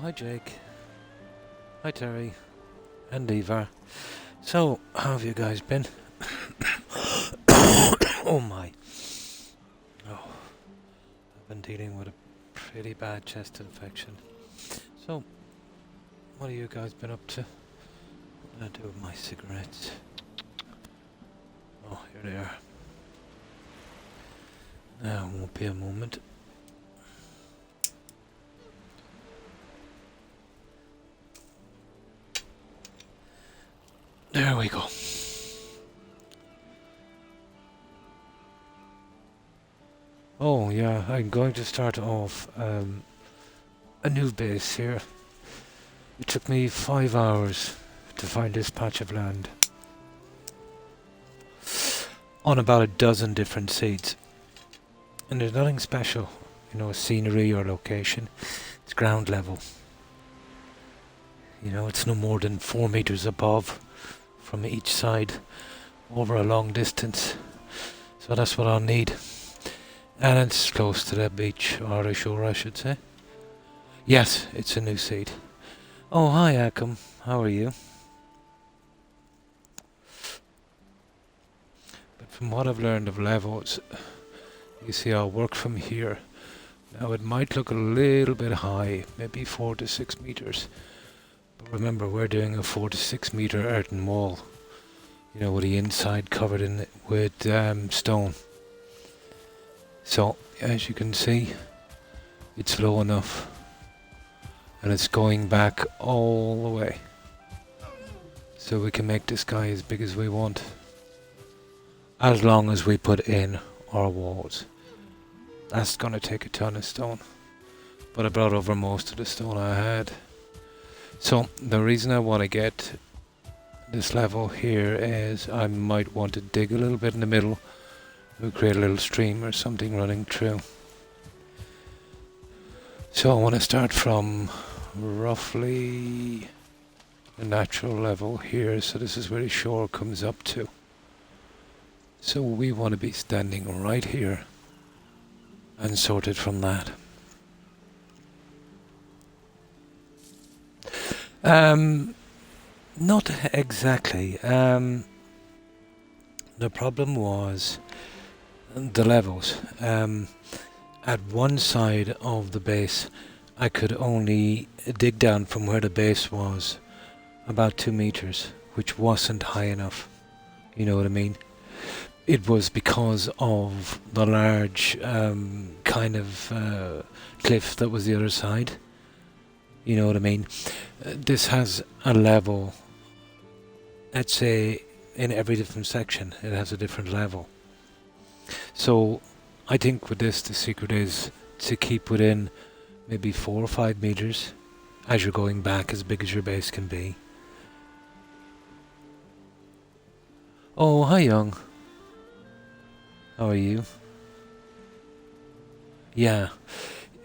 hi Jake. Hi Terry. And Eva. So, how have you guys been? Oh my. Oh, I've been dealing with a pretty bad chest infection. So, what have you guys been up to? What did I do with my cigarettes? Oh, here they are. Now, won't be a moment. There we go. Oh yeah, I'm going to start off a new base here. It took me 5 hours to find this patch of land on about a dozen different seeds. And there's nothing special, you know, scenery or location. It's ground level. You know, it's no more than 4 meters above from each side over a long distance. So that's what I'll need. And it's close to the beach, or the shore I should say. Yes, it's a new seed. Oh, hi Akam. How are you? But from what I've learned of levels, you see I'll work from here. Now it might look a little bit high, maybe 4 to 6 meters. But remember, we're doing a 4 to 6 meter earthen wall. You know, with the inside covered in with stone. So, as you can see, it's low enough. And it's going back all the way. So we can make this guy as big as we want. As long as we put in our walls. That's gonna take a ton of stone. But I brought over most of the stone I had. So the reason I want to get this level here is I might want to dig a little bit in the middle. We'll create a little stream or something running through. So I want to start from roughly the natural level here. So this is where the shore comes up to. So we want to be standing right here and sort it from that. Not exactly. The problem was the levels. At one side of the base, I could only dig down from where the base was about 2 meters, which wasn't high enough. You know what I mean? It was because of the large kind of cliff that was the other side. You know what I mean? This has a level, let's say, in every different section. It has a different level. So I think with this, the secret is to keep within maybe 4 or 5 meters as you're going back, as big as your base can be. Oh, hi, Young. How are you? Yeah.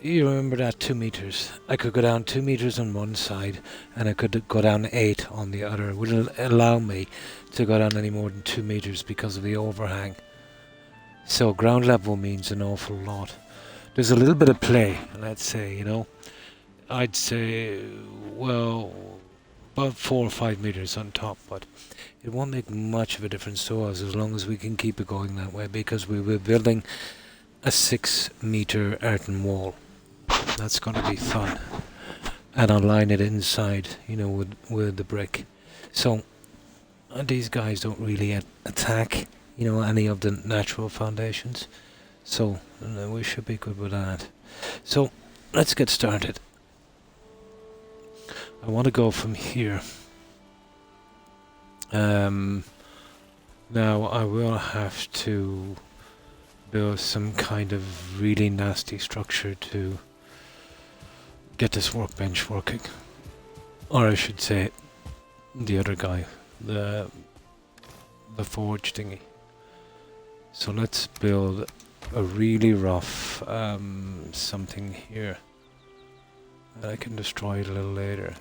You remember that 2 meters? I could go down 2 meters on one side and I could go down 8 on the other. It wouldn't allow me to go down any more than 2 meters because of the overhang. So ground level means an awful lot. There's a little bit of play, let's say, you know. I'd say, well, about 4 or 5 meters on top, but it won't make much of a difference to us as long as we can keep it going that way, because we were building a 6 meter earthen wall. That's going to be fun. And I'll line it inside, you know, with the brick. So these guys don't really attack, you know, any of the natural foundations. So we should be good with that. So let's get started. I want to go from here. Now I will have to build some kind of really nasty structure to get this workbench working. Or I should say, the other guy, the forge thingy. So let's build a really rough something here. And I can destroy it a little later.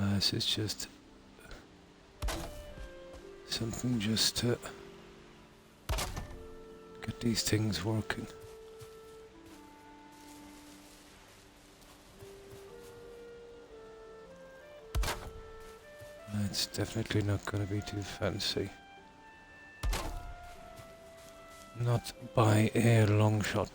This is just something just to get these things working. It's definitely not going to be too fancy. Not by a long shot.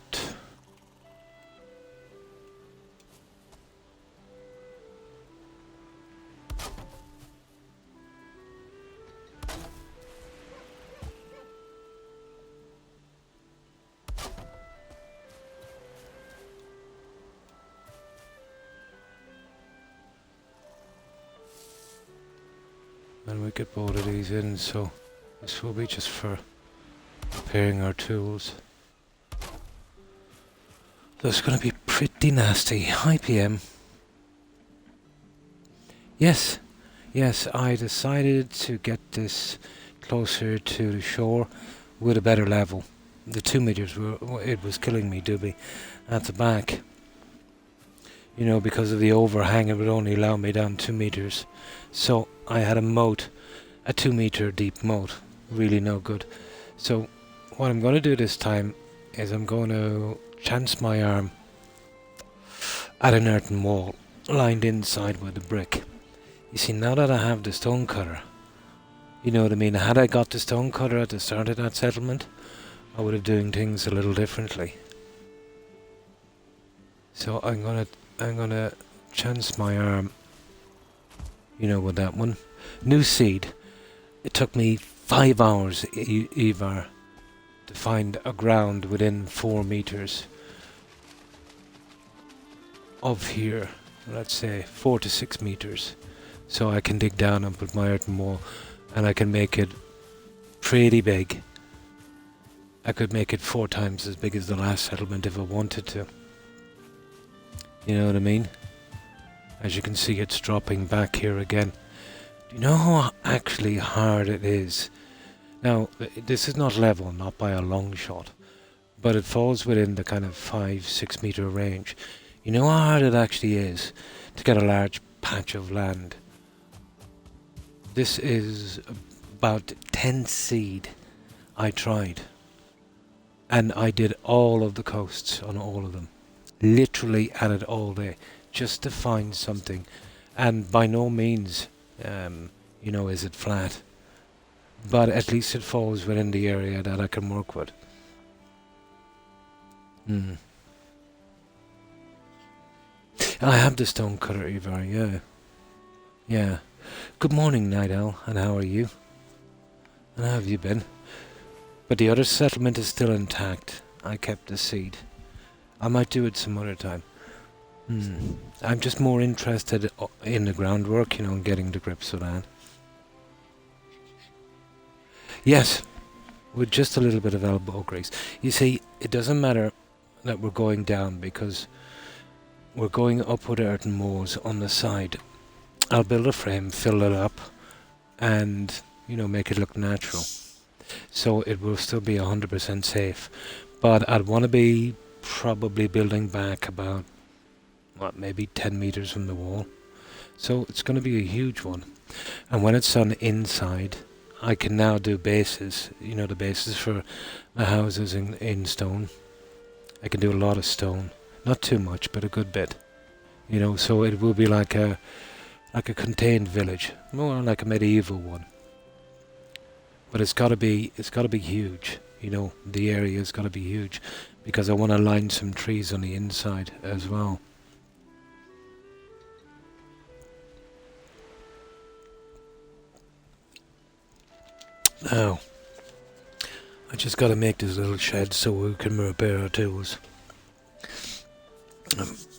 And we get both of these in, so this will be just for repairing our tools. So it's going to be pretty nasty. Hi PM. Yes, I decided to get this closer to the shore with a better level. The 2 meters, it was killing me, Doobie, at the back. You know, because of the overhang, it would only allow me down 2 meters. So I had a moat, a 2 meter deep moat. Really no good. So what I'm going to do this time is I'm going to chance my arm at an earthen wall lined inside with a brick. You see, now that I have the stone cutter, you know what I mean, had I got the stone cutter at the start of that settlement, I would have doing things a little differently. So I'm gonna chance my arm, you know, with that one. New seed. It took me 5 hours, Ivar, to find a ground within 4 meters of here. Let's say 4 to 6 meters. So I can dig down and put my earthen wall, and I can make it pretty big. I could make it 4 times as big as the last settlement if I wanted to. You know what I mean? As you can see, it's dropping back here again. Do you know how actually hard it is? Now, this is not level, not by a long shot, but it falls within the kind of 5-6 meter range. You know how hard it actually is to get a large patch of land? This is about 10 seed I tried. And I did all of the coasts on all of them. Literally at it all day. Just to find something. And by no means, you know, is it flat. But at least it falls within the area that I can work with. I have the stone cutter, Ivar, yeah. Yeah. Good morning, Night Owl, and how are you? And how have you been? But the other settlement is still intact. I kept the seed. I might do it some other time. I'm just more interested in the groundwork, you know, and getting the grips of that. Yes, with just a little bit of elbow grease. You see, it doesn't matter that we're going down because we're going up with earthen moors on the side. I'll build a frame, fill it up, and, you know, make it look natural. So it will still be 100% safe. But I'd want to be probably building back about, what, maybe 10 meters from the wall. So it's going to be a huge one. And when it's on inside, I can now do bases, you know, the bases for the houses in stone. I can do a lot of stone. Not too much, but a good bit. You know, so it will be like a contained village, more like a medieval one. But it's got to be huge. You know, the area's got to be huge because I want to line some trees on the inside as well. Now, I just got to make this little shed so we can repair our tools.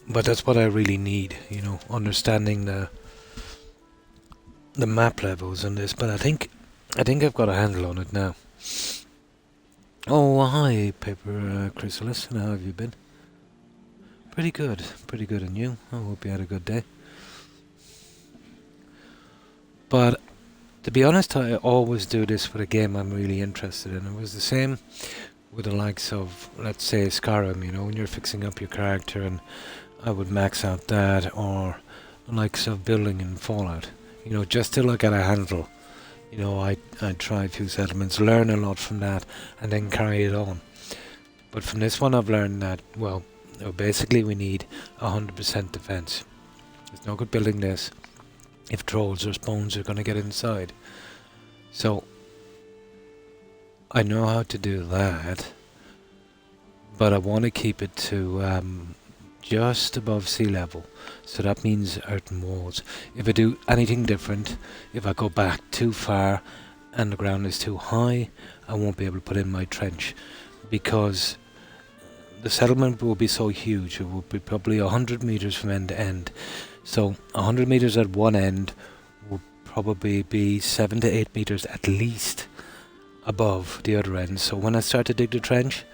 But that's what I really need, you know, understanding the map levels on this. But I think I've got a handle on it now. Oh, hi, Paper Chrysalis, and how have you been? Pretty good, and you? I hope you had a good day. But to be honest, I always do this with a game I'm really interested in. It was the same with the likes of, let's say, Skyrim, you know, when you're fixing up your character, and I would max out that, or likes of building in Fallout. You know, just till I get a handle. You know, I'd try a few settlements, learn a lot from that, and then carry it on. But from this one I've learned that, well, basically we need 100% defense. There's no good building this if trolls or spawns are going to get inside. So, I know how to do that, but I want to keep it to just above sea level. So that means earthen walls. If I do anything different, if I go back too far and the ground is too high, I won't be able to put in my trench, because the settlement will be so huge. It will be probably 100 meters from end to end. So 100 meters at one end will probably be 7 to 8 meters at least above the other end. So when I start to dig the trench,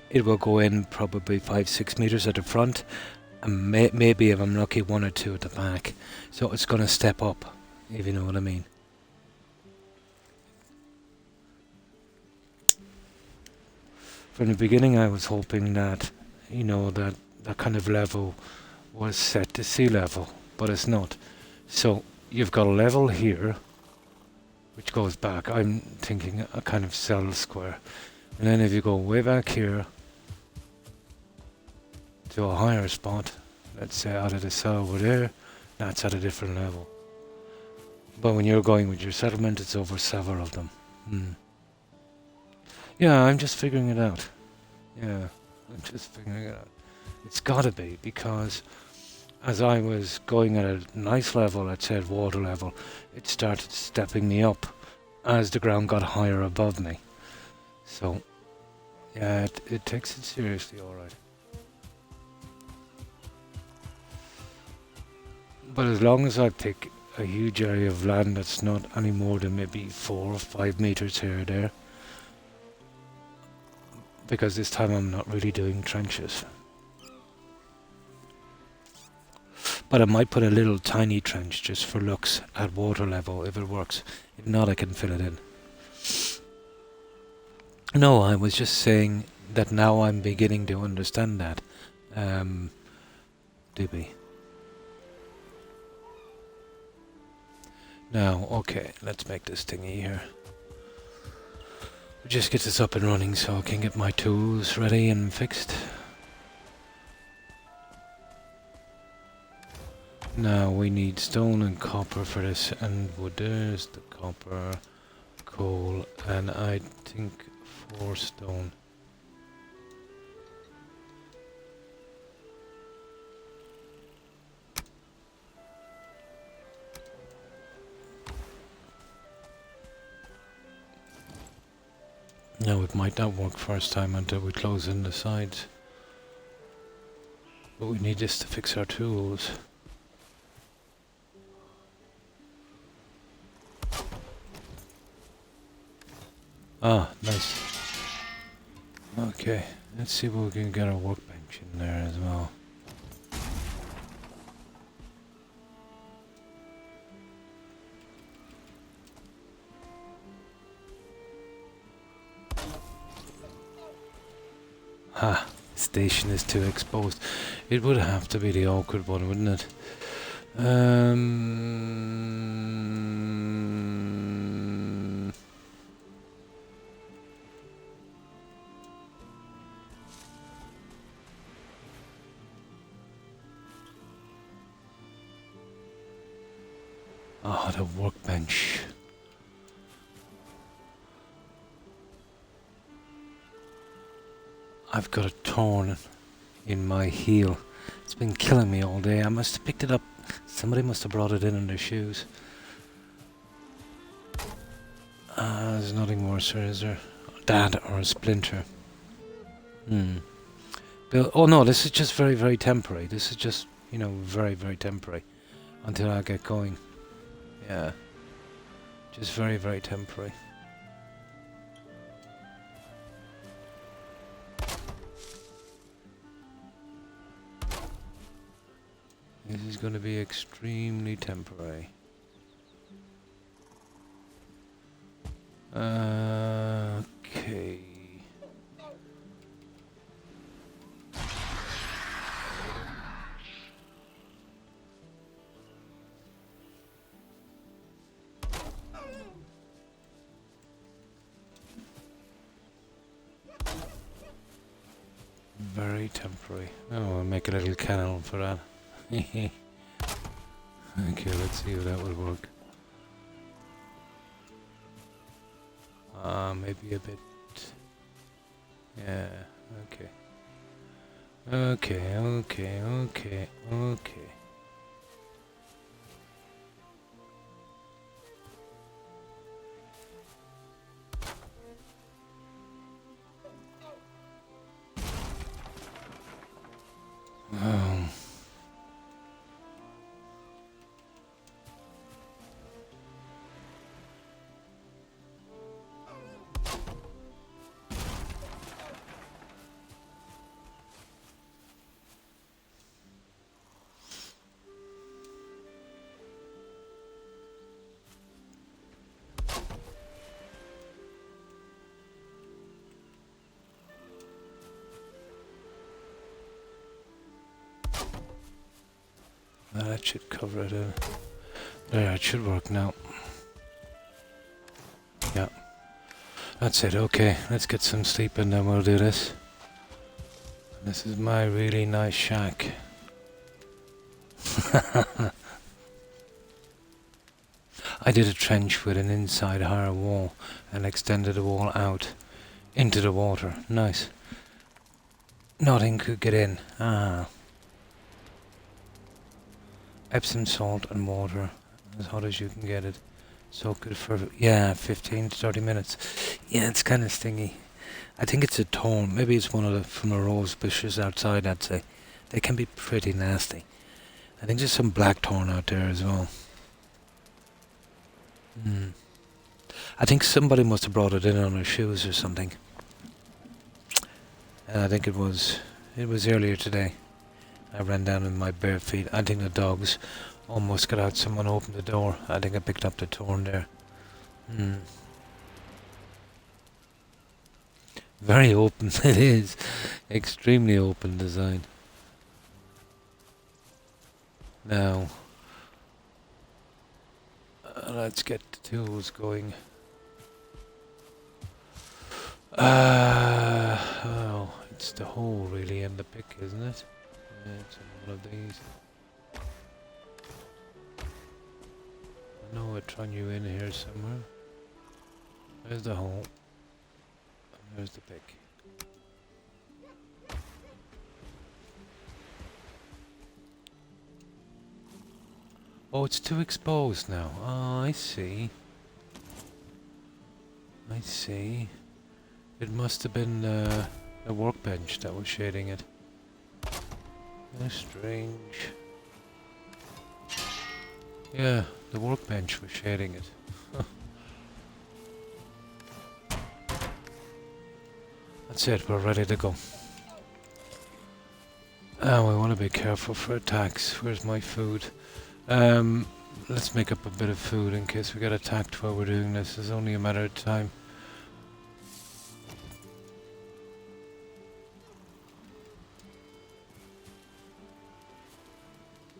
it will go in probably 5-6 meters at the front, and maybe if I'm lucky 1 or 2 at the back. So it's going to step up, if you know what I mean. From the beginning I was hoping that, you know, that kind of level was set to sea level, but it's not. So you've got a level here, which goes back, I'm thinking a kind of cell square. And then if you go way back here to a higher spot, let's say out of the cell over there, that's at a different level. But when you're going with your settlement, it's over several of them. Yeah, I'm just figuring it out. Yeah, I'm just figuring it out. It's gotta be, because as I was going at a nice level, let's say at water level, it started stepping me up as the ground got higher above me. So, yeah, it takes it seriously, alright. But as long as I pick a huge area of land that's not any more than maybe 4 or 5 meters here or there, because this time I'm not really doing trenches. But I might put a little tiny trench just for looks at water level if it works. If not, I can fill it in. No, I was just saying that now I'm beginning to understand that. DB. Now, okay, let's make this thingy here. Just get this up and running so I can get my tools ready and fixed. Now we need stone and copper for this, and wood. There's the copper, coal, and I think 4 stone. No, it might not work first time until we close in the sides. But we need this to fix our tools. Ah, nice. Okay, let's see if we can get our workbench in there as well. Ha! Station is too exposed. It would have to be the awkward one, wouldn't it? Oh, the workbench. I've got a torn in my heel. It's been killing me all day. I must have picked it up. Somebody must have brought it in their shoes. There's nothing worse, is there? That or a splinter. Oh no, this is just very, very temporary. This is just, you know, very, very temporary. Until I get going. Yeah. Just very, very temporary. This is going to be extremely temporary. Okay. Temporary, temporary. Oh, I'll make a little canal for that. Okay, let's see if that will work. Maybe a bit. Yeah, okay. Okay, okay, okay, okay. Um, that should cover it in. There, it should work now. Yeah. That's it, okay. Let's get some sleep and then we'll do this. This is my really nice shack. I did a trench with an inside higher wall and extended the wall out into the water. Nice. Nothing could get in. Ah. Epsom salt and water, as hot as you can get it. Soak it for, 15 to 30 minutes. Yeah, it's kind of stingy. I think it's a thorn. Maybe it's one of the from the rose bushes outside, I'd say. They can be pretty nasty. I think there's some blackthorn out there as well. I think somebody must have brought it in on their shoes or something. And I think it was earlier today. I ran down in my bare feet. I think the dogs almost got out. Someone opened the door. I think I picked up the thorn there. Very open it is. Extremely open design. Now, let's get the tools going. Oh, it's the hole really and the pick, isn't it? Yeah, it's one of these. I know I'd thrown you in here somewhere. There's the hole. And there's the pick. Oh, it's too exposed now. Oh, I see. I see. It must have been a workbench that was shading it. That's strange. Yeah, the workbench was shading it. That's it, we're ready to go. Oh, we want to be careful for attacks. Where's my food? Let's make up a bit of food in case we get attacked while we're doing this. It's only a matter of time.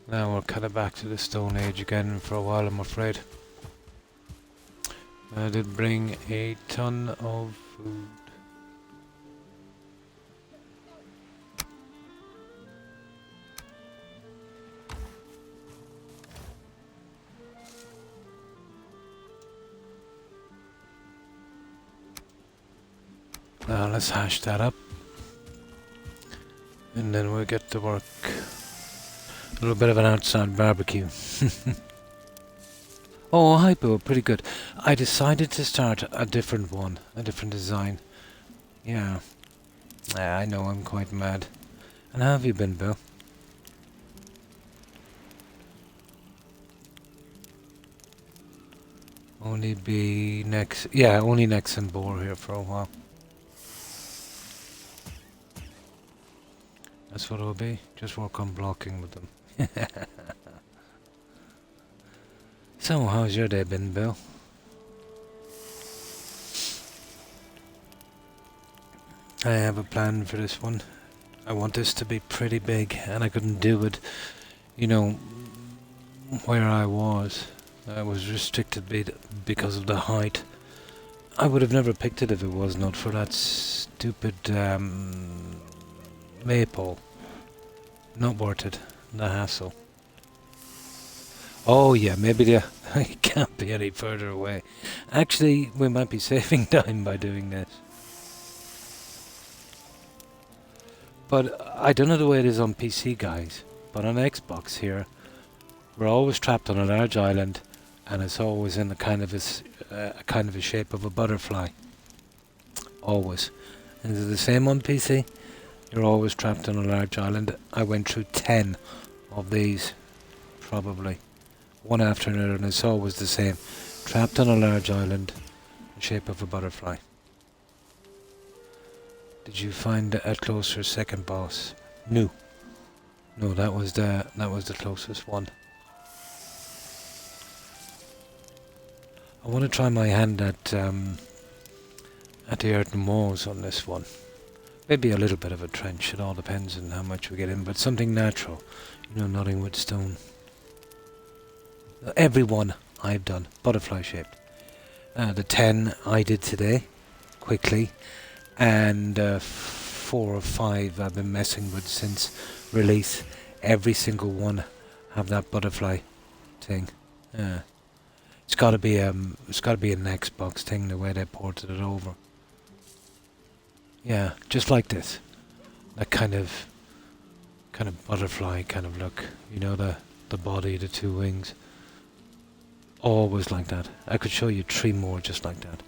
Now we're kind of back to the Stone Age again for a while, I'm afraid. I did bring a ton of food. Now let's hash that up. And then we'll get to work. A little bit of an outside barbecue. Oh, hypo, pretty good. I decided to start a different one, a different design. Yeah. I know, I'm quite mad. And how have you been, Bill? Only be next, only next and Boar here for a while. That's what it'll be. Just work on blocking with them. So, how's your day been, Bill? I have a plan for this one. I want this to be pretty big, and I couldn't do it, you know, where I was. I was restricted because of the height. I would have never picked it if it was not for that stupid Maypole. Not worth it. The hassle. Oh yeah, maybe it can't be any further away. Actually, we might be saving time by doing this. But I don't know the way it is on PC, guys. But on Xbox here, we're always trapped on a large island, and it's always in a kind of a shape of a butterfly. Always. And is it the same on PC? You're always trapped on a large island. I went through 10 of these, probably. One after another, and it's always the same. Trapped on a large island, the shape of a butterfly. Did you find a closer second boss? No. No, that was the closest one. I want to try my hand at the earthen walls on this one. Maybe a little bit of a trench. It all depends on how much we get in, but something natural. You know, nothing with stone. Every one I've done, butterfly shaped. The 10 I did today, quickly, and 4 or 5 I've been messing with since release. Every single one have that butterfly thing. It's got to be an Xbox thing, the way they ported it over. Yeah, just like this. That kind of butterfly kind of look. You know, the body, the 2 wings. Always like that. I could show you 3 more just like that.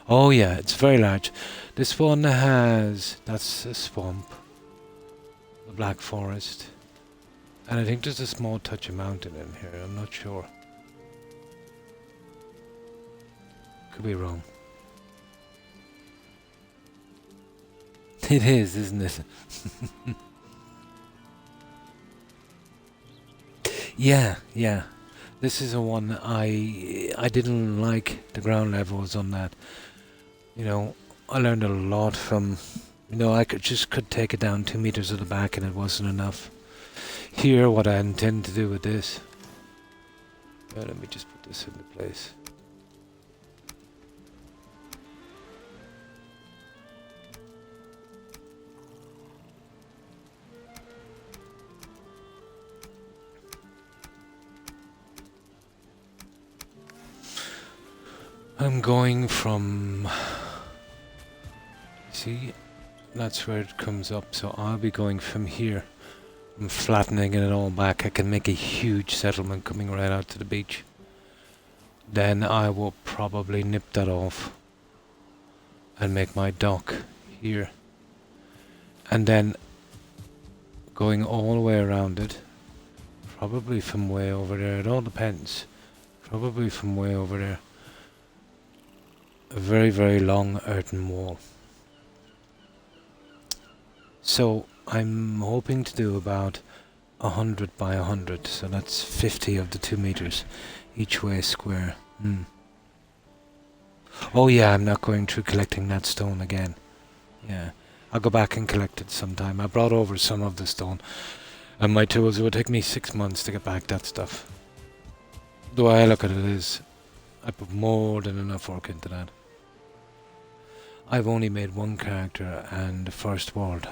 Oh yeah, it's very large. This one that's a swamp. The Black Forest. And I think there's a small touch of mountain in here, I'm not sure. Could be wrong. It is, isn't it? Yeah. This is a one I didn't like the ground levels on that. You know, I learned a lot from, you know, I could take it down 2 meters at the back and it wasn't enough. Here, what I intend to do with this. Let me just put this into place. I'm going from, see, that's where it comes up, so I'll be going from here. I'm flattening it all back. I can make a huge settlement coming right out to the beach. Then I will probably nip that off and make my dock here. And then going all the way around it, probably from way over there, it all depends. Probably from way over there. A very, very long earthen wall. So I'm hoping to do about 100 by 100, so that's 50 of the 2 meters each way square. Oh yeah, I'm not going through collecting that stone again. Yeah, I'll go back and collect it sometime. I brought over some of the stone and my tools. It would take me 6 months to get back that stuff. The way I look at it is, I put more than enough work into that. I've only made 1 character and the first world.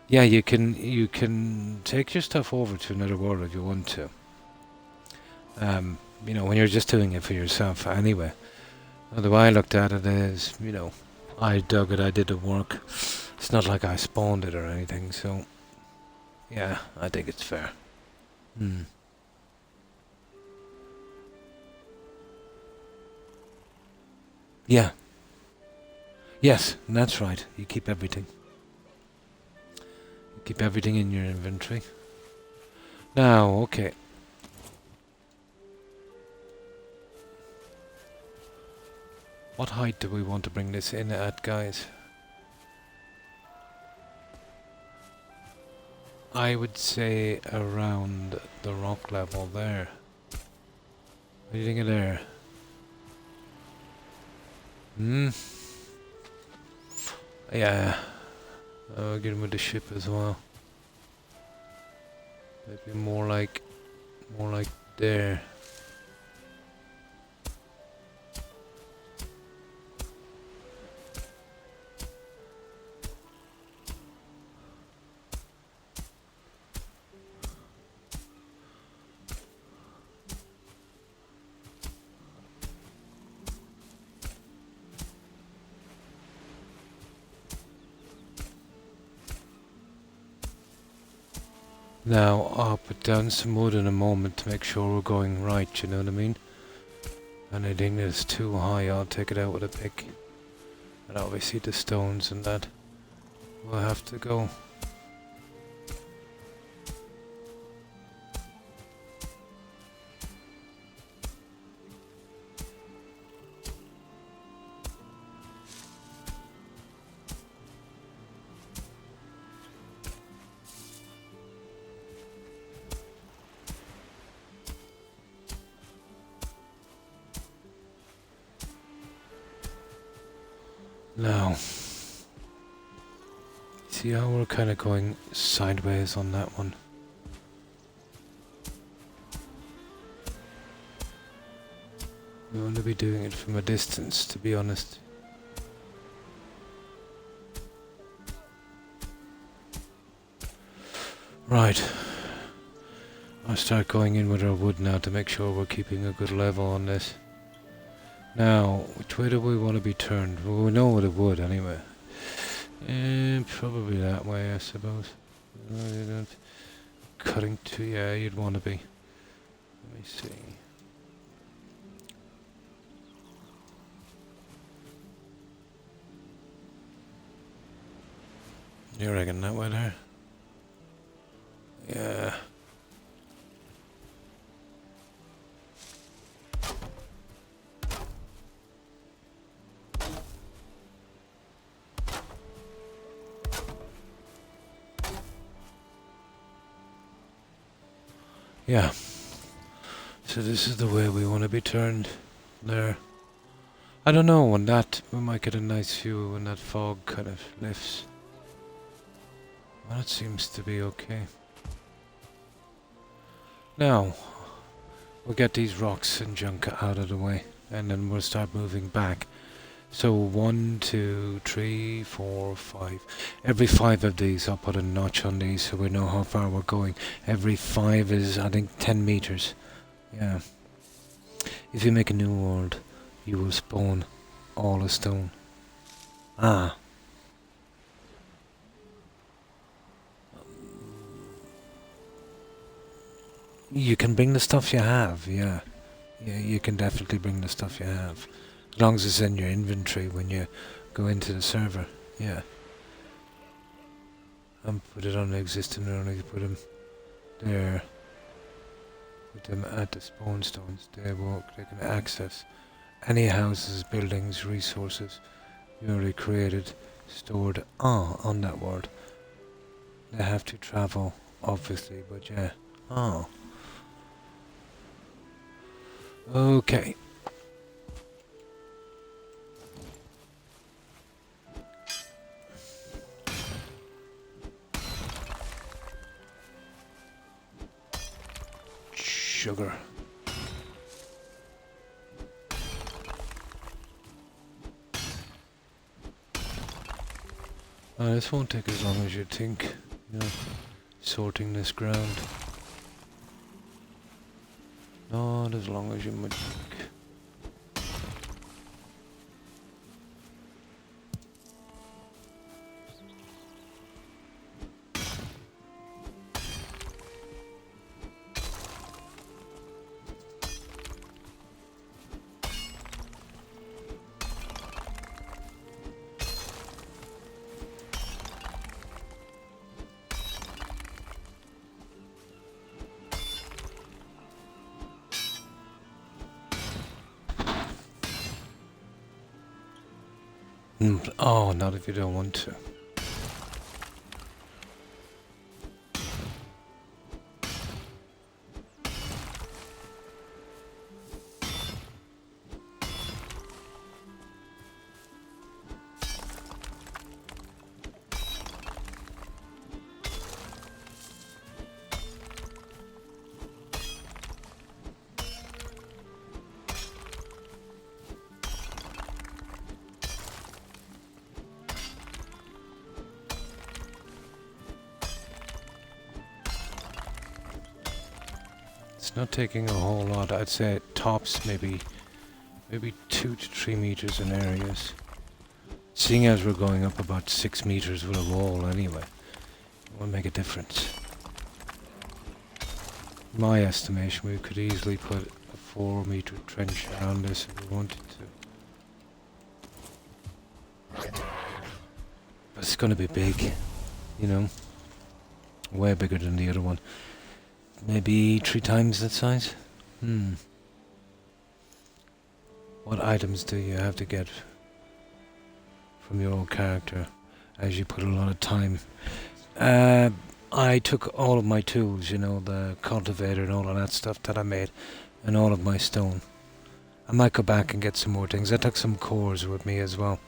Yeah, you can take your stuff over to another world if you want to. You know, when you're just doing it for yourself anyway. The way I looked at it is, you know, I dug it, I did the work. It's not like I spawned it or anything, so yeah, I think it's fair. Yeah. Yes, that's right. You keep everything. You keep everything in your inventory. Now, okay. What height do we want to bring this in at, guys? I would say around the rock level there. What do you think of there? Yeah. I'll get him with the ship as well. Maybe more like there. Now, I'll put down some wood in a moment to make sure we're going right, you know what I mean? Anything that's too high, I'll take it out with a pick. And obviously the stones and that will have to go. Now, see how we're kind of going sideways on that one? We want to be doing it from a distance, to be honest. Right. I'll start going in with our wood now to make sure we're keeping a good level on this. Now, which way do we want to be turned? Well, we know with a wood anyway. Probably that way, I suppose. Cutting to, yeah, you'd want to be. Let me see. You reckon that way there? Yeah. Yeah. So this is the way we want to be turned. There. I don't know, on that we might get a nice view when that fog kind of lifts. Well, that seems to be okay. Now, we'll get these rocks and junk out of the way, and then we'll start moving back. So 1, 2, 3, 4, 5. Every 5 of these, I'll put a notch on these so we know how far we're going. Every 5 is, I think, 10 meters. Yeah. If you make a new world, you will spawn all a stone. Ah. You can bring the stuff you have, yeah. Yeah, you can definitely bring the stuff you have. As long as it's in your inventory when you go into the server, yeah. And put it on the existing running, put them there. Put them at the spawn stones. They can access any houses, buildings, resources you already created, stored on that world. They have to travel, obviously, but yeah. Oh. Okay. Sugar. This won't take as long as you'd think, you know, sorting this ground. Not as long as you might think. Oh, not if you don't want to. It's not taking a whole lot. I'd say it tops maybe 2 to 3 meters in areas. Seeing as we're going up about 6 meters with a wall anyway, it will make a difference. my estimation, we could easily put a 4-meter trench around this if we wanted to. But it's going to be big, you know, way bigger than the other one. Maybe 3 times that size? What items do you have to get from your old character as you put a lot of time? I took all of my tools, you know, the cultivator and all of that stuff that I made, and all of my stone. I might go back and get some more things. I took some cores with me as well.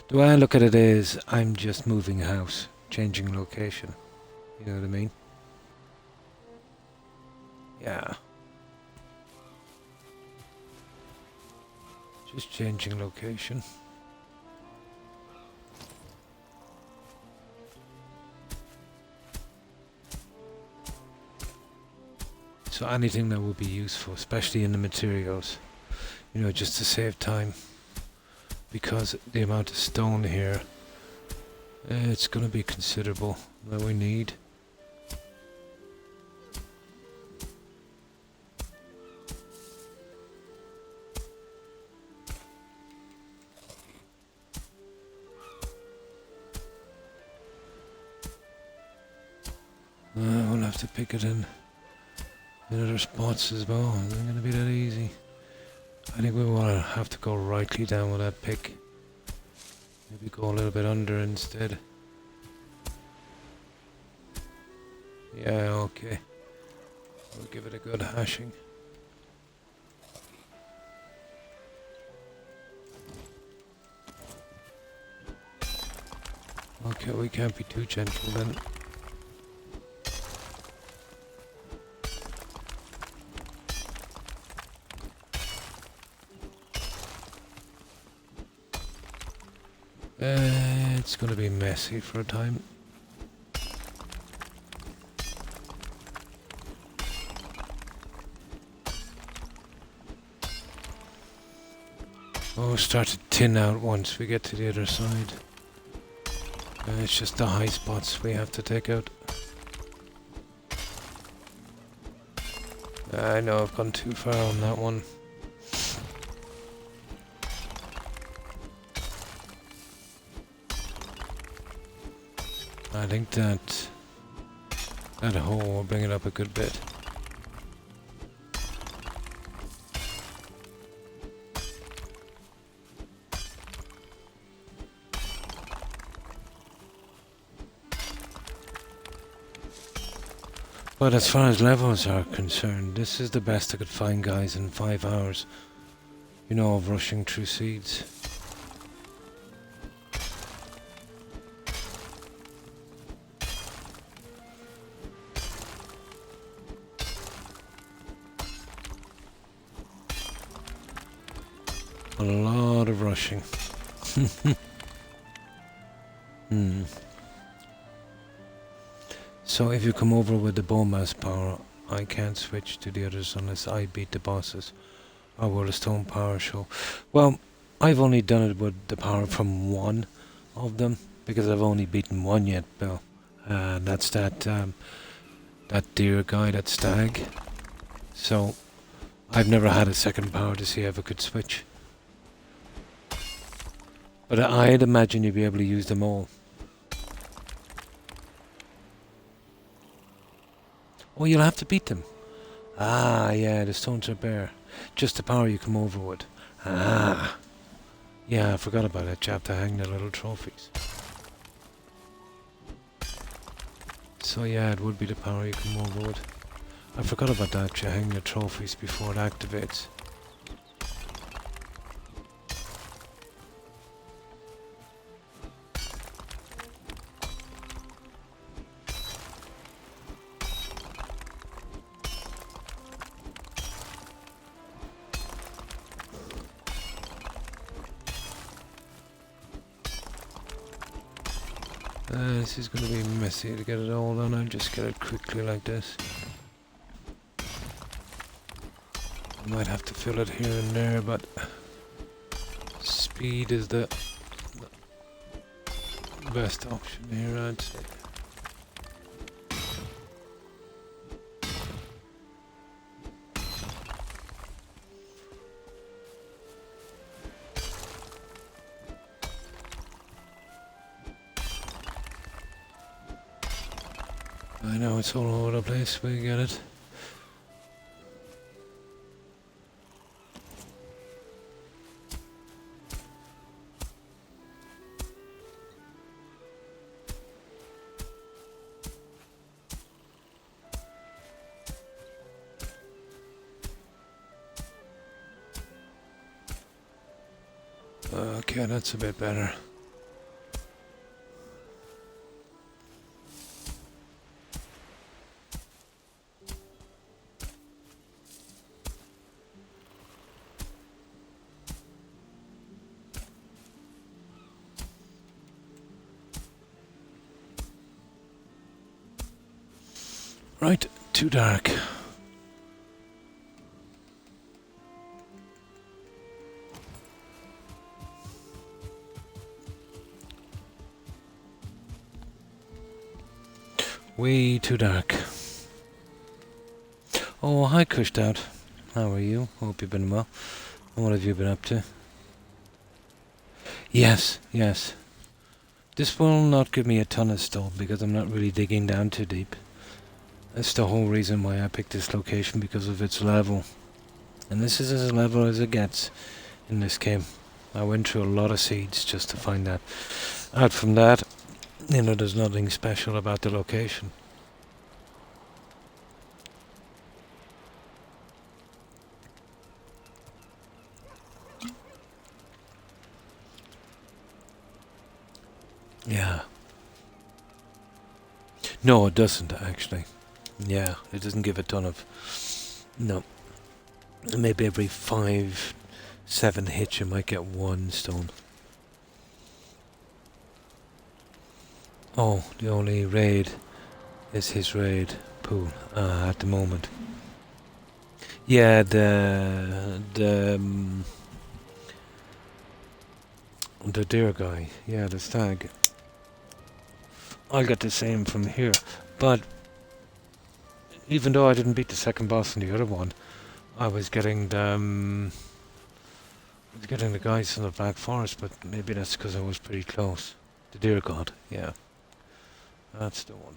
The way I look at it is, I'm just moving house, changing location. You know what I mean? Yeah. Just changing location. So anything that would be useful, especially in the materials, you know, just to save time. Because the amount of stone here, it's going to be considerable that we need. We'll have to pick it in other spots as well. It's not going to be that easy. I think we will have to go rightly down with that pick. Maybe go a little bit under instead. Yeah, okay. We'll give it a good hashing. Okay, we can't be too gentle then. It's going to be messy for a time. Oh, start to thin out once we get to the other side. It's just the high spots we have to take out. I know I've gone too far on that one. I think that hole will bring it up a good bit. But as far as levels are concerned, this is the best I could find, guys, in 5 hours, you know, of rushing through seeds. A lot of rushing. So if you come over with the bowmass power, I can't switch to the others unless I beat the bosses. Or will the stone power show? Well, I've only done it with the power from one of them, because I've only beaten one yet, Bill. And that's that deer guy, that stag. So I've never had a second power to see if I could switch. But I'd imagine you'd be able to use them all. Oh, you'll have to beat them. Ah, yeah, the stones are bare. Just the power you come over with. Ah. Yeah, I forgot about it. You have to hang the little trophies. So yeah, it would be the power you come over with. I forgot about that. You hang the trophies before it activates. This is going to be messy to get it all done. I'll just get it quickly like this. I might have to fill it here and there, but speed is the best option here, I'd say. I know it's all over the place, we get it. Okay, that's a bit better. Right, too dark. Way too dark. Oh, hi, Cushed Out. How are you? Hope you've been well. What have you been up to? Yes, yes. This will not give me a ton of stone because I'm not really digging down too deep. That's the whole reason why I picked this location, because of its level. And this is as level as it gets in this game. I went through a lot of seeds just to find that. Out from that, you know, there's nothing special about the location. Yeah. No, it doesn't actually. Yeah, it doesn't give a ton of... No. Maybe every 5, 7 hits you might get 1 stone. Oh, the only raid is his raid pool at the moment. Yeah, the deer guy. Yeah, the stag. I'll get the same from here, but even though I didn't beat the second boss in the other one, I was getting the guys from the Black Forest, but maybe that's because I was pretty close. The deer god, yeah, that's the one.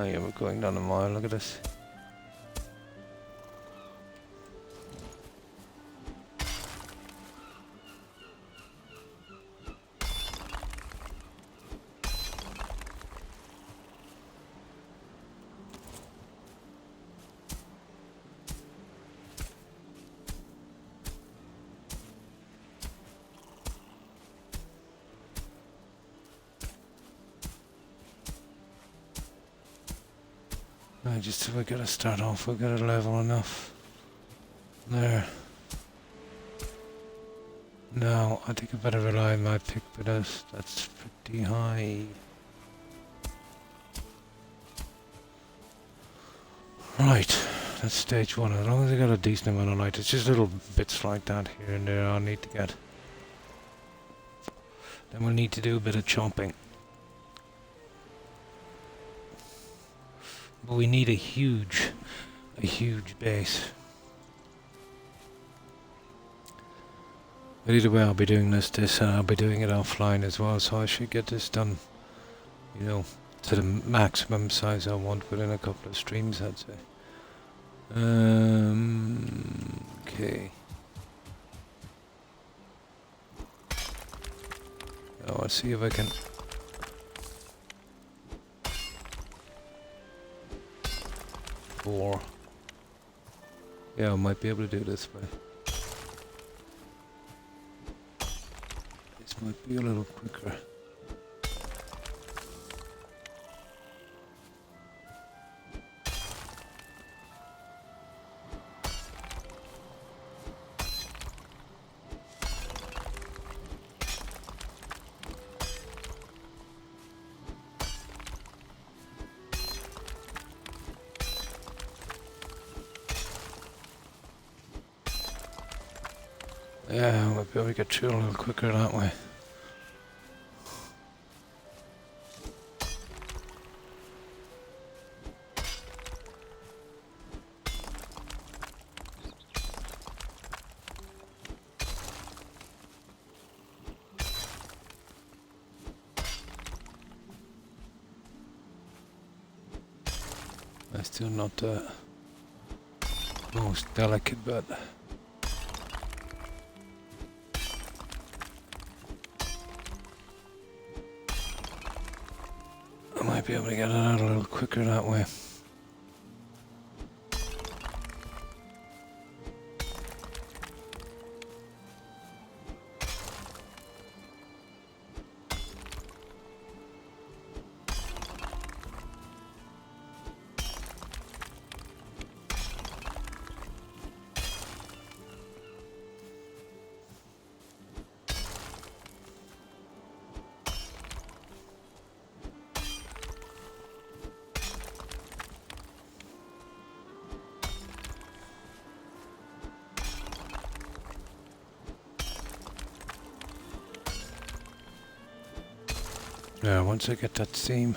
Yeah, we're going down a mile, look at this. We gotta start off, we gotta level enough. There. Now, I think I better rely on my pick because that's pretty high. Right, that's stage 1. As long as I got a decent amount of light, it's just little bits like that here and there I'll need to get. Then we'll need to do a bit of chopping. But we need a huge base. But either way, I'll be doing this and I'll be doing it offline as well, so I should get this done, you know, to the maximum size I want within a couple of streams, I'd say. Okay. Oh, I'll see if I can... Yeah, I might be able to do this way. This might be a little quicker. Yeah, we'll be able to get through a little quicker that way. That's still not the most delicate, but I might be able to get it out a little quicker that way. Yeah, once I get that seam.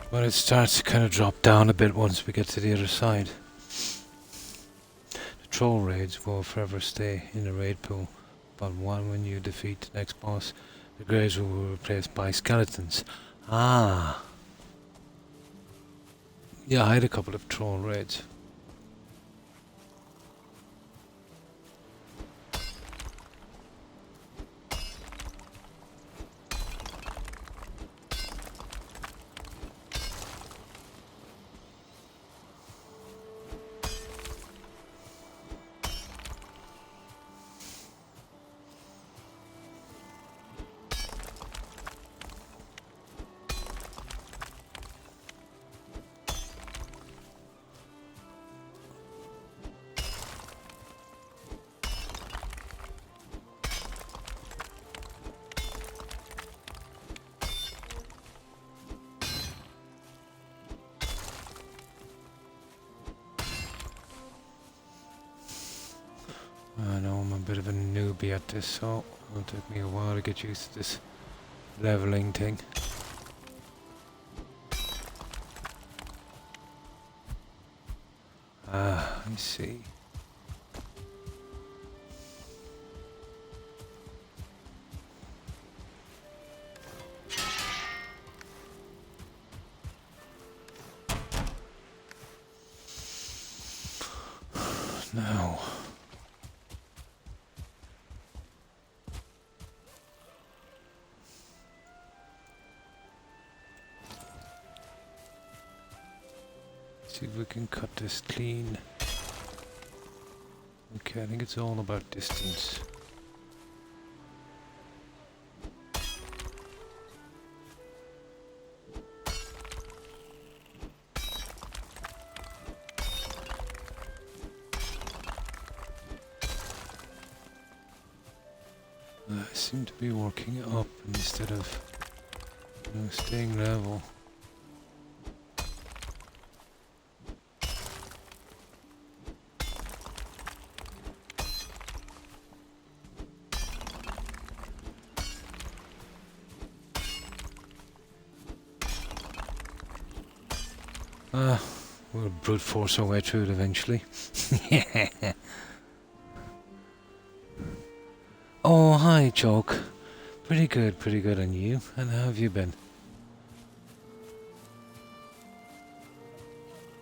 But it starts to kind of drop down a bit once we get to the other side. The troll raids will forever stay in the raid pool, but when you defeat the next boss, the graves will be replaced by skeletons. Ah! Yeah, I had a couple of troll raids. I know I'm a bit of a newbie at this, so it'll take me a while to get used to this leveling thing. Ah, I see. Now. See if we can cut this clean. Okay, I think it's all about distance. I seem to be working up instead of, staying level. We'll brute force our way through it eventually. Oh, hi, Joke. Pretty good on you. And how have you been?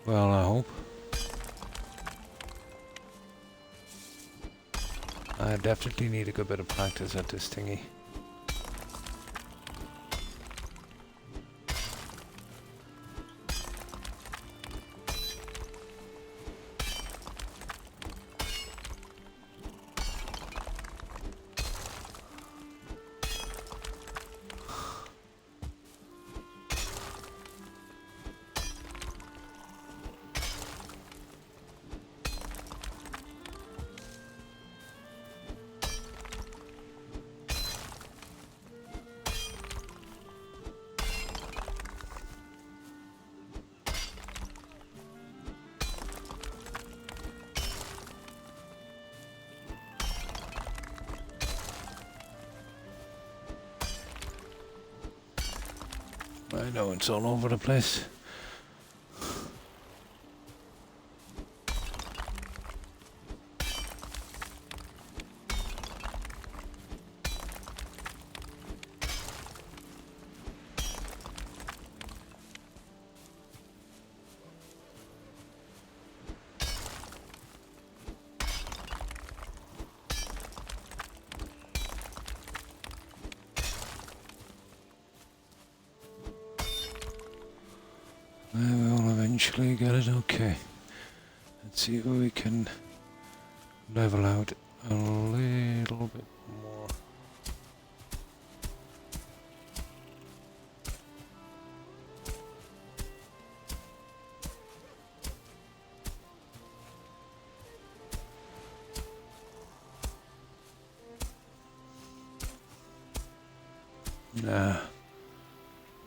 Well, I hope. I definitely need a good bit of practice at this thingy. I know it's all over the place. We will eventually get it okay. Let's see if we can level out a little bit more. Nah,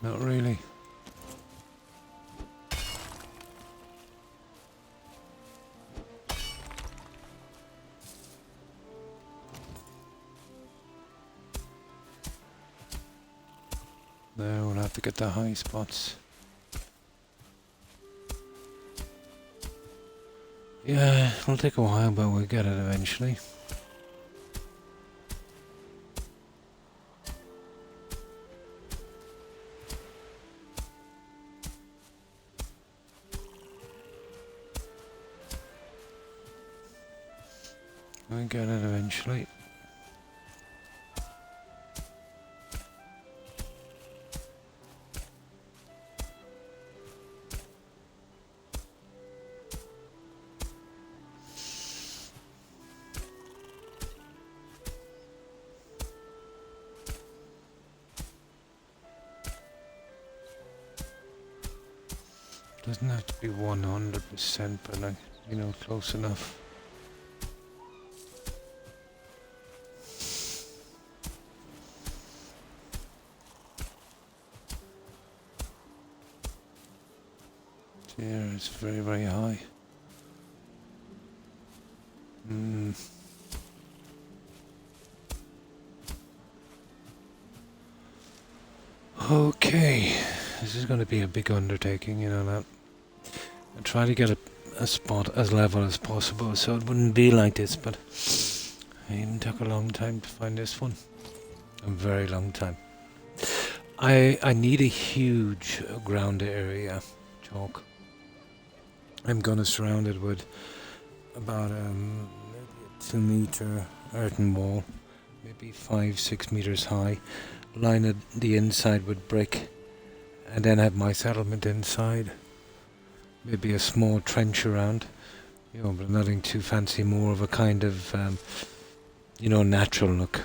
not really. There, we'll have to get the high spots. Yeah, it'll take a while, but we'll get it eventually. We'll get it eventually. Doesn't have to be 100%, but like, you know, close enough. Here it's very, very high. Okay, this is going to be a big undertaking, you know that. I try to get a spot as level as possible so it wouldn't be like this, but it even took a long time to find this one. A very long time. I need a huge ground area, chalk. I'm going to surround it with about maybe a 2 meter earthen wall, maybe 5-6 meters high. Line it the inside with brick, and then have my settlement inside. Maybe a small trench around, you know, but nothing too fancy. More of a kind of, you know, natural look.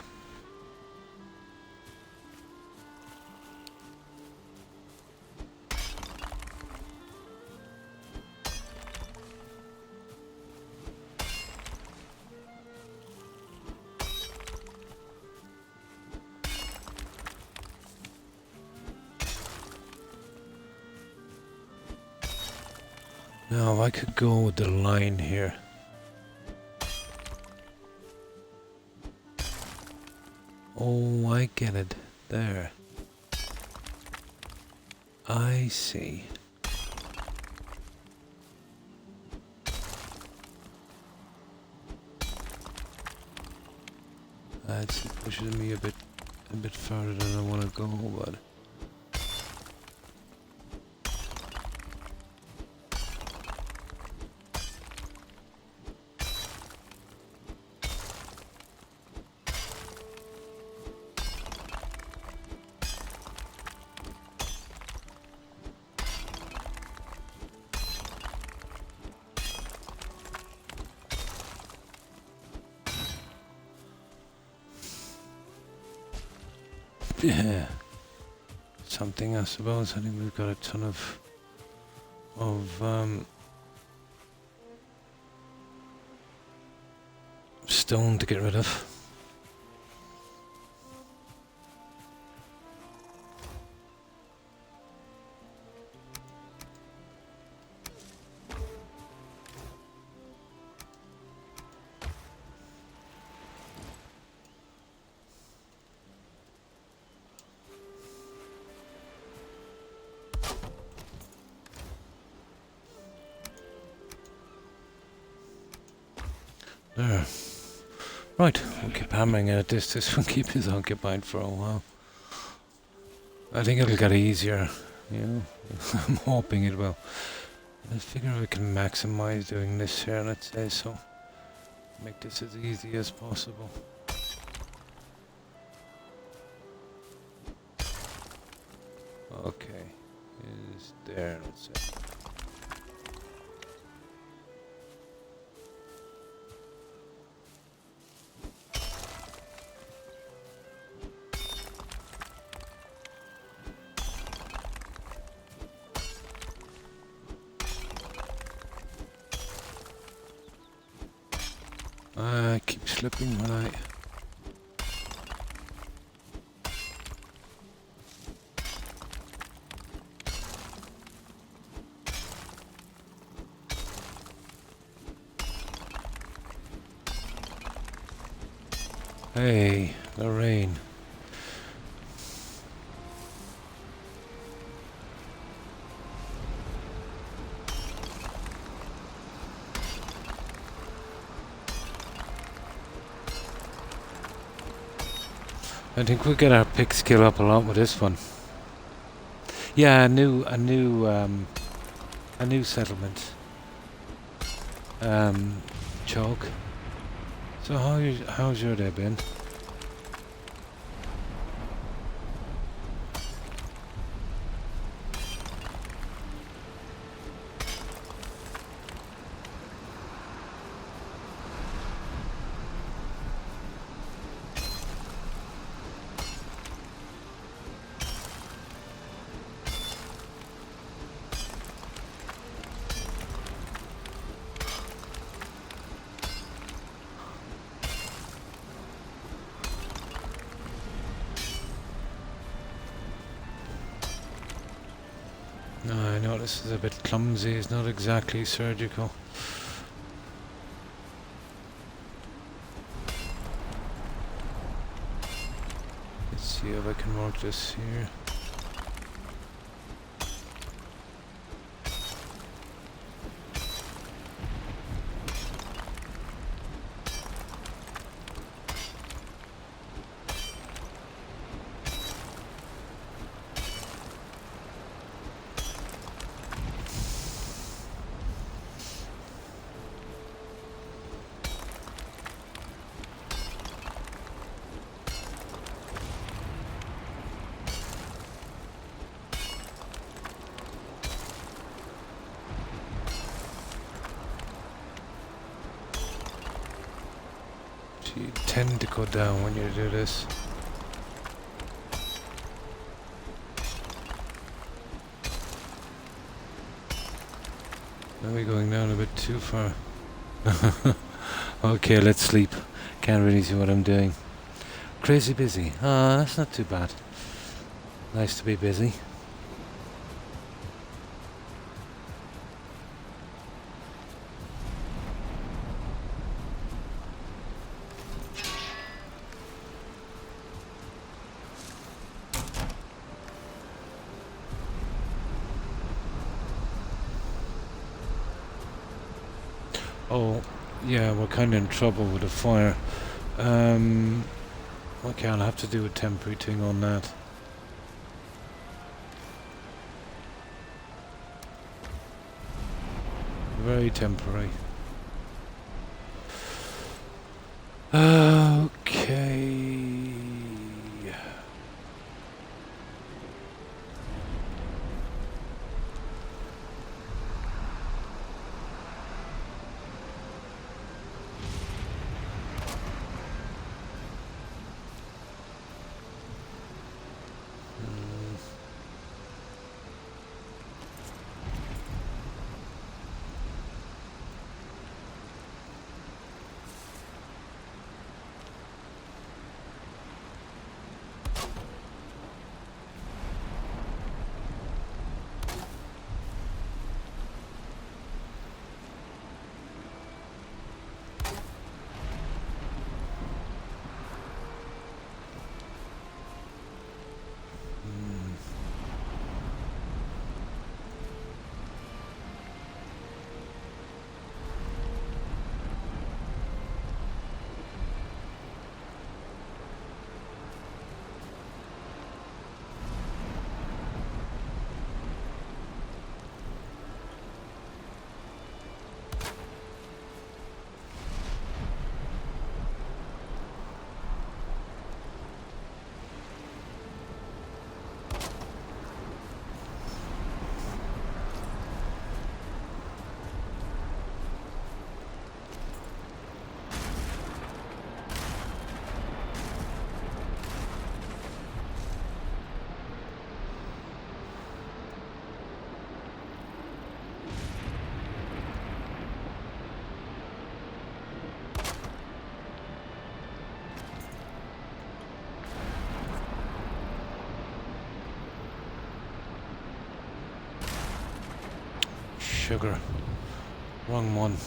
Now, I could go with the line here. Oh, I get it. There. I see. That's pushing me a bit further than I want to go, but yeah, something I suppose. I think we've got a ton of stone to get rid of. There. Right, we'll keep hammering at this. This will keep us occupied for a while. I think it'll get easier, you know. I'm hoping it will. I figure we can maximize doing this here, let's say so. Make this as easy as possible. Okay, is there, let's say. I keep slipping when I... Hey, the rain. I think we'll get our pick skill up a lot with this one. Yeah, a new settlement. Choke. So how's your day been? No, I know this is a bit clumsy, it's not exactly surgical. Let's see if I can work this here. You tend to go down when you do this. Are we going down a bit too far? Okay, let's sleep. Can't really see what I'm doing. Crazy busy. Ah, that's not too bad. Nice to be busy. Oh, yeah, we're kind of in trouble with the fire. Okay, I'll have to do a temporary thing on that. Very temporary. Okay. sugar. Wrong one.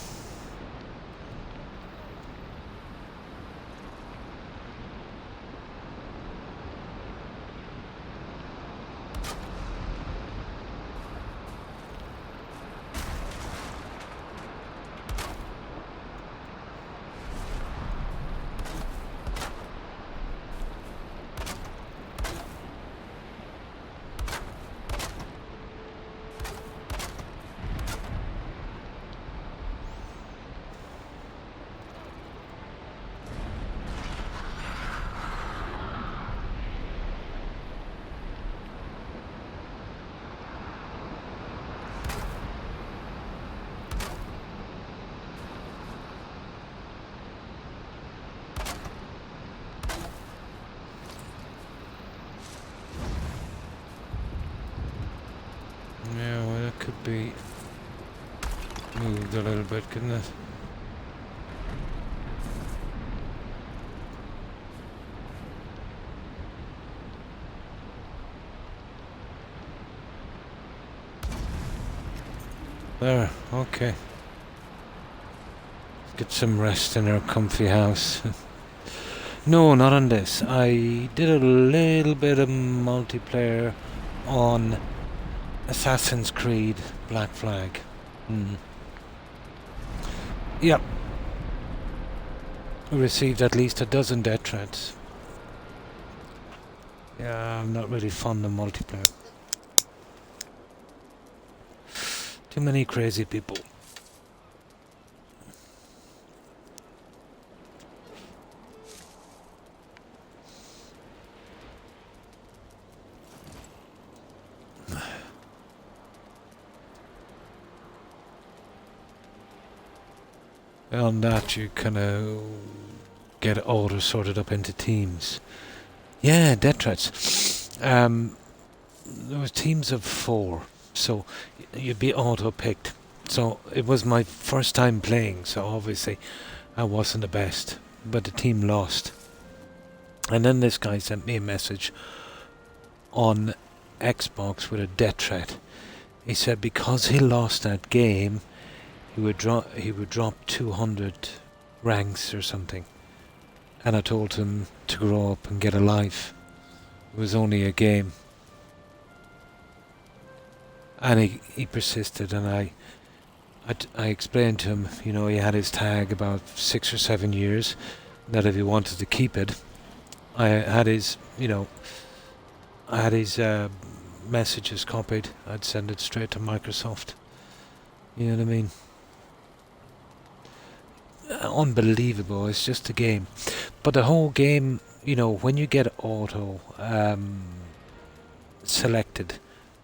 Yeah, well, it could be moved a little bit, couldn't it? There, okay. Let's get some rest in our comfy house. No, not on this. I did a little bit of multiplayer on Assassin's Creed Black Flag. Yep. We received at least a dozen death threats. Yeah, I'm not really fond of multiplayer. Too many crazy people. On that, you kind of get auto sorted up into teams. Yeah, death threats. There was teams of 4, so you'd be auto picked. So it was my first time playing, so obviously I wasn't the best, but the team lost. And then this guy sent me a message on Xbox with a death threat. He said because he lost that game, he would drop 200 ranks or something. And I told him to grow up and get a life. It was only a game. And he persisted, and I explained to him, you know, he had his tag about 6 or 7 years, that if he wanted to keep it, I had his messages copied. I'd send it straight to Microsoft. You know what I mean? Unbelievable. It's just a game. But the whole game, you know, when you get auto selected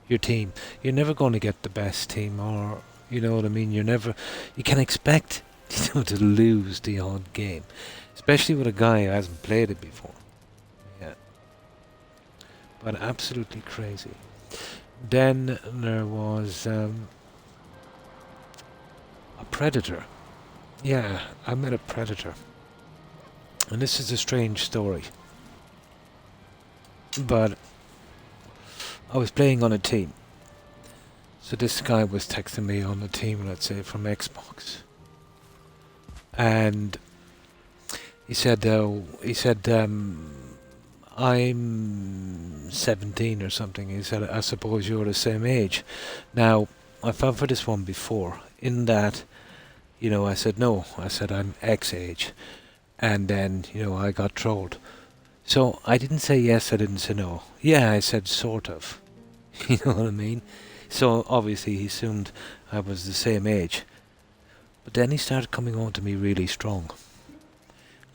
your team, you're never going to get the best team, or you know what I mean. You can expect to lose the odd game, especially with a guy who hasn't played it before. Yeah, but absolutely crazy. Then there was a predator. Yeah, I met a predator, and this is a strange story. But I was playing on a team. So this guy was texting me on the team, let's say, from Xbox. And he said, I'm 17 or something. He said, I suppose you're the same age. Now, I fell for this one before, in that, you know, I said, no. I said, I'm X age. And then, you know, I got trolled. So I didn't say yes, I didn't say no. Yeah, I said sort of. You know what I mean? So obviously he assumed I was the same age. But then he started coming on to me really strong.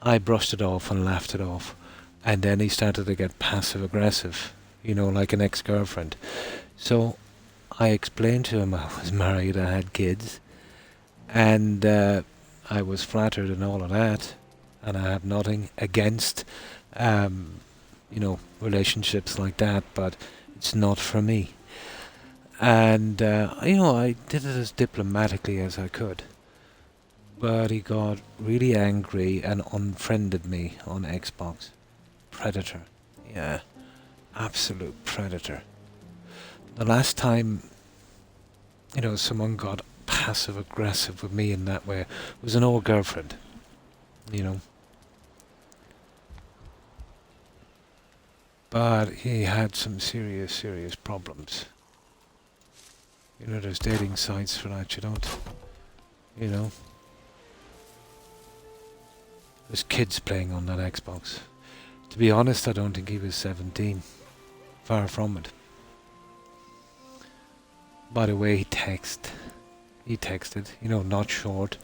I brushed it off and laughed it off. And then he started to get passive aggressive, you know, like an ex-girlfriend. So I explained to him I was married, I had kids, and I was flattered and all of that, and I have nothing against you know, relationships like that, but it's not for me. And you know, I did it as diplomatically as I could. But he got really angry and unfriended me on Xbox. Predator. Yeah, absolute predator. The last time, you know, someone got passive aggressive with me in that way. It was an old girlfriend, you know. But he had some serious problems. You know, there's dating sites for that, you don't, you know. There's kids playing on that Xbox. To be honest, I don't think he was 17. Far from it. By the way, he texted, you know, not short,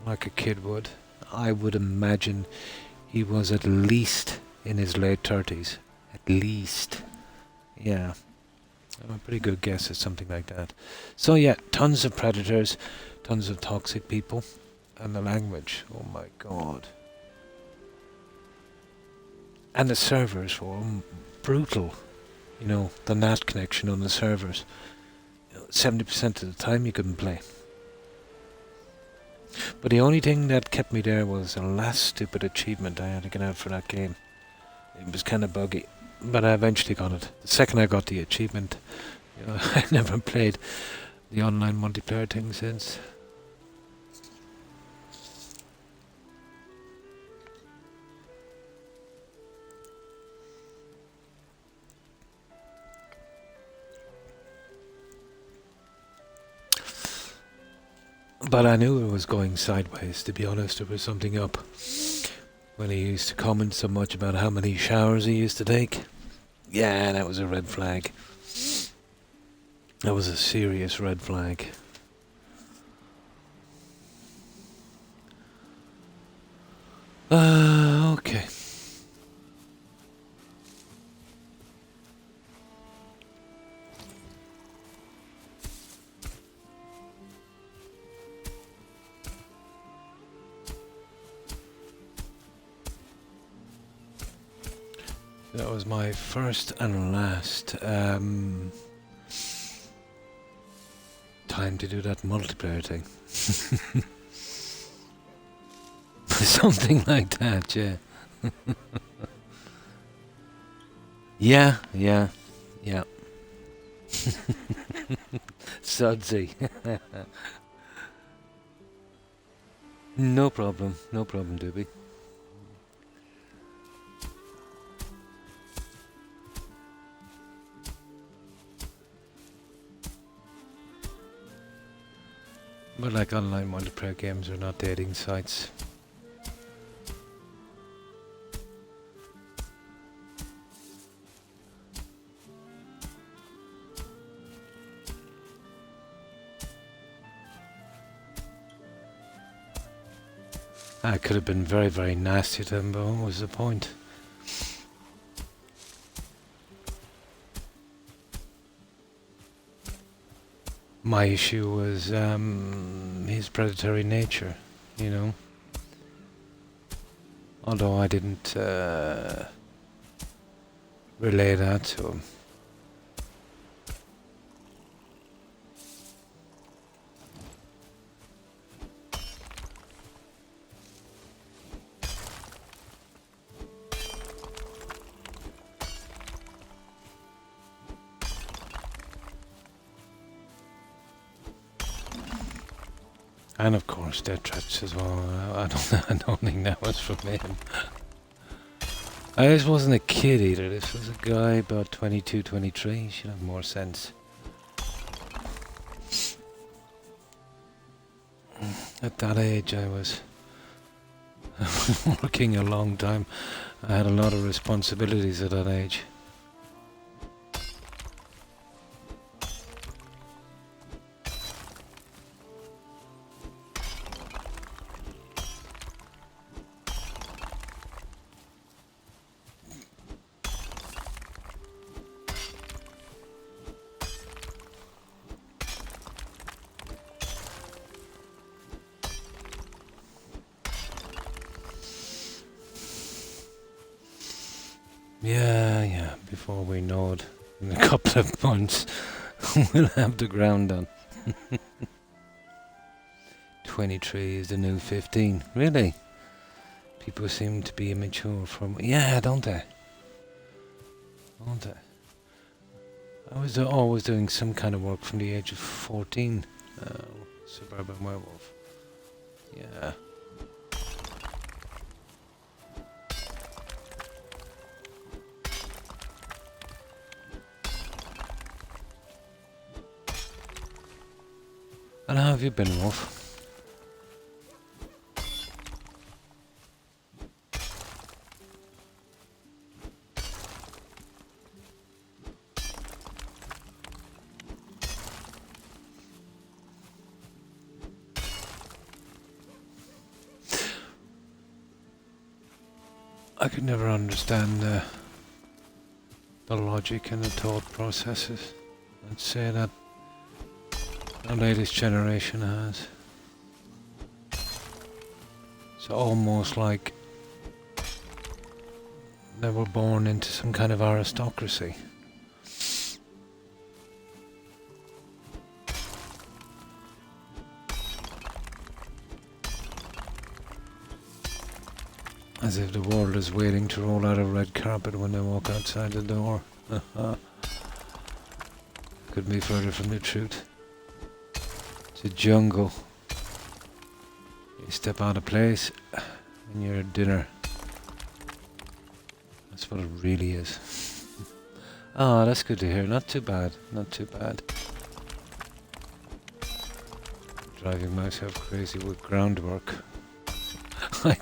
like a kid would. I would imagine he was at least in his late 30s. At least. Yeah. A pretty good guess at something like that. So yeah, tons of predators, tons of toxic people, and the language. Oh my god. And the servers were brutal. You know, the NAT connection on the servers. 70% of the time you couldn't play. But the only thing that kept me there was the last stupid achievement I had to get out for that game. It was kind of buggy, but I eventually got it. The second I got the achievement, you know, I never played the online multiplayer thing since. But I knew it was going sideways, to be honest. There was something up. When he used to comment so much about how many showers he used to take. Yeah, that was a red flag. That was a serious red flag. Okay. That was my first and last time to do that multiplayer thing. Something like that, yeah. Yeah. Sudsy. No problem, Doobie. But like online multiplayer games are not dating sites. I could have been very nasty to them, but what was the point? My issue was his predatory nature, you know. Although I didn't relay that to him. And of course, death threats as well. I don't think that was from him. This wasn't a kid either. This was a guy about 22, 23. He should have more sense. At that age, I was working a long time. I had a lot of responsibilities at that age. Yeah, before we know it, in a couple of months, we'll have the ground done. 23 is the new 15. Really? People seem to be immature from... Yeah, don't they? Don't they? I was always doing some kind of work from the age of 14. suburban werewolf. Yeah. And how have you been, Wolf? I could never understand the logic and the thought processes. I'd say that the latest generation has. It's almost like they were born into some kind of aristocracy. As if the world is waiting to roll out a red carpet when they walk outside the door. Couldn't be further from the truth. It's a jungle. You step out of place and you're at dinner. That's what it really is. Ah, that's good to hear. Not too bad. Not too bad. Driving myself crazy with groundwork. I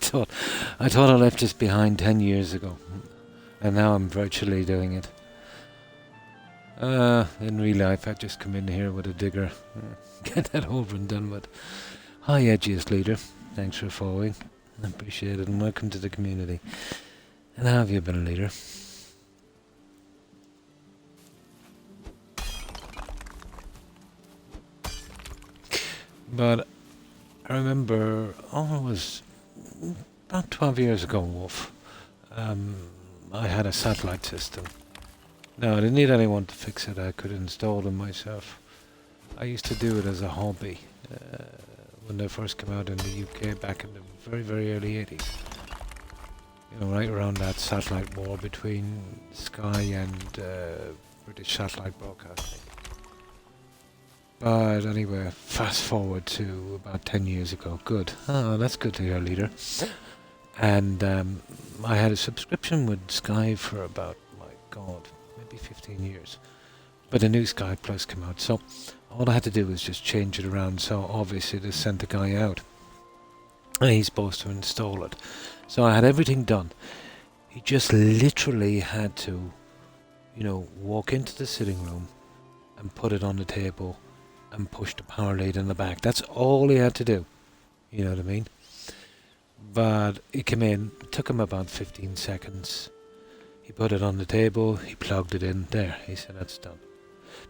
thought I left this behind 10 years ago, and now I'm virtually doing it. In real life, I'd just come in here with a digger, get that over and done with. Hi, edgiest leader. Thanks for following. I appreciate it, and welcome to the community. And how have you been, leader? But I remember, it was about 12 years ago, Wolf. I had a satellite system. No, I didn't need anyone to fix it. I could install them myself. I used to do it as a hobby when they first came out in the UK back in the very, very early 80s. You know, right around that satellite war between Sky and British Satellite Broadcasting. But anyway, fast forward to about 10 years ago. Good. Oh, that's good to hear, leader. And I had a subscription with Sky for about, my God, maybe 15 years. But the new Sky Plus came out, so all I had to do was just change it around. So obviously they sent the guy out, and he's supposed to install it. So I had everything done. He just literally had to, walk into the sitting room and put it on the table and push the power lead in the back. That's all he had to do. You know what I mean? But he came in, it took him about 15 seconds. He put it on the table, he plugged it in. There, he said, that's done.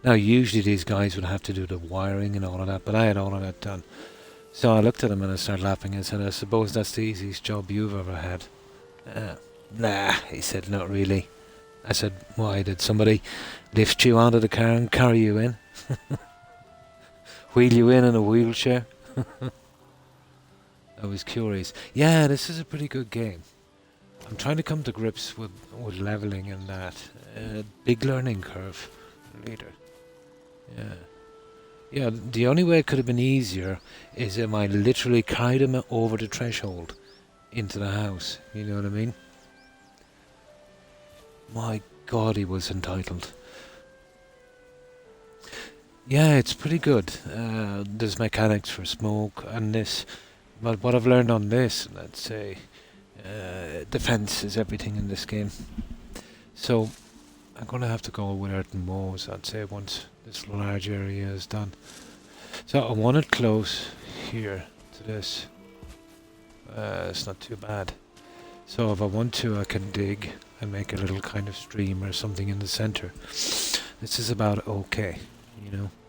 Now, usually these guys would have to do the wiring and all of that, but I had all of that done. So I looked at him and I started laughing and said, I suppose that's the easiest job you've ever had. Nah, he said, not really. I said, why, did somebody lift you out of the car and carry you in? Wheel you in a wheelchair? I was curious. Yeah, this is a pretty good game. I'm trying to come to grips with leveling and that. Big learning curve, leader. Yeah. Yeah, the only way it could have been easier is if I literally carried him over the threshold into the house. You know what I mean? My God, he was entitled. Yeah, it's pretty good. There's mechanics for smoke and this. But what I've learned on this, let's say, defense is everything in this game. So I'm going to have to go with earthen walls, I'd say, once this large area is done. So I want it close here to this. It's not too bad. So if I want to, I can dig and make a little kind of stream or something in the center. This is about okay,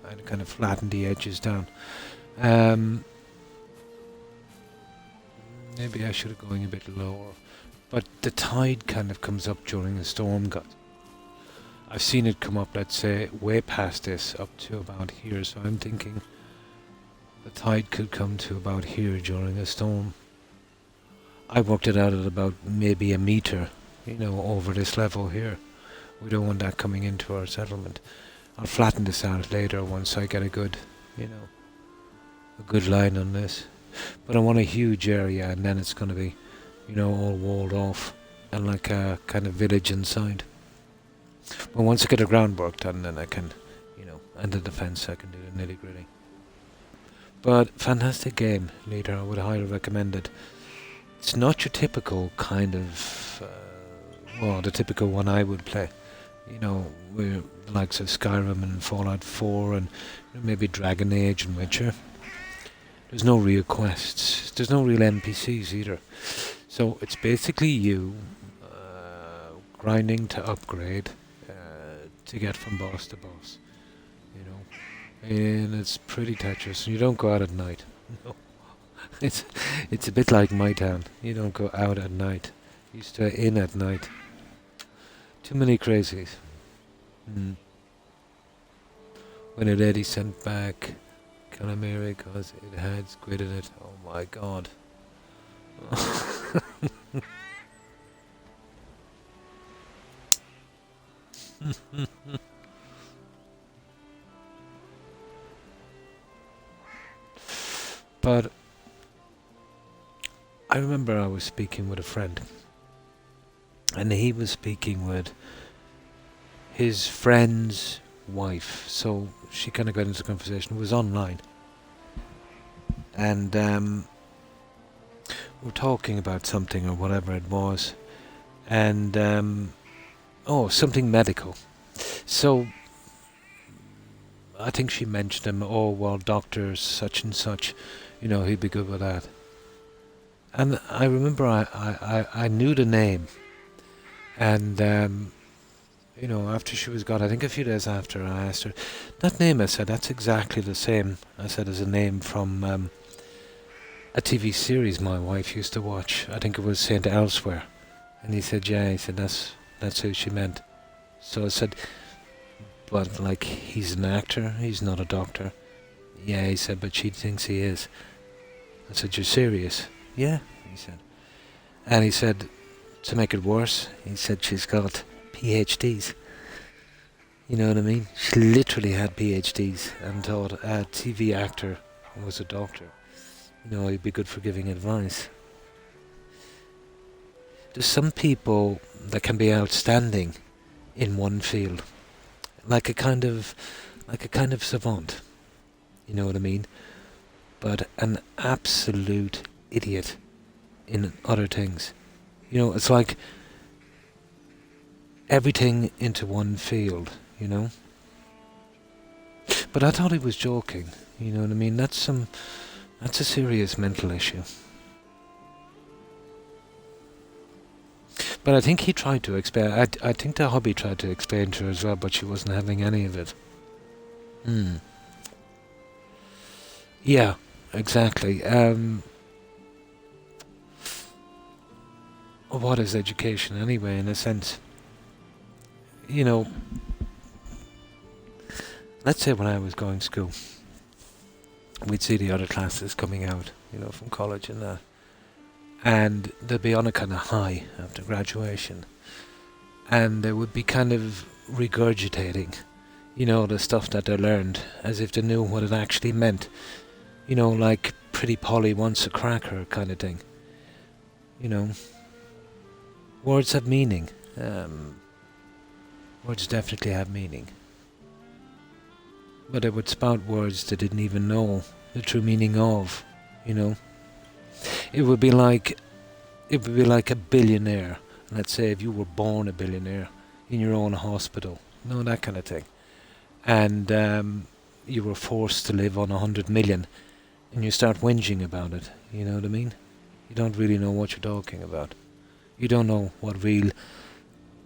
and kind of flatten the edges down. Maybe I should have gone a bit lower. But the tide kind of comes up during the storm, guys. I've seen it come up, let's say, way past this, up to about here. So I'm thinking the tide could come to about here during a storm. I worked it out at about maybe a meter, over this level here. We don't want that coming into our settlement. I'll flatten this out later once I get a good good line on this. But I want a huge area, and then it's going to be, all walled off, and like a kind of village inside. But once I get the groundwork done, then I can, and the defence, I can do the nitty gritty. But fantastic game, Leader. I would highly recommend it. It's not your typical kind of, the typical one I would play. With the likes of Skyrim and Fallout 4 and maybe Dragon Age and Witcher. There's no real quests. There's no real NPCs either. So it's basically you grinding to upgrade to get from boss to boss. And it's pretty Tetris. You don't go out at night. No. It's a bit like my town. You don't go out at night. You stay in at night. Too many crazies. When a lady sent back calamari because it had squid in it. Oh my god. But I remember I was speaking with a friend, and he was speaking with his friend's wife, so she kind of got into the conversation. It was online, and we're talking about something or whatever it was, and something medical. So I think she mentioned him. Oh well, doctors such and such, he'd be good with that. And I remember I knew the name, and after she was gone, I think a few days after, I asked her, that name, I said, that's exactly the same, I said, as a name from a TV series my wife used to watch. I think it was Saint Elsewhere. And he said, yeah, he said, that's who she meant. So I said, but like, he's an actor, he's not a doctor. Yeah, he said, but she thinks he is. I said, you're serious? Yeah, he said. And he said, to make it worse, he said she's got PhDs. You know what I mean? She literally had PhDs and thought a TV actor was a doctor. He'd be good for giving advice. There's some people that can be outstanding in one field, like a kind of savant. You know what I mean? But an absolute idiot in other things. It's like everything into one field, But I thought he was joking, you know what I mean? That's a serious mental issue. But I think he tried to explain, I think the hubby tried to explain to her as well, but she wasn't having any of it. Yeah, exactly. What is education anyway, in a sense? Let's say when I was going to school, we'd see the other classes coming out, from college and that. And they'd be on a kind of high after graduation. And they would be kind of regurgitating, the stuff that they learned, as if they knew what it actually meant. Like Pretty Polly wants a cracker kind of thing. Words have meaning. Words definitely have meaning. But they would spout words they didn't even know the true meaning of, It would be like a billionaire. Let's say if you were born a billionaire in your own hospital, that kind of thing. And you were forced to live on 100 million, and you start whinging about it, you know what I mean? You don't really know what you're talking about. You don't know what real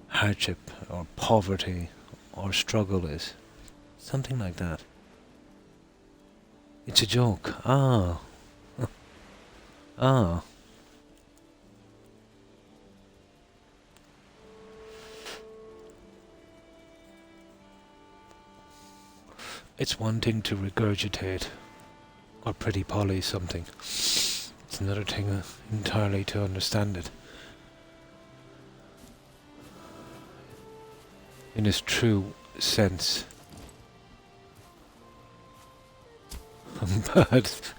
hardship or poverty or struggle is. Something like that. It's a joke. Ah. Ah. It's one thing to regurgitate or Pretty Polly something. It's another thing entirely to understand it in its true sense. But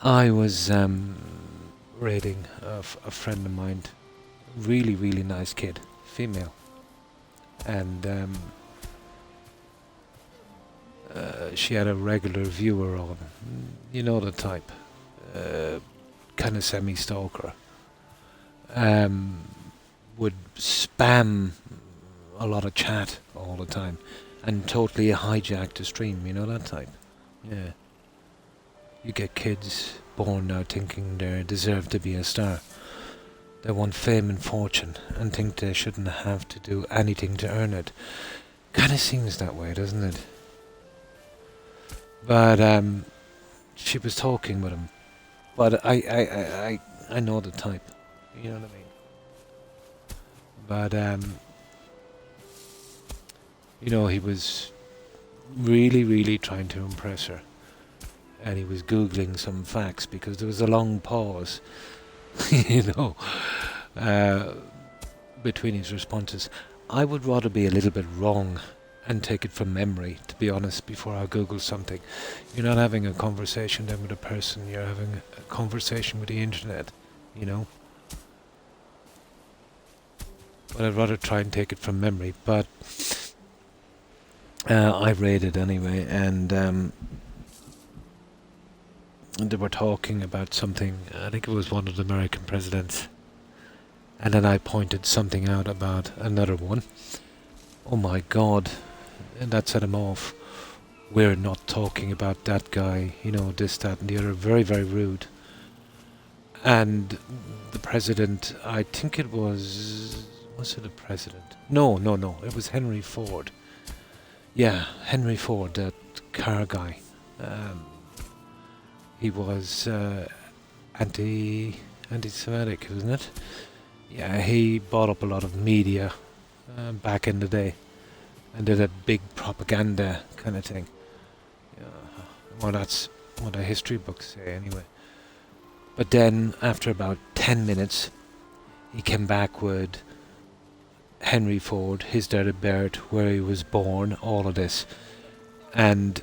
I was rating a friend of mine, really, really nice kid, female, and she had a regular viewer on. You know the type, kind of semi-stalker. Um, would spam a lot of chat all the time, and totally hijack the stream. You know that type. Yeah. You get kids born now thinking they deserve to be a star. They want fame and fortune and think they shouldn't have to do anything to earn it. Kind of seems that way, doesn't it? But she was talking with him. But I know the type. You know what I mean? But he was really, really trying to impress her, and he was googling some facts because there was a long pause, you know, uh, between his responses. I would rather be a little bit wrong and take it from memory, to be honest, before I Google something. You're not having a conversation then with a person, you're having a conversation with the internet, you know. But I'd rather try and take it from memory. But I read it anyway, and they were talking about something. I think it was one of the American presidents. And then I pointed something out about another one. Oh my God. And that set him off. We're not talking about that guy, this, that, and the other. Very, very rude. And the president, I think it was it a president? No. It was Henry Ford. Yeah, Henry Ford, that car guy. He was anti-Semitic, wasn't it? Yeah, he bought up a lot of media back in the day and did a big propaganda kind of thing. Well, that's what the history books say anyway. But then, after about 10 minutes, he came back with Henry Ford, his date of birth, where he was born, all of this. And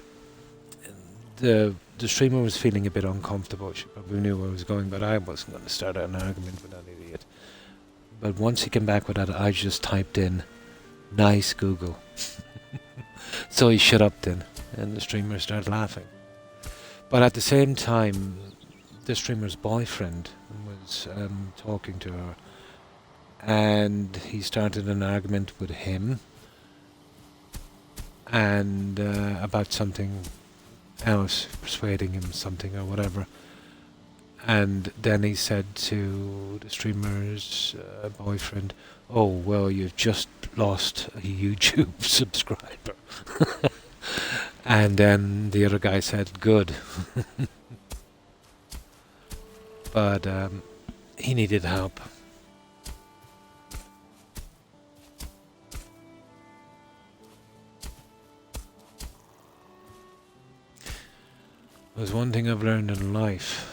the streamer was feeling a bit uncomfortable. She probably knew where I was going, but I wasn't going to start an argument with that idiot. But once he came back with that, I just typed in, "Nice Google." So he shut up then, and the streamer started laughing. But at the same time, the streamer's boyfriend was talking to her, and he started an argument with him and about something else, persuading him something or whatever. And then he said to the streamer's boyfriend, "Oh, well, you've just lost a YouTube subscriber." And then the other guy said, "Good." But he needed help. There's one thing I've learned in life.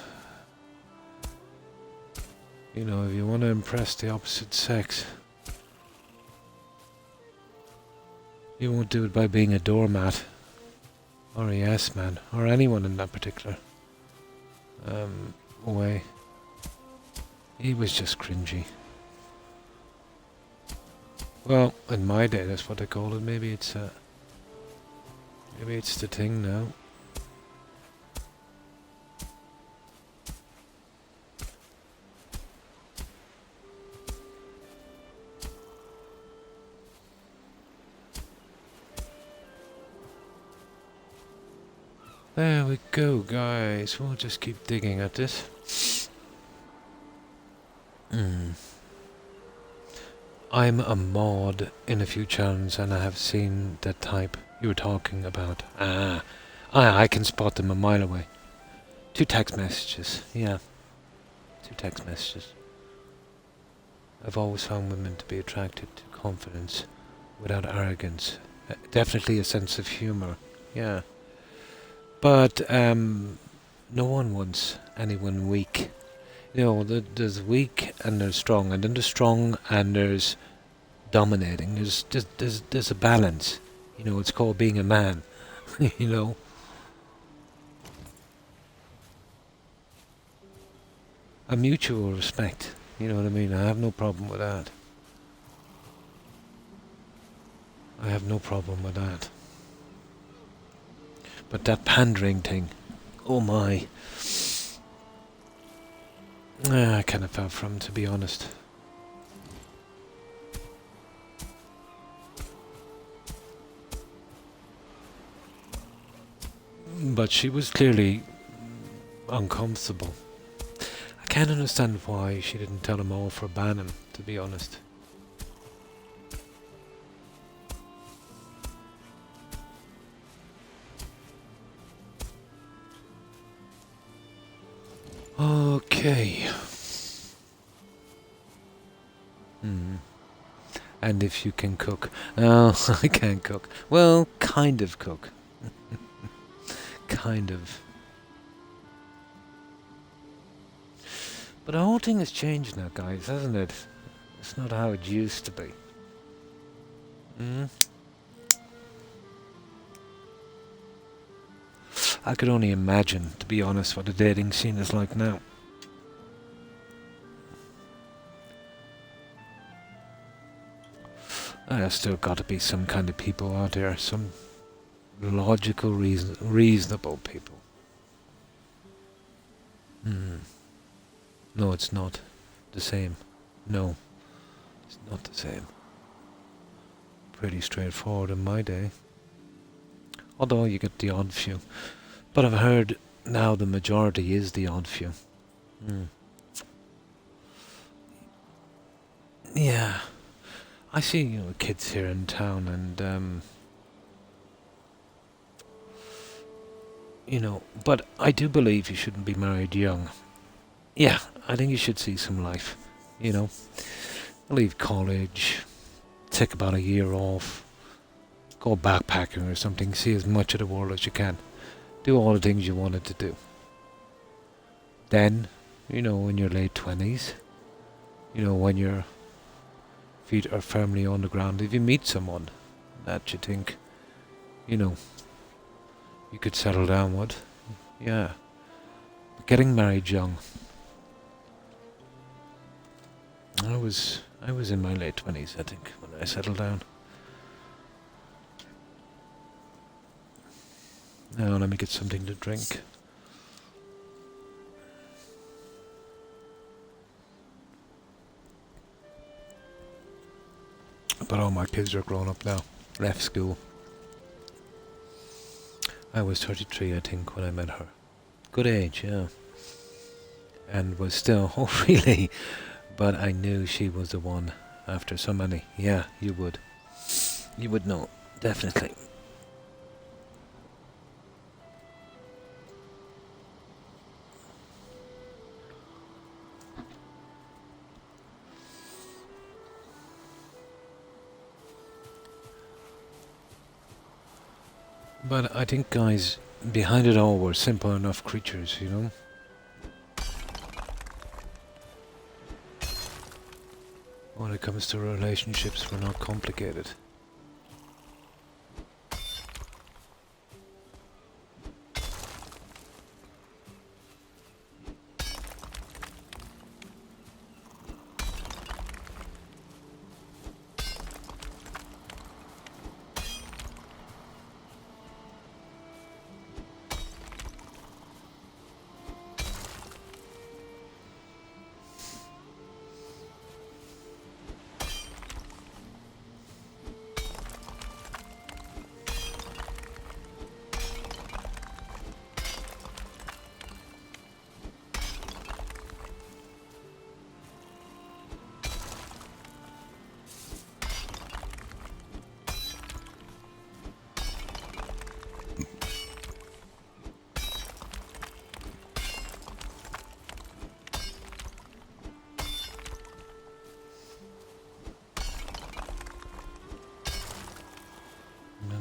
If you want to impress the opposite sex, you won't do it by being a doormat or a yes man or anyone in that particular way. He was just cringy. Well, in my day, that's what they call it. Maybe it's the thing now. There we go, guys. We'll just keep digging at this. I'm a mod in a few channels, and I have seen the type you were talking about. I can spot them a mile away. 2 text messages, yeah. 2 text messages. I've always found women to be attracted to confidence without arrogance. Definitely a sense of humour, yeah. But no one wants anyone weak. There's weak and there's strong, and then there's strong and there's dominating. There's a balance. It's called being a man. a mutual respect. You know what I mean? I have no problem with that. I have no problem with that. But that pandering thing, oh my. I kind of fell from, to be honest. But she was clearly uncomfortable. I can't understand why she didn't tell him off for banning, to be honest. Okay. And if you can cook. Oh, I can't cook. Well, kind of cook. Kind of. But the whole thing has changed now, guys, hasn't it? It's not how it used to be. I could only imagine, to be honest, what the dating scene is like now. There's still got to be some kind of people out there, some logical, reasonable people. No, it's not the same. No, it's not the same. Pretty straightforward in my day. Although you get the odd few. But I've heard now the majority is the odd few. Yeah. I see, kids here in town and, but I do believe you shouldn't be married young. Yeah, I think you should see some life, Leave college, take about a year off, go backpacking or something, see as much of the world as you can. Do all the things you wanted to do. Then, in your late 20s, when your feet are firmly on the ground, if you meet someone that you think, you could settle down with, yeah. But getting married young. I was in my late 20s, I think, when I settled down. Now let me get something to drink. But all my kids are grown up now. Left school. I was 33, I think, when I met her. Good age, yeah. And was still, oh really? But I knew she was the one after so many. Yeah, you would. You would know, definitely. But I think, guys, behind it all, we're simple enough creatures, When it comes to relationships, we're not complicated.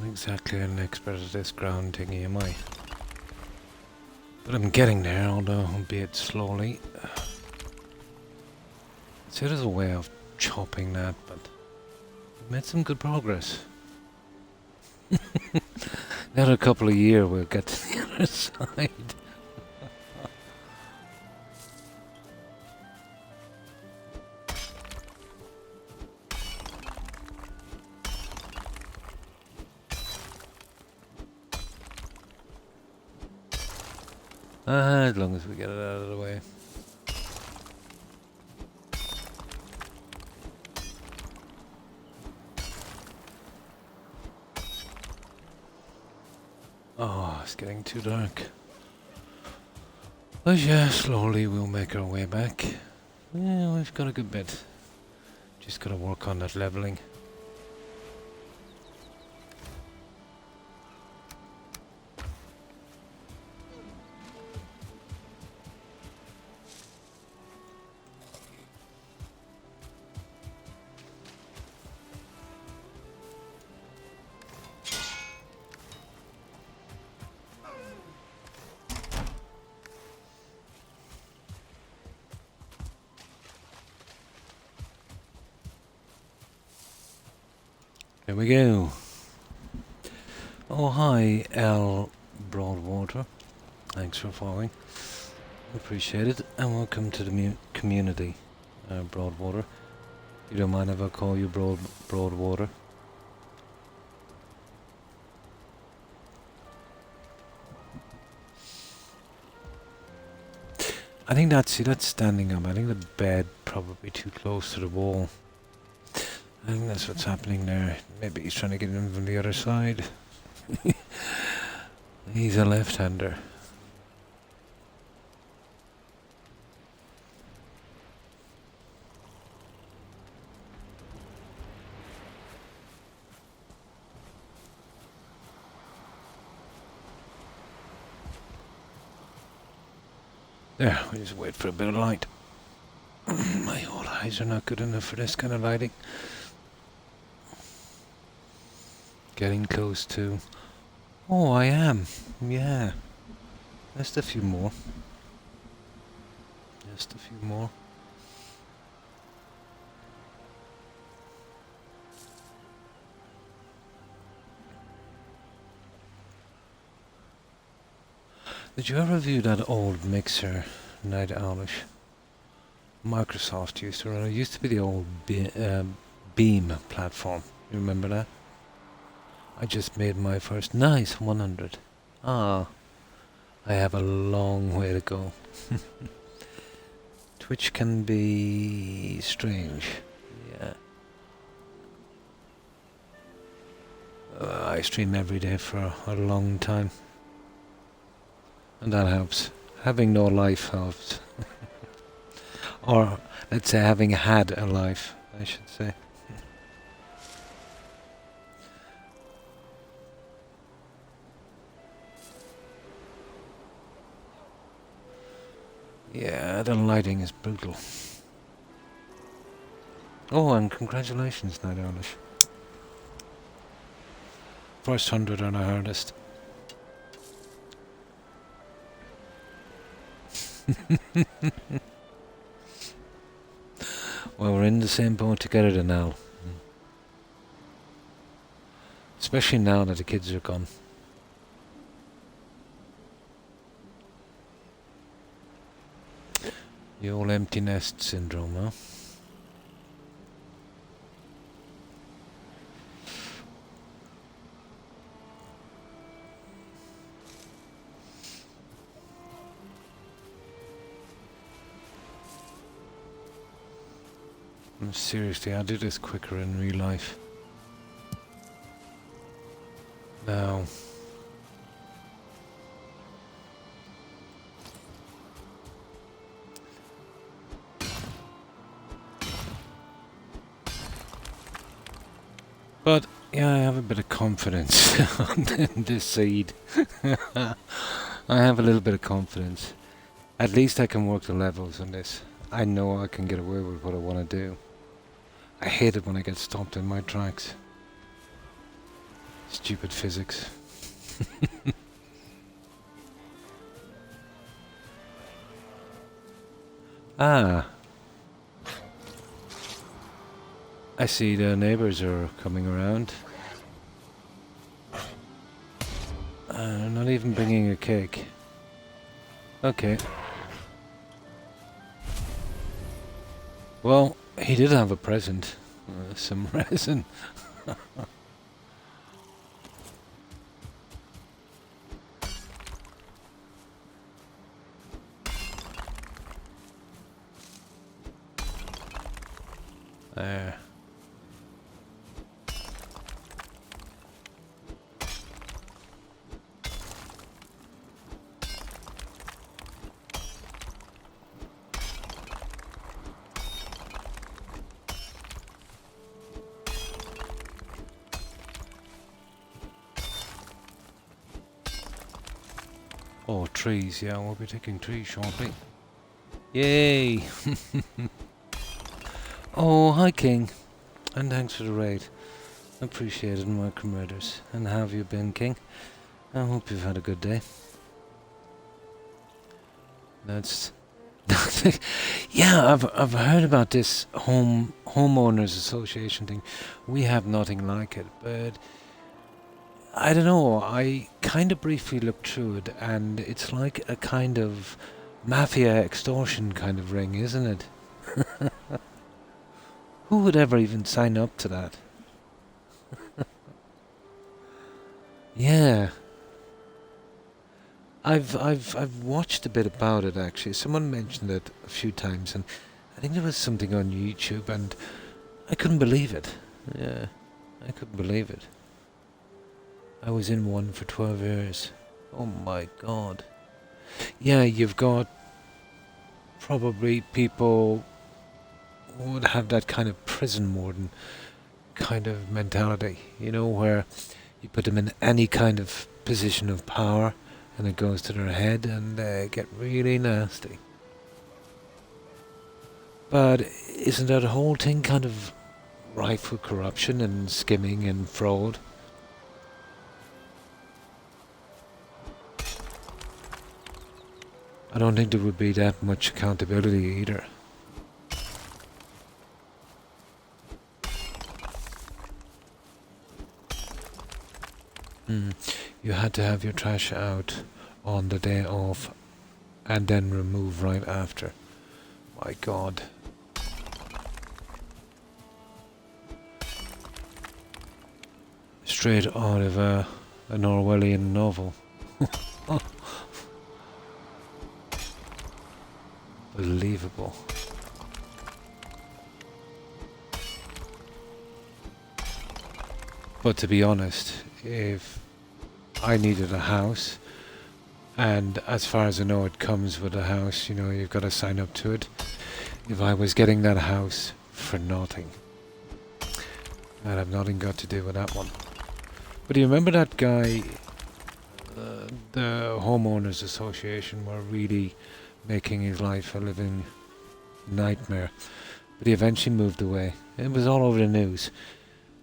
Exactly an expert at this ground thingy, am I? But I'm getting there, although albeit slowly. See, there's a way of chopping that, but we've made some good progress. Another couple of years we'll get to the other side. As long as we get it out of the way. Oh, it's getting too dark. But yeah, slowly we'll make our way back. Yeah, we've got a good bit. Just gotta work on that leveling. Here we go. Oh, hi, L. Broadwater. Thanks for following. Appreciate it. And welcome to the community, Broadwater. You don't mind if I call you Broadwater? I think that's standing up. I think the bed probably too close to the wall. I think that's what's happening there. Maybe he's trying to get in from the other side. He's a left-hander. There, we just wait for a bit of light. My old eyes are not good enough for this kind of lighting. Getting close to... Oh, I am. Yeah. Just a few more. Just a few more. Did you ever view that old mixer, Night Owlish? Microsoft used to run. It used to be the old Beam platform. You remember that? I just made my first nice 100. Ah, I have a long way to go. Twitch can be strange. Yeah. I stream every day for a long time. And that helps. Having no life helps. Or, let's say, having had a life, I should say. Yeah, the lighting is brutal. Oh, and congratulations, Night Owlish. First 100 on the hardest. Well, we're in the same boat together then, Al. Especially now that the kids are gone. The old empty nest syndrome, huh? Seriously, I'll do this quicker in real life. Now... But, yeah, I have a bit of confidence in this seed. I have a little bit of confidence. At least I can work the levels on this. I know I can get away with what I want to do. I hate it when I get stopped in my tracks. Stupid physics. Ah. I see the neighbors are coming around. Not even bringing a cake. Okay. Well, he did have a present. Some resin. There. Oh, trees, yeah, we'll be taking trees shortly. Yay! Oh, hi King, and thanks for the raid. Appreciated, my comrades. And how have you been, King? I hope you've had a good day. That's yeah, I've heard about this homeowners association thing. We have nothing like it, but I don't know. I kind of briefly looked through it, and it's like a kind of mafia extortion kind of ring, isn't it? Who would ever even sign up to that? Yeah. I've watched a bit about it actually. Someone mentioned it a few times, and I think there was something on YouTube, and I couldn't believe it. Yeah, I couldn't believe it. I was in one for 12 years. Oh my god. Yeah, you've got probably people who would have that kind of prison warden kind of mentality, you know, where you put them in any kind of position of power and it goes to their head and they get really nasty. But isn't that whole thing kind of rife with corruption and skimming and fraud? I don't think there would be that much accountability either. You had to have your trash out on the day off and then remove right after. My god. Straight out of an Orwellian novel. Believable. But to be honest, if I needed a house, and as far as I know it comes with a house, you know, you've got to sign up to it. If I was getting that house for nothing, I'd have nothing got to do with that one. But do you remember that guy, the homeowners association were really making his life a living nightmare. But he eventually moved away. It was all over the news.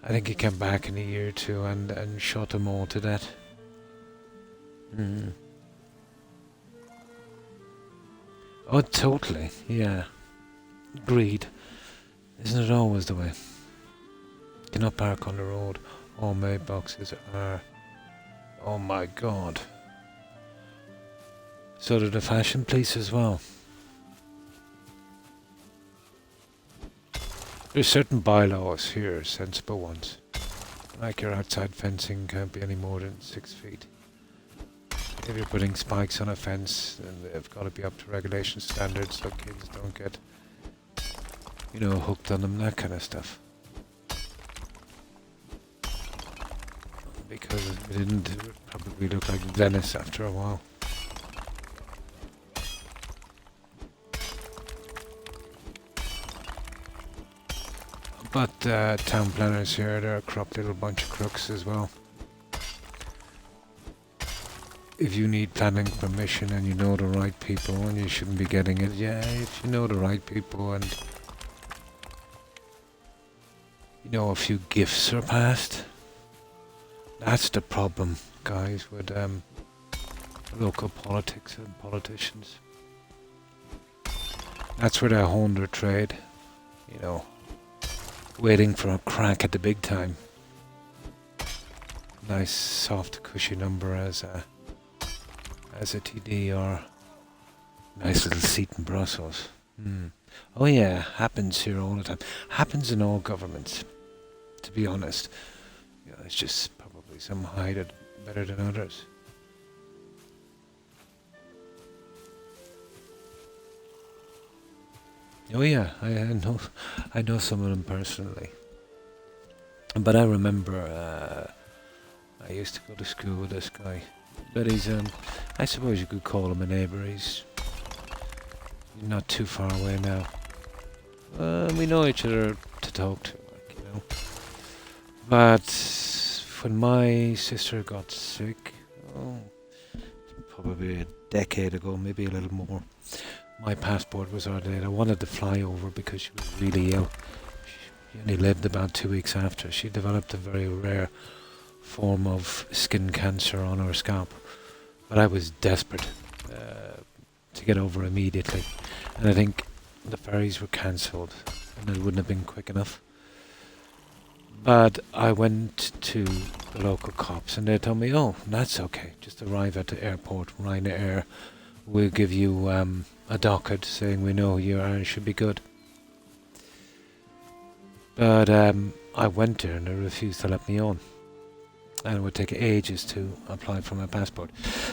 I think he came back in a year or two and shot them all to death. Oh, totally. Yeah. Greed. Isn't it always the way? Cannot park on the road. All mailboxes are... Oh my god. So do the fashion police as well. There's certain bylaws here, sensible ones. Like your outside fencing can't be any more than 6 feet. If you're putting spikes on a fence, then they've got to be up to regulation standards so kids don't get, you know, hooked on them, that kind of stuff. Because if it didn't, it would probably look like Venice after a while. But town planners here, they're a corrupt little bunch of crooks as well. If you need planning permission and you know the right people, and you shouldn't be getting it, yeah, if you know the right people and you know a few gifts are passed, that's the problem, guys, with local politics and politicians. That's where they hone their trade, you know, waiting for a crack at the big time. Nice soft cushy number as a TD or nice little seat in Brussels. Oh yeah, happens here all the time. Happens in all governments, to be honest. You know, it's just probably some hide it better than others. Oh yeah, I know some of them personally. But I remember I used to go to school with this guy. But he's I suppose you could call him a neighbour. He's not too far away now. We know each other to talk to, like, you know. But when my sister got sick, oh, probably a decade ago, maybe a little more, my passport was out of date. I wanted to fly over because she was really ill. She only lived about 2 weeks after. She developed a very rare form of skin cancer on her scalp. But I was desperate to get over immediately. And I think the ferries were cancelled and it wouldn't have been quick enough. But I went to the local cops and they told me, oh, that's okay. Just arrive at the airport, Ryanair. We'll give you a docket saying we know who you are and it should be good. But I went there and they refused to let me on. And it would take ages to apply for my passport.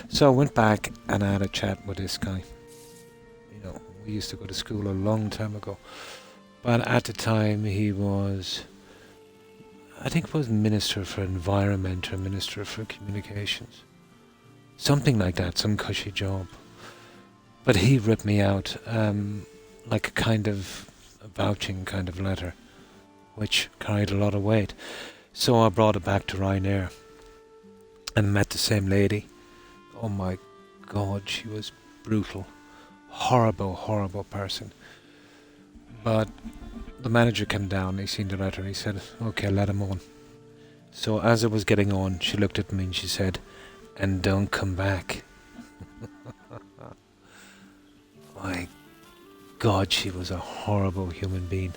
So I went back and I had a chat with this guy. You know, we used to go to school a long time ago. But at the time he was, I think it was Minister for Environment or Minister for Communications. Something like that, some cushy job. But he ripped me out like a kind of a vouching kind of letter, which carried a lot of weight. So I brought it back to Ryanair and met the same lady. Oh my God, she was brutal. Horrible, horrible person. But the manager came down, he seen the letter, he said, okay, let him on. So as I was getting on, she looked at me and she said, and don't come back. My God, she was a horrible human being.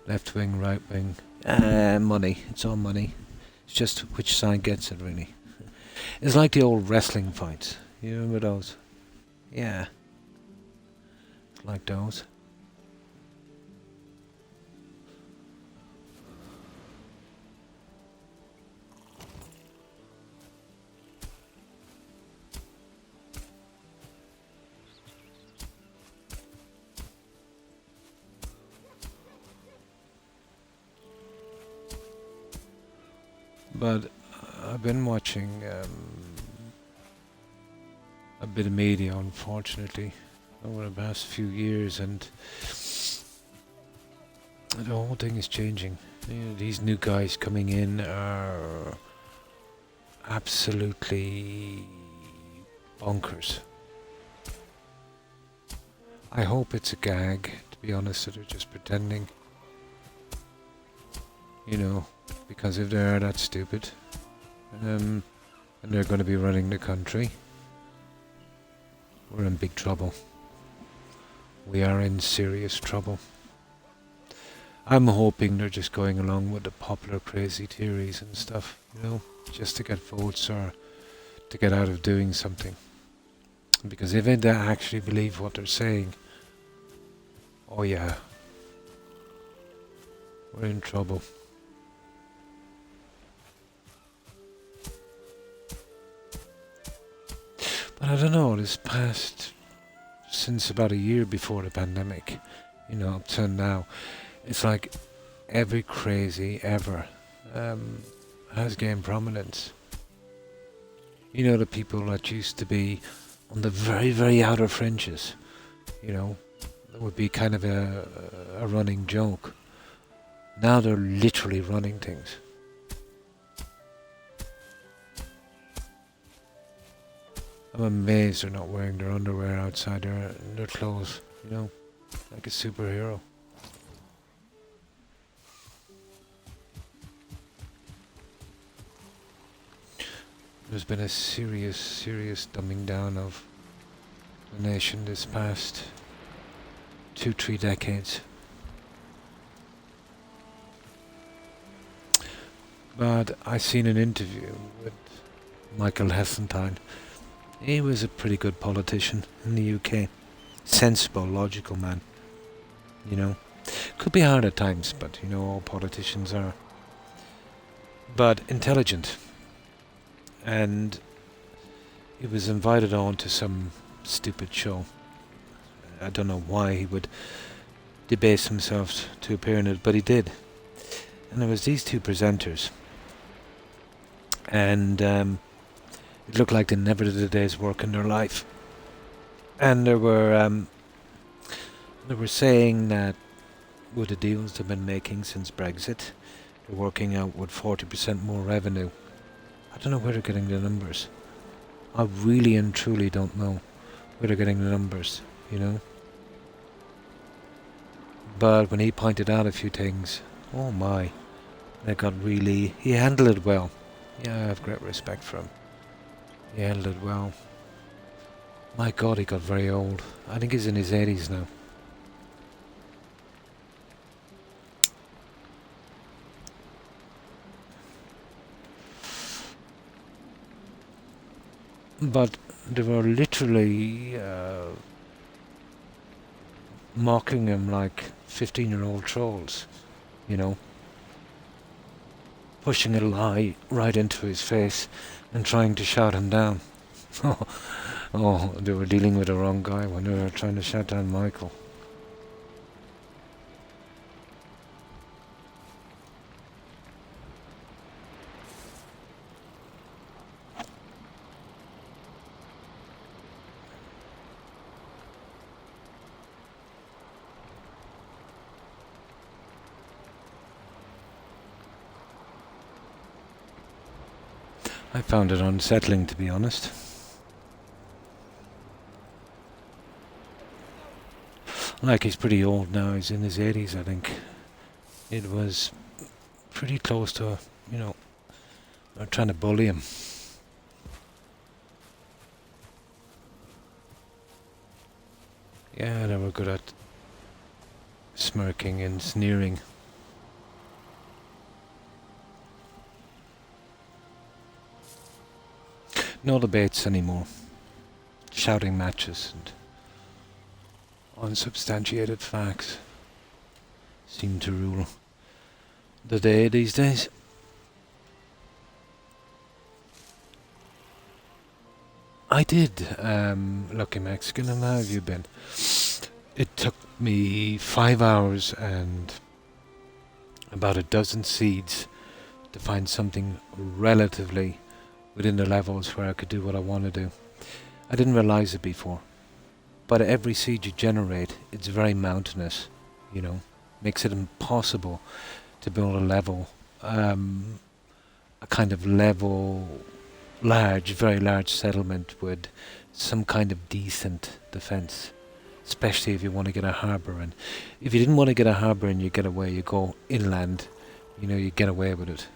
Left wing, right wing. Money. It's all money. It's just which side gets it, really. It's like the old wrestling fights. You remember those? Yeah. It's like those. But I've been watching a bit of media, unfortunately, over the past few years, and the whole thing is changing. You know, these new guys coming in are absolutely bonkers. I hope it's a gag, to be honest, that they're just pretending. You know, because if they are that stupid, and they're going to be running the country, we're in big trouble. We are in serious trouble. I'm hoping they're just going along with the popular crazy theories and stuff, you know, just to get votes or to get out of doing something. Because if they actually believe what they're saying, oh yeah, we're in trouble. But I don't know, this past, since about a year before the pandemic, you know, up to now, it's like every crazy ever has gained prominence. You know, the people that used to be on the very, very outer fringes, you know, that would be kind of a running joke. Now they're literally running things. I'm amazed they're not wearing their underwear outside their clothes, you know, like a superhero. There's been a serious, serious dumbing down of the nation this past 2-3 decades. But I seen an interview with Michael Heseltine. He was a pretty good politician in the UK. Sensible, logical man. You know. Could be hard at times, but you know all politicians are. But intelligent. And He was invited on to some stupid show. I don't know why he would debase himself to appear in it, but he did. And there was these two presenters, and it looked like they never did a day's work in their life. And they were saying that with the deals they've been making since Brexit, they're working out with 40% more revenue. I don't know where they're getting the numbers. I really and truly don't know where they're getting the numbers, you know. But when he pointed out a few things, oh my, that got really... He handled it well. Yeah, I have great respect for him. He handled it well. My God, he got very old. I think he's in his 80s now. But they were literally mocking him like 15-year-old trolls, you know. Pushing a lie right into his face and trying to shout him down. Oh, they were dealing with the wrong guy when they were trying to shout down Michael. I found it unsettling, to be honest. Like, he's pretty old now, he's in his 80s, I think. It was pretty close to, you know, they're trying to bully him. Yeah, they were good at smirking and sneering. No debates anymore. Shouting matches and unsubstantiated facts seem to rule the day these days. I did, Lucky Mexican, and how have you been? It took me 5 hours and about a dozen seeds to find something relatively within the levels where I could do what I want to do. I didn't realize it before, but every seed you generate, it's very mountainous, you know, makes it impossible to build a level, a kind of level, large, very large settlement with some kind of decent defense, especially if you want to get a harbour in. If you didn't want to get a harbour in, you get away, you go inland, you know, you get away with it.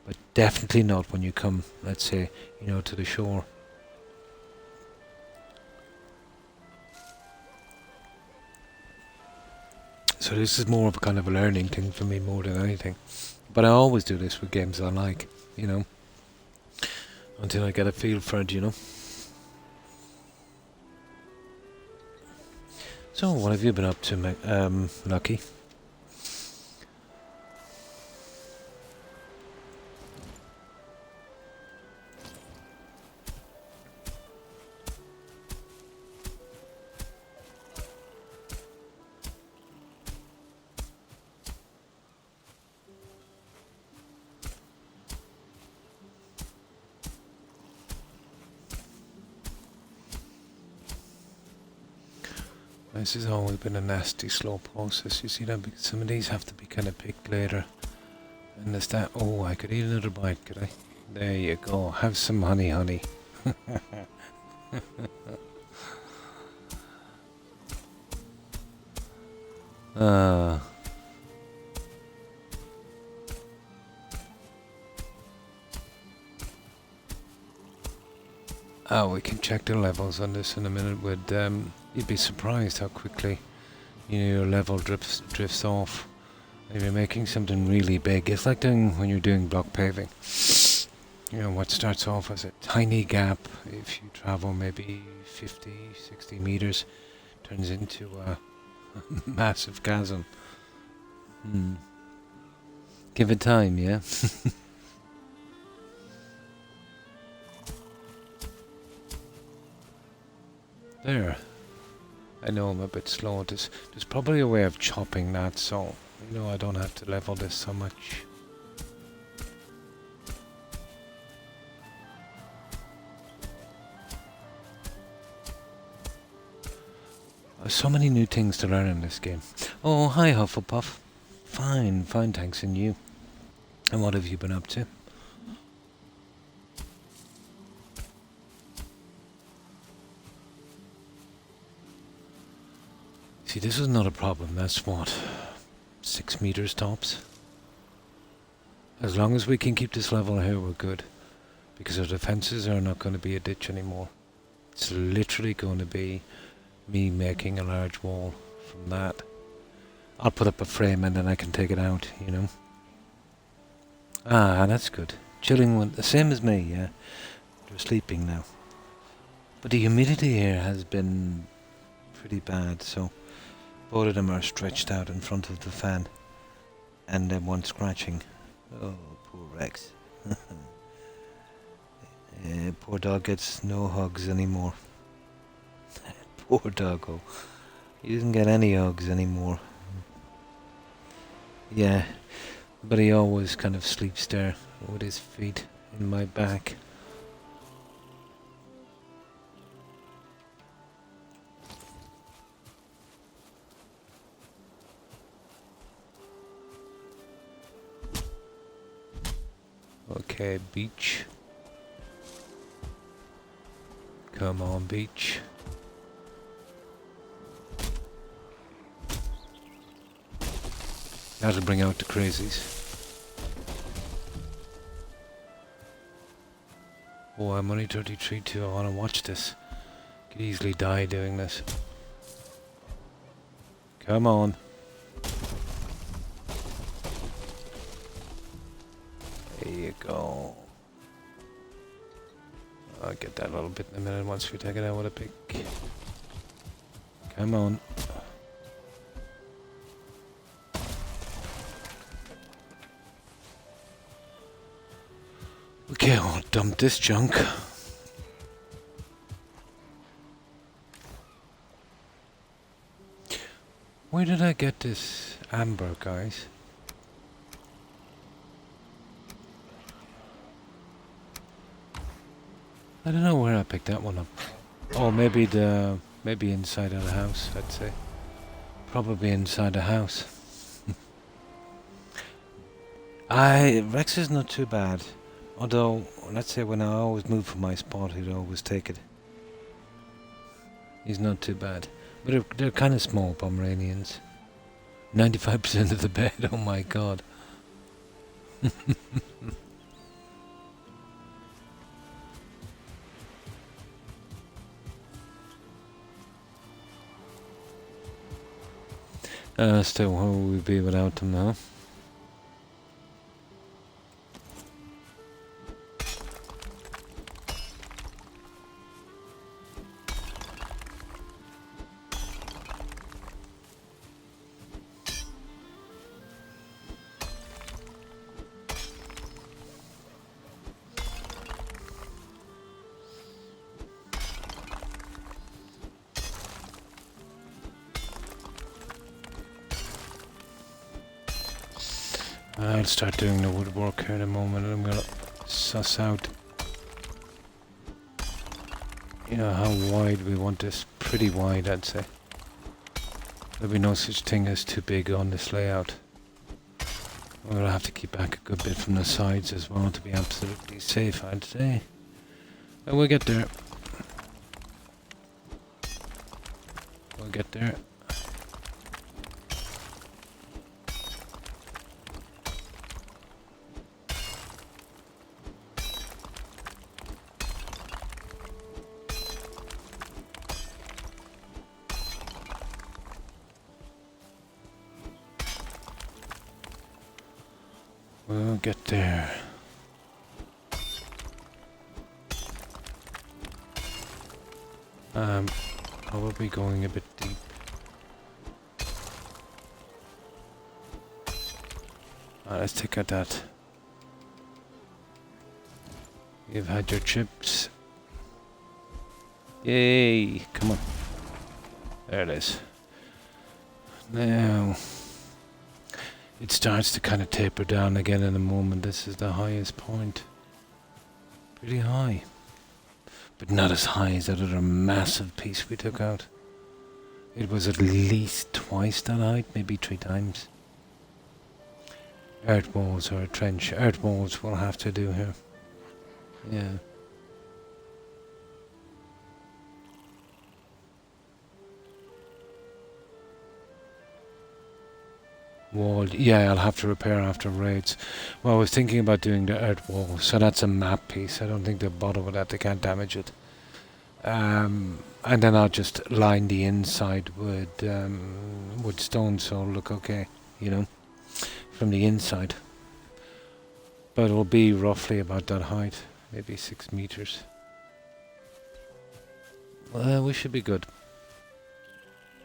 But definitely not when you come, let's say, you know, to the shore. So this is more of a kind of a learning thing for me more than anything. But I always do this with games I like, you know, until I get a feel for it, you know. So what have you been up to, Lucky? This has always been a nasty, slow process. You see that? Because some of these have to be kind of picked later. And there's that. Oh, I could eat another bite, could I? There you go. Have some honey, honey. Ah. Oh, we can check the levels on this in a minute. With you'd be surprised how quickly, you know, your level drifts off. If you're making something really big, it's like doing when you're doing block paving. You know, what starts off as a tiny gap, if you travel maybe 50, 60 meters, turns into a massive chasm. Give it time, yeah? There. I know I'm a bit slow. There's probably a way of chopping that, so you know I don't have to level this so much. There's so many new things to learn in this game. Oh, hi Hufflepuff. Fine, fine, thanks, and you? And what have you been up to? See, this is not a problem. That's what, 6 meters tops? As long as we can keep this level here, we're good. Because our defences are not going to be a ditch anymore. It's literally going to be me making a large wall from that. I'll put up a frame and then I can take it out, you know. Ah, that's good. Chilling one, the same as me, yeah. They're sleeping now. But the humidity here has been pretty bad, so both of them are stretched out in front of the fan. And then one scratching. Oh, poor Rex. Poor dog gets no hugs anymore. Poor doggo. He doesn't get any hugs anymore. Yeah, but he always kind of sleeps there with his feet in my back. Okay, beach. Come on, beach. That'll bring out the crazies. Oh, I'm only 33 too. I want to watch this. Could easily die doing this. Come on. There you go. I'll get that little bit in a minute once we take it out with a pick. Come on. Okay, I'll dump this junk. Where did I get this amber, guys? I don't know where I picked that one up. Oh, maybe inside of the house, I'd say. Probably inside the house. Rex is not too bad. Although, let's say when I always move from my spot, he'd always take it. He's not too bad. But they're kind of small Pomeranians. 95% of the bed, oh my god. Still, where would we be without them now? I'll start doing the woodwork here in a moment. I'm gonna suss out, you know, how wide we want this. Pretty wide, I'd say. There'll be no such thing as too big on this layout. I'm gonna have to keep back a good bit from the sides as well to be absolutely safe, I'd say. But we'll get there. We'll get there. We'll get there. Probably going a bit deep. Let's take out that. You've had your chips. Yay! Come on. There it is. Now, it starts to kind of taper down again in a moment. This is the highest point. Pretty high. But not as high as that other massive piece we took out. It was at least twice that height, maybe 3 times. Earth walls or a trench. Earth walls will have to do here. Yeah. Wall. Yeah, I'll have to repair after raids. Well, I was thinking about doing the earth wall, so that's a map piece. I don't think they'll bother with that. They can't damage it. And then I'll just line the inside with stone, so it'll look okay, you know, from the inside. But it'll be roughly about that height, maybe 6 meters. Well, we should be good.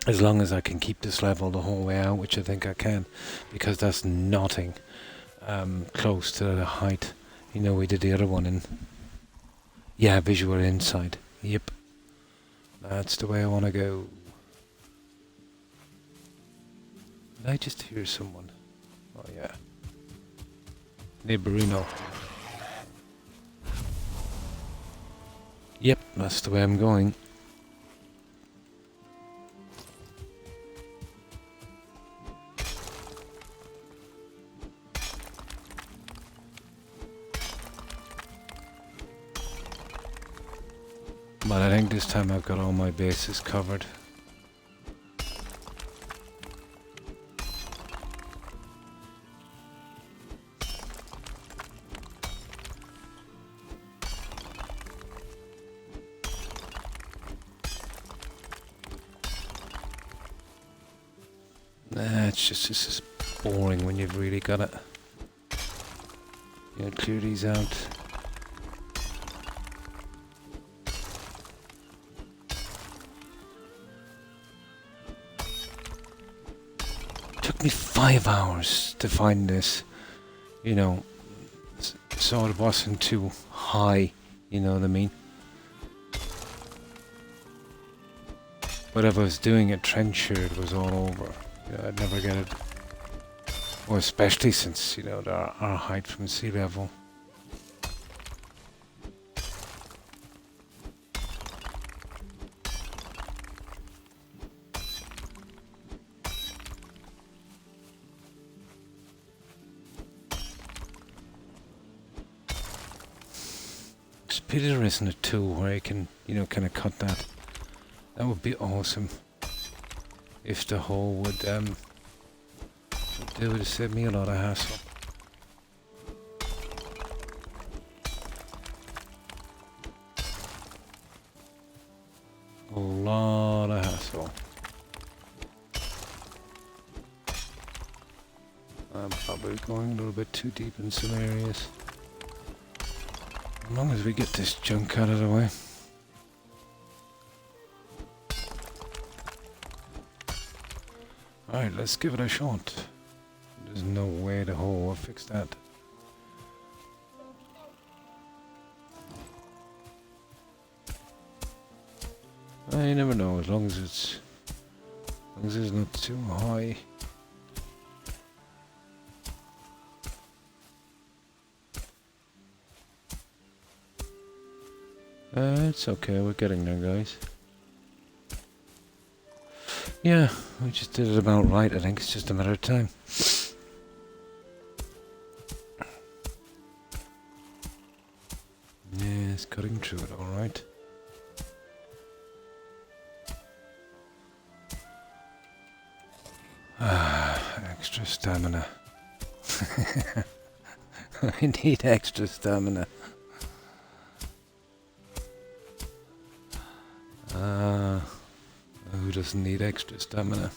As long as I can keep this level the whole way out, which I think I can, because that's nothing close to the height. You know, we did the other one in... Yeah, visual inside. Yep. That's the way I want to go. Did I just hear someone? Oh, yeah. Neighborino. Yep, that's the way I'm going. But I think this time I've got all my bases covered. It's just, this is boring when you've really got it. Yeah, clear these out. Took me 5 hours to find this, you know, so it wasn't too high, you know what I mean? But if I was doing a trench here, it was all over. You know, I'd never get it. Well, especially since, you know, our height from sea level. It's a pity there isn't a tool where I can, you know, kind of cut that. That would be awesome. If the hole would do it, save me a lot of hassle. A lot of hassle. I'm probably going a little bit too deep in some areas. As long as we get this junk out of the way. Alright, let's give it a shot. There's no way the hole will fix that. You never know, as long as it's not too high. It's okay, we're getting there, guys. Yeah, we just did it about right. I think it's just a matter of time. Yeah, it's cutting through it all right. Extra stamina. I need extra stamina. Who doesn't need extra stamina?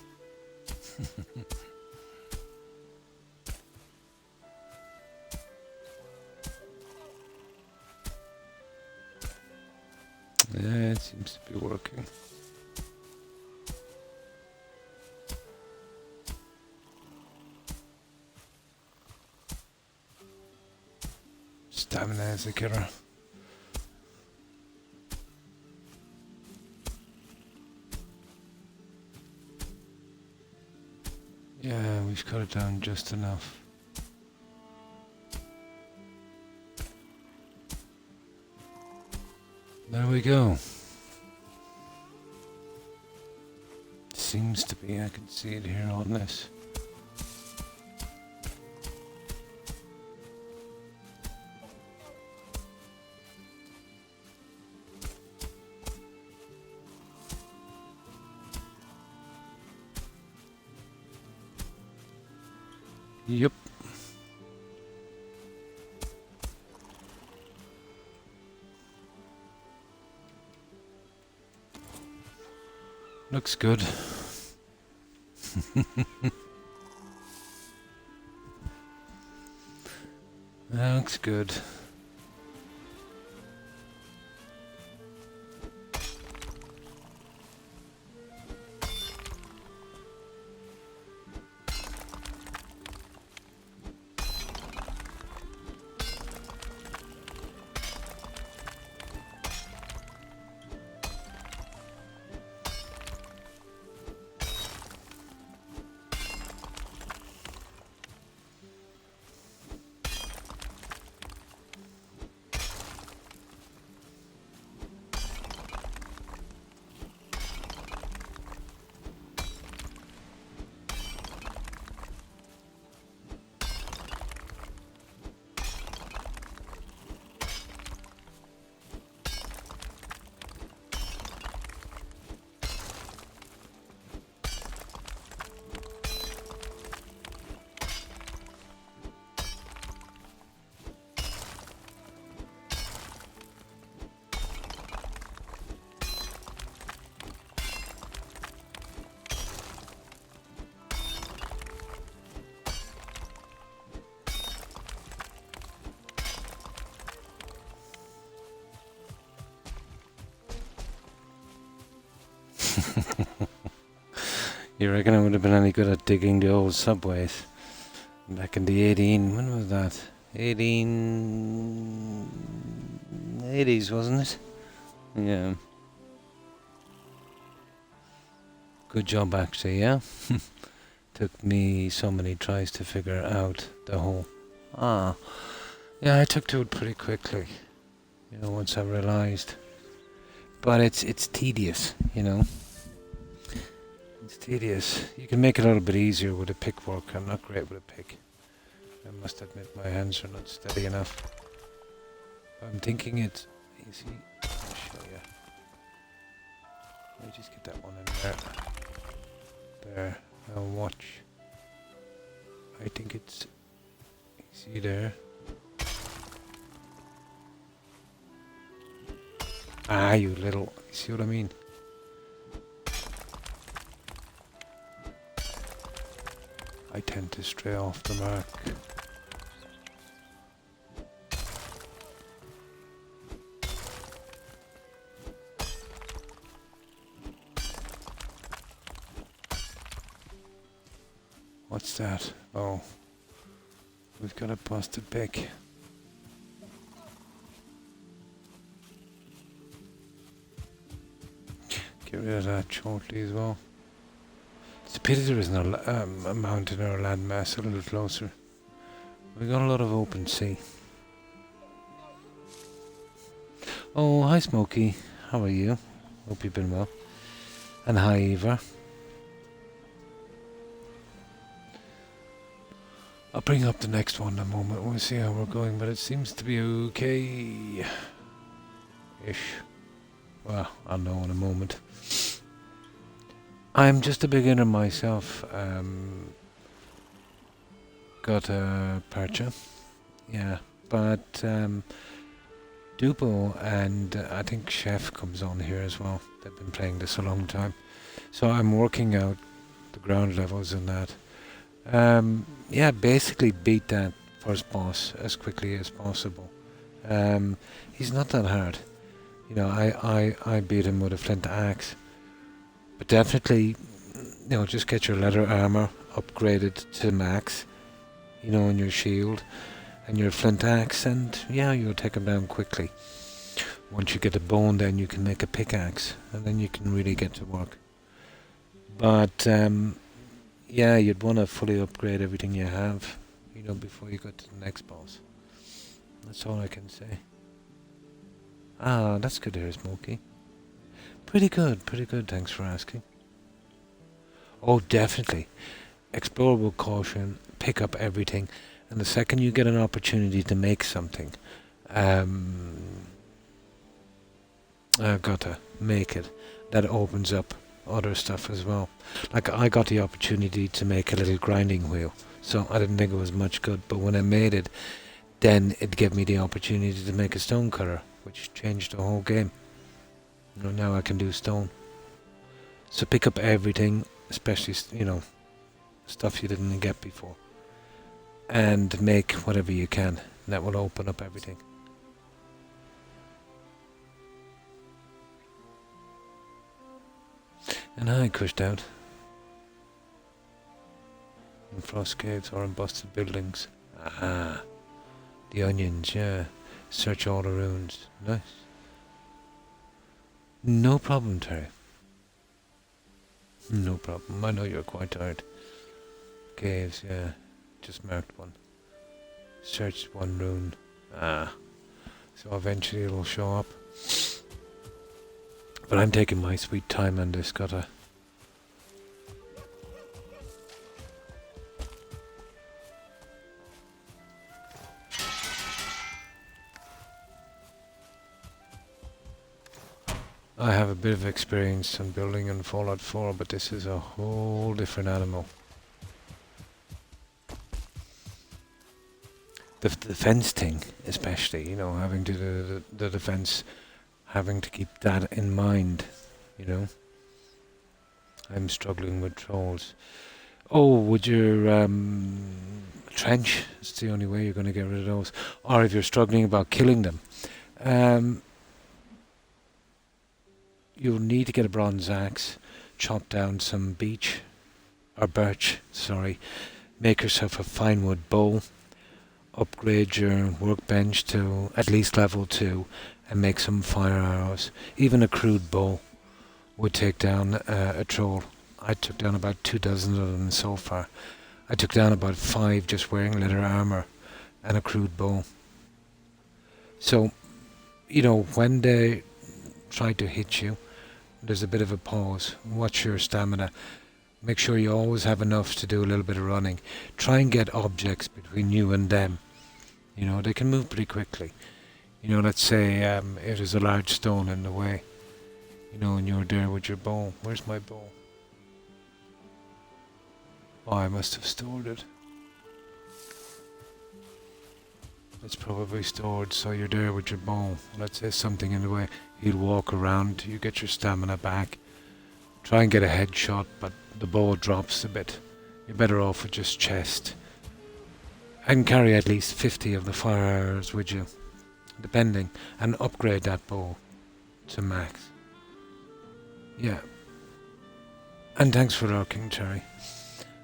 Yeah, it seems to be working. Stamina is a killer. Yeah, we've cut it down just enough. There we go. Seems to be, I can see it here on this. Yep. Looks good. Looks good. You reckon I would have been any good at digging the old subways? Back in the when was that? 1880s, wasn't it? Yeah. Good job, actually, yeah? Took me so many tries to figure out the whole... Ah. Yeah, I took to it pretty quickly. You know, once I realized. But it's tedious, you know? It's tedious. You can make it a little bit easier with a pick work. I'm not great with a pick. I must admit my hands are not steady enough. I'm thinking it's easy. I'll show you. Let me just get that one in there. There. Now watch. I think it's easy there. Ah, you little... You see what I mean? I tend to stray off the mark. What's that? Oh. We've got a busted pick. Get rid of that shortly as well. It's a pity there isn't a mountain or a landmass a little closer. We got a lot of open sea. Oh, hi Smokey. How are you? Hope you've been well. And hi Eva. I'll bring up the next one in a moment. We'll see how we're going, but it seems to be okay-ish. Well, I'll know in a moment. I'm just a beginner myself. Got a Percha. Yeah, but Dupo and I think Chef comes on here as well. They've been playing this a long time. So I'm working out the ground levels in that. Yeah, basically beat that first boss as quickly as possible. He's not that hard. You know, I beat him with a flint axe. But definitely, you know, just get your leather armor upgraded to max. You know, and your shield and your flint axe, and yeah, you'll take him down quickly. Once you get a bone, then you can make a pickaxe, and then you can really get to work. But Yeah, you'd want to fully upgrade everything you have, you know, before you go to the next boss. That's all I can say. Ah, that's good to hear, Smokey. Pretty good, thanks for asking. Oh, definitely. Explore with caution, pick up everything, and the second you get an opportunity to make something, um, gotta make it. That opens up other stuff as well. Like I got the opportunity to make a little grinding wheel, so I didn't think it was much good, but when I made it, then it gave me the opportunity to make a stone cutter, which changed the whole game. You know, now I can do stone. So pick up everything, especially, you know, stuff you didn't get before, and make whatever you can. That will open up everything. And I crushed out in frost caves or in busted buildings. Ah, the onions, yeah. Search all the ruins. Nice. No problem, Terry. No problem. I know you're quite tired. Caves, yeah. Just marked one. Searched one rune. Ah. So eventually it'll show up. But I'm taking my sweet time on this, gotta. I have a bit of experience on building in Fallout 4, but this is a whole different animal. The defense thing, especially, you know, having to do the defense, having to keep that in mind, you know. I'm struggling with trolls. Oh, would your trench? It's the only way you're going to get rid of those. Or if you're struggling about killing them, you'll need to get a bronze axe, chop down some beech, or birch, sorry, make yourself a fine wood bow, upgrade your workbench to at least level 2, and make some fire arrows. Even a crude bow would take down a troll. I took down about 24 of them so far. I took down about 5 just wearing leather armor and a crude bow. So, you know, when they try to hit you, there's a bit of a pause. Watch your stamina. Make sure you always have enough to do a little bit of running. Try and get objects between you and them. You know, they can move pretty quickly. You know, let's say it is a large stone in the way. You know, and you're there with your bow. Where's my bow? Oh, I must have stored it. It's probably stored, so you're there with your bow. Let's say something in the way. You'd walk around, you get your stamina back. Try and get a headshot, but the bow drops a bit. You're better off with just chest. And carry at least 50 of the fire arrows with you, depending, and upgrade that bow to max. Yeah. And thanks for lurking, Cherry.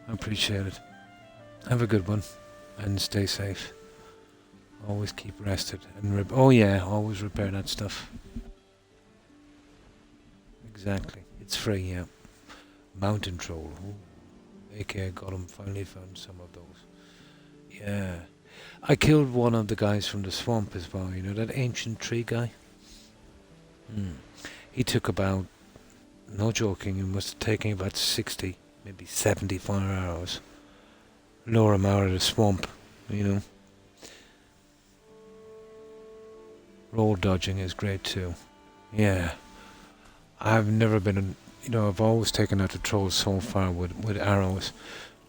I appreciate it. Have a good one, and stay safe. Always keep rested and oh yeah, always repair that stuff. Exactly. It's free, yeah. Mountain troll. Ooh. AKA Gollum finally found some of those. Yeah. I killed one of the guys from the swamp as well, you know, that ancient tree guy? He took about, no joking, he must have taken about 60, maybe 70 fire arrows. Lure him out of the swamp, you know. Roll dodging is great too. Yeah. I've never been, you know, I've always taken out the trolls so far with arrows,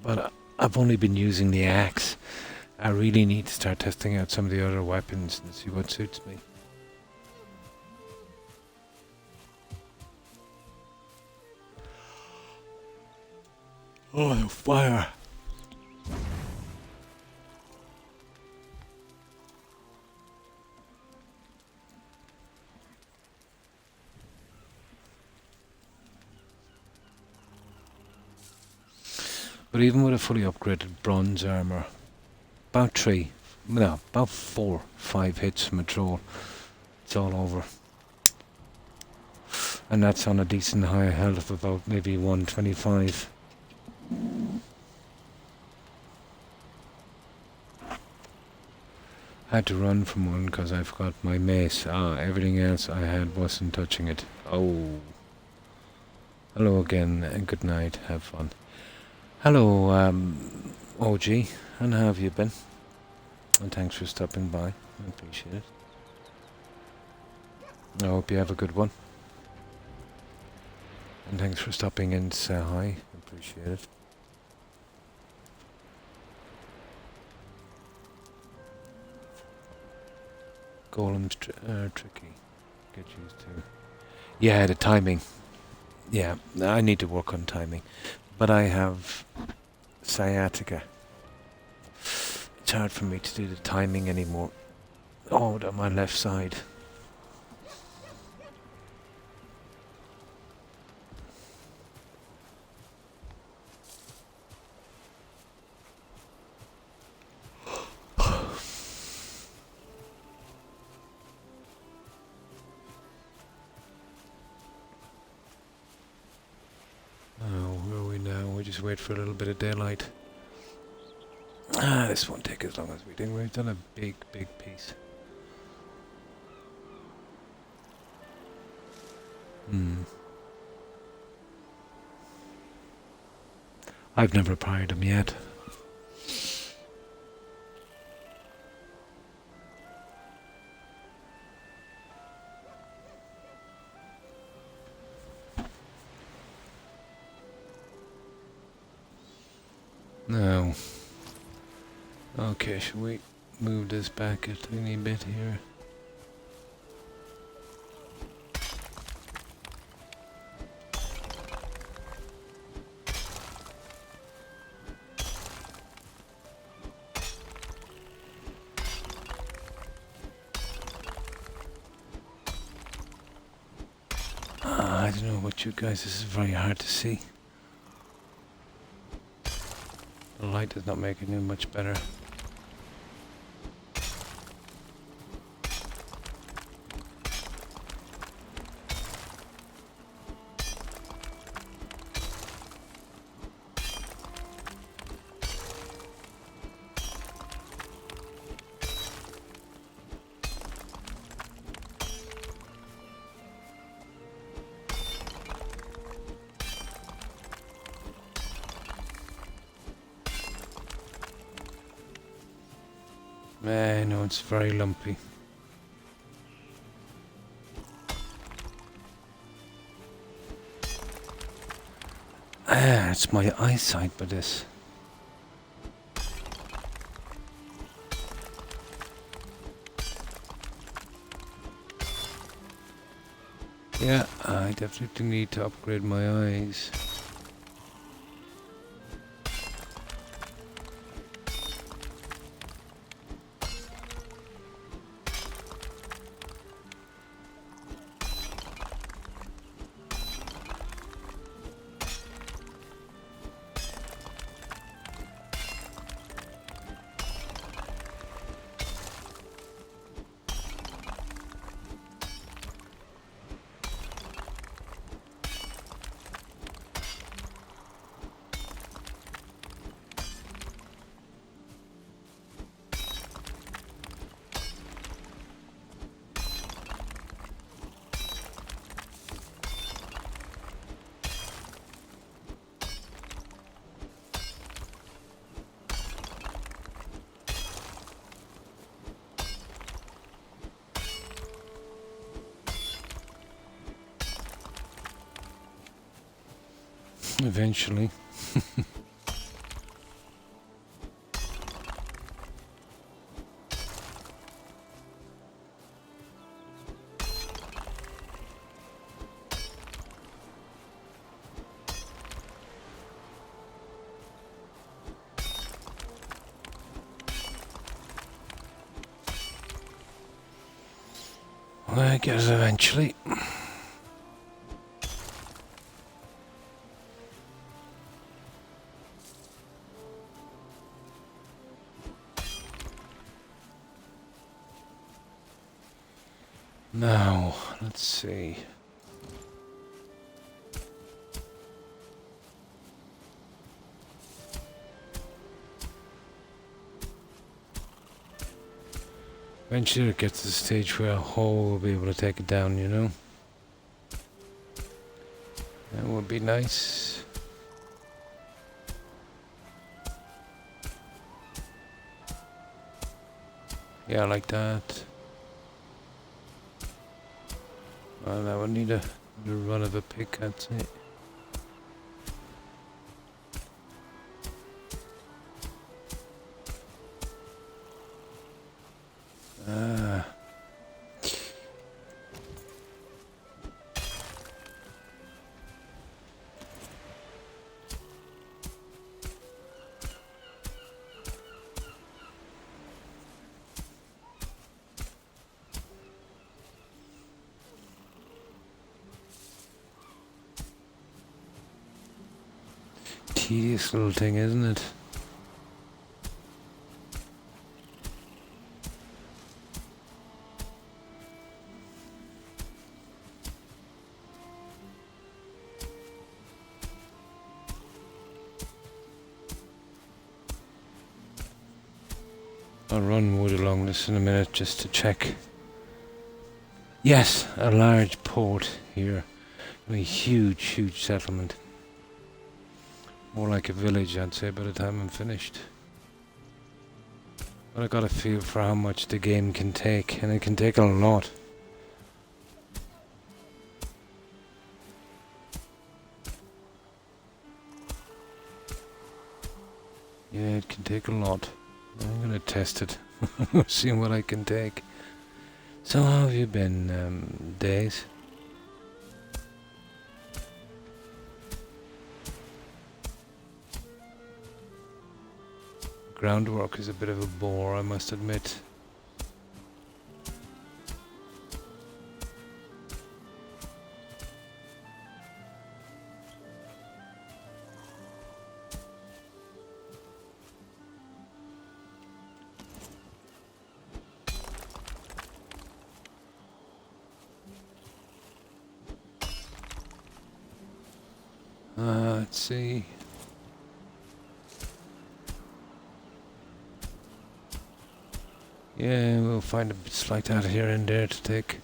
but I've only been using the axe. I really need to start testing out some of the other weapons and see what suits me. Oh, the fire! But even with a fully upgraded bronze armor, about 4, 5 hits from a troll, it's all over. And that's on a decent high health of about maybe 125. Had to run from one because I forgot my mace. Everything else I had wasn't touching it. Oh. Hello again, and good night. Have fun. Hello, OG. And how have you been? And thanks for stopping by. I appreciate it. I hope you have a good one. And thanks for stopping in to say hi. Appreciate it. Golem's tricky. Get used to. Yeah, the timing. Yeah, I need to work on timing. But I have sciatica. It's hard for me to do the timing anymore. Oh, on my left side. Where are we now? We just wait for a little bit of daylight. This won't take as long as we think. We've done a big piece. I've never pried them yet. No. Okay, should we move this back a tiny bit here? I don't know about you guys, this is very hard to see. The light is not making it much better. I know it's very lumpy. It's my eyesight for this. Yeah, I definitely need to upgrade my eyes. Eventually. I guess eventually. Now, let's see. Eventually it gets to the stage where a hoe will be able to take it down, you know? That would be nice. Yeah, like that. Well, I would need a run of a pick, I'd say. Ah. Tedious little thing, isn't it? I'll run wood along this in a minute just to check. Yes, a large port here. A huge, huge settlement. More like a village, I'd say, by the time I'm finished. But I got a feel for how much the game can take, and it can take a lot. Yeah, it can take a lot. I'm gonna test it. See what I can take. So how have you been, Days? Groundwork is a bit of a bore, I must admit. Let's see. Yeah, we'll find a bits like that here and there to take.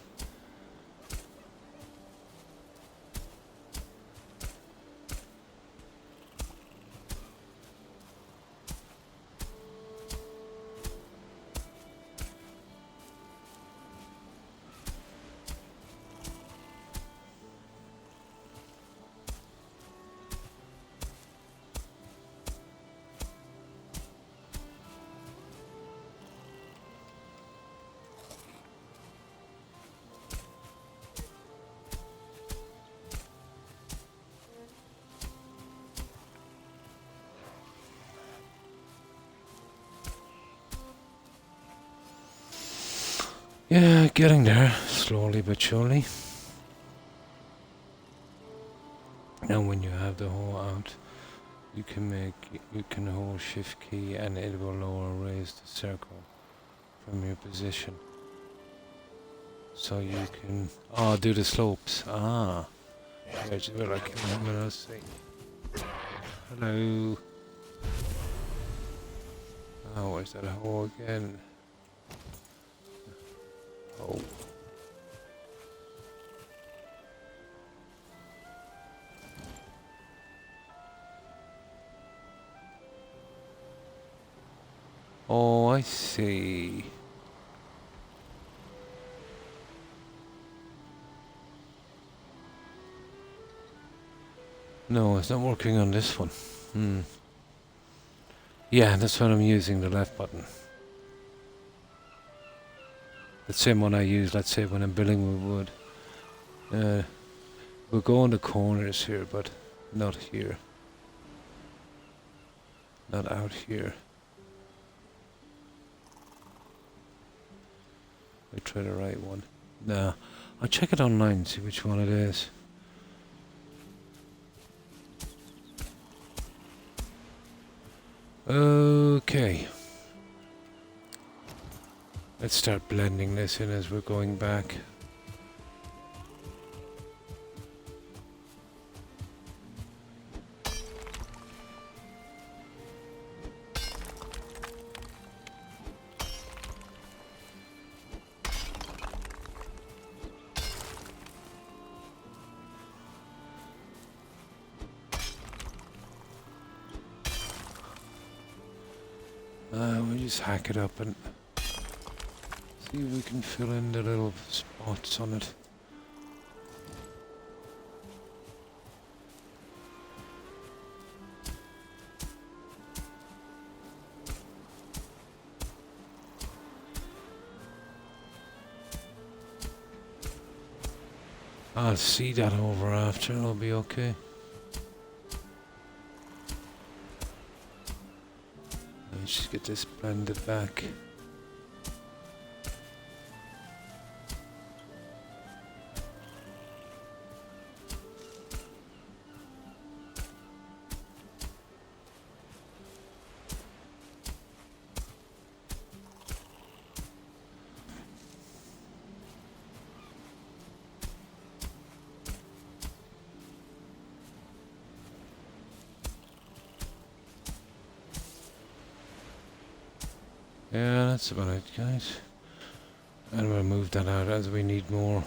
Yeah, getting there, slowly but surely. Now when you have the hoe out, you can hold shift key and it will lower or raise the circle from your position. So you can, do the slopes. Where's where I can remember us see. Hello. Oh, where's that hoe again? Oh. Oh, I see. No, it's not working on this one. Yeah, that's what I'm using, the left button. The same one I use, let's say, when I'm building with wood. We'll go on the corners here, but not here. Not out here. I try the right one. Nah, I'll check it online, see which one it is. Okay. Let's start blending this in as we're going back. we just hack it up and see if we can fill in the little spots on it. I'll see that over after, it'll be okay. Let's just get this blended back. Yeah, that's about it, guys. And we'll move that out as we need more.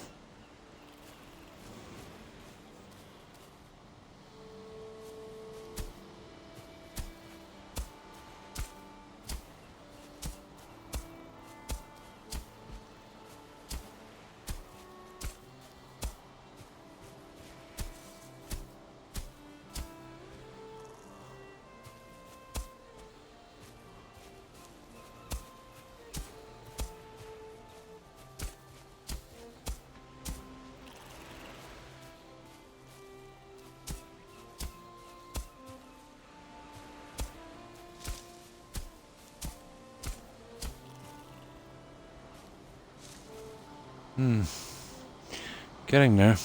Getting there.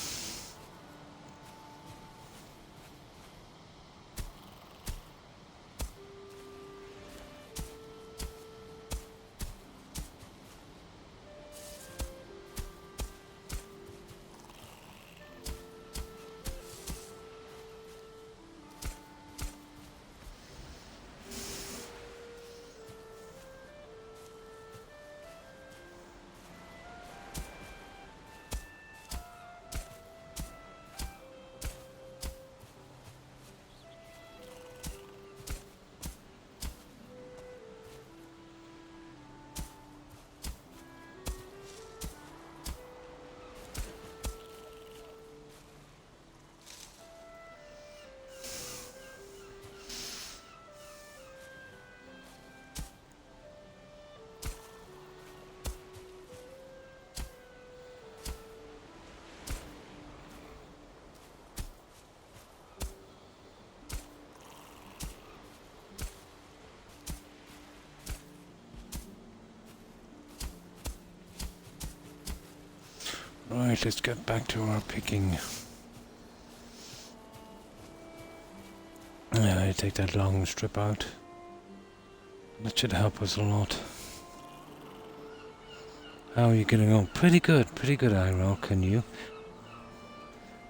Right, let's get back to our picking. Yeah, I take that long strip out. That should help us a lot. How are you getting on? Pretty good, iRock, and you?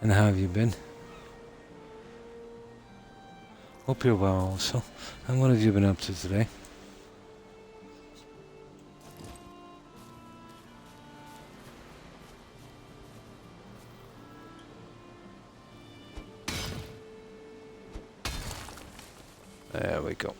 And how have you been? Hope you're well also. And what have you been up to today? There we go.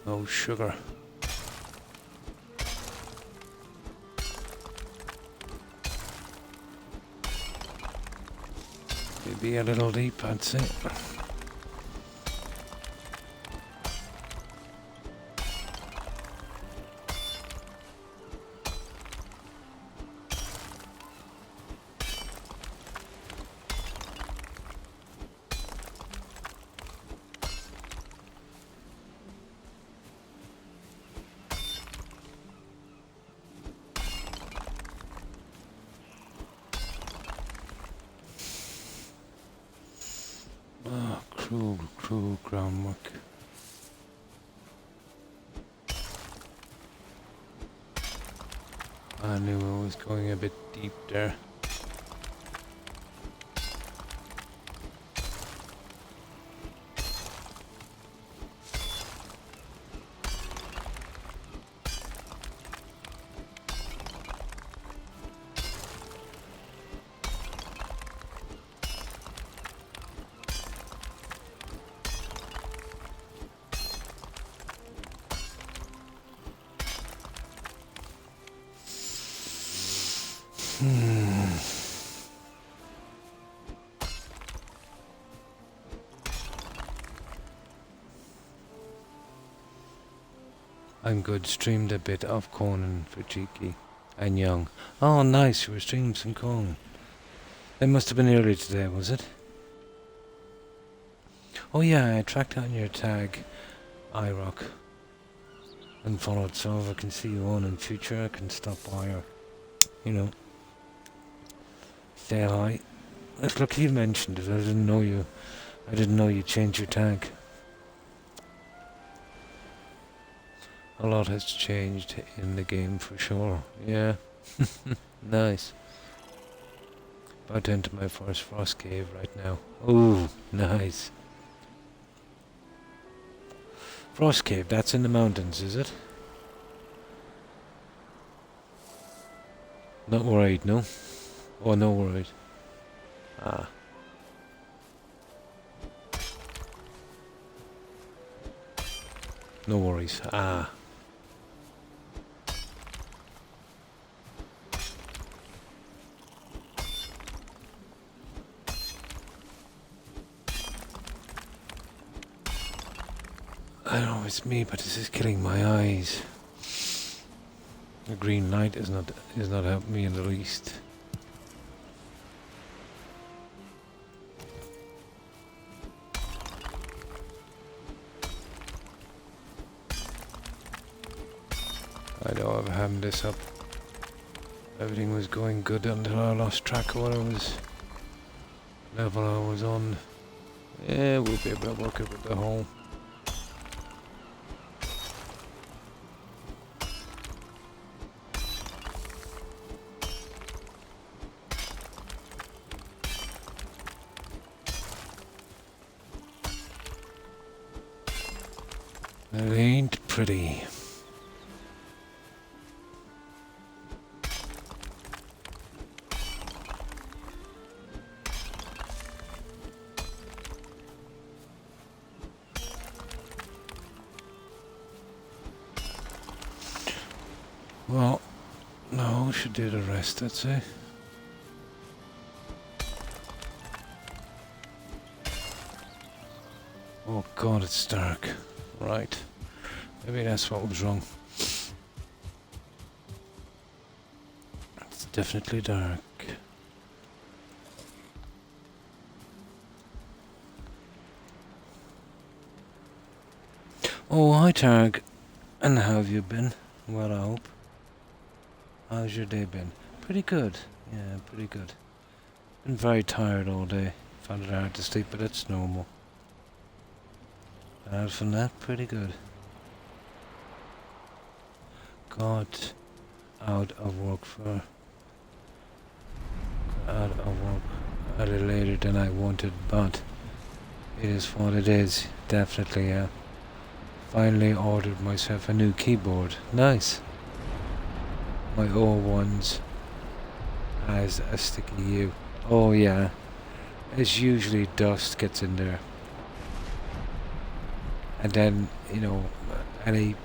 Oh, sugar. Maybe a little deep, I'd say. Cruel groundwork. I knew I was going a bit deep there. I'm good. Streamed a bit of Conan for cheeky and young. Oh, nice. You were streaming some Conan. It must have been early today, was it? Oh yeah, I tracked down your tag, iRock, and followed. So if I can see you on in future, I can stop by or, you know, say hi. It's lucky you mentioned it. I didn't know you. I didn't know you changed your tag. A lot has changed in the game for sure. Yeah. Nice. About to enter my first frost cave right now. Ooh, nice. Frost cave, that's in the mountains, is it? Not worried, no? Oh, no worried. Ah. No worries. Ah. I know it's me, but this is killing my eyes. The green light is not helping me in the least. I know I've hammed this up. Everything was going good until I lost track of what level I was on. Yeah, we'll be able to work it with the hole. It ain't pretty. Well, no, we should do the rest, I'd say. Oh god, it's dark. Right. Maybe that's what was wrong. It's definitely dark. Oh, hi Targ. And how have you been? Well, I hope. How's your day been? Pretty good. Yeah, pretty good. Been very tired all day. Found it hard to sleep, but it's normal. And out from that, pretty good. Got out of work a little later than I wanted, but it is what it is. Definitely, yeah. Finally ordered myself a new keyboard. Nice. My old ones has a sticky U. Oh yeah. It's usually dust gets in there. And then, you know, any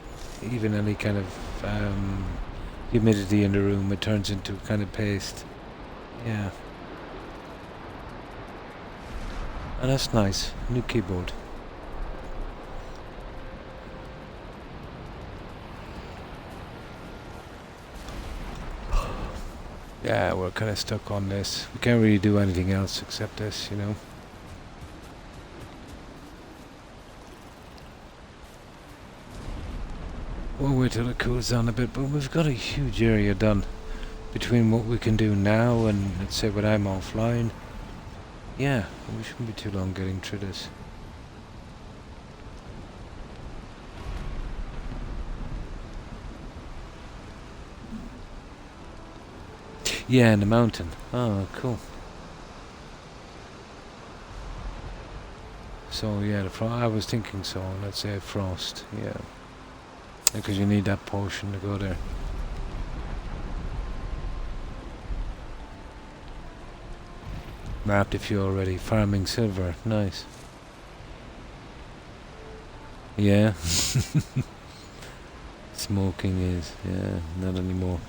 kind of humidity in the room, it turns into kind of paste. Yeah. And that's nice. New keyboard. Yeah, we're kind of stuck on this. We can't really do anything else except this, you know. We'll wait till it cools down a bit, but we've got a huge area done between what we can do now and, let's say, when I'm offline. Yeah, we shouldn't be too long getting through this. Yeah, in the mountain. Oh, cool. So, yeah, I was thinking so, let's say frost, yeah. Because you need that potion to go there. Marked if you're already farming silver. Nice. Yeah. Smoking is, yeah, not anymore.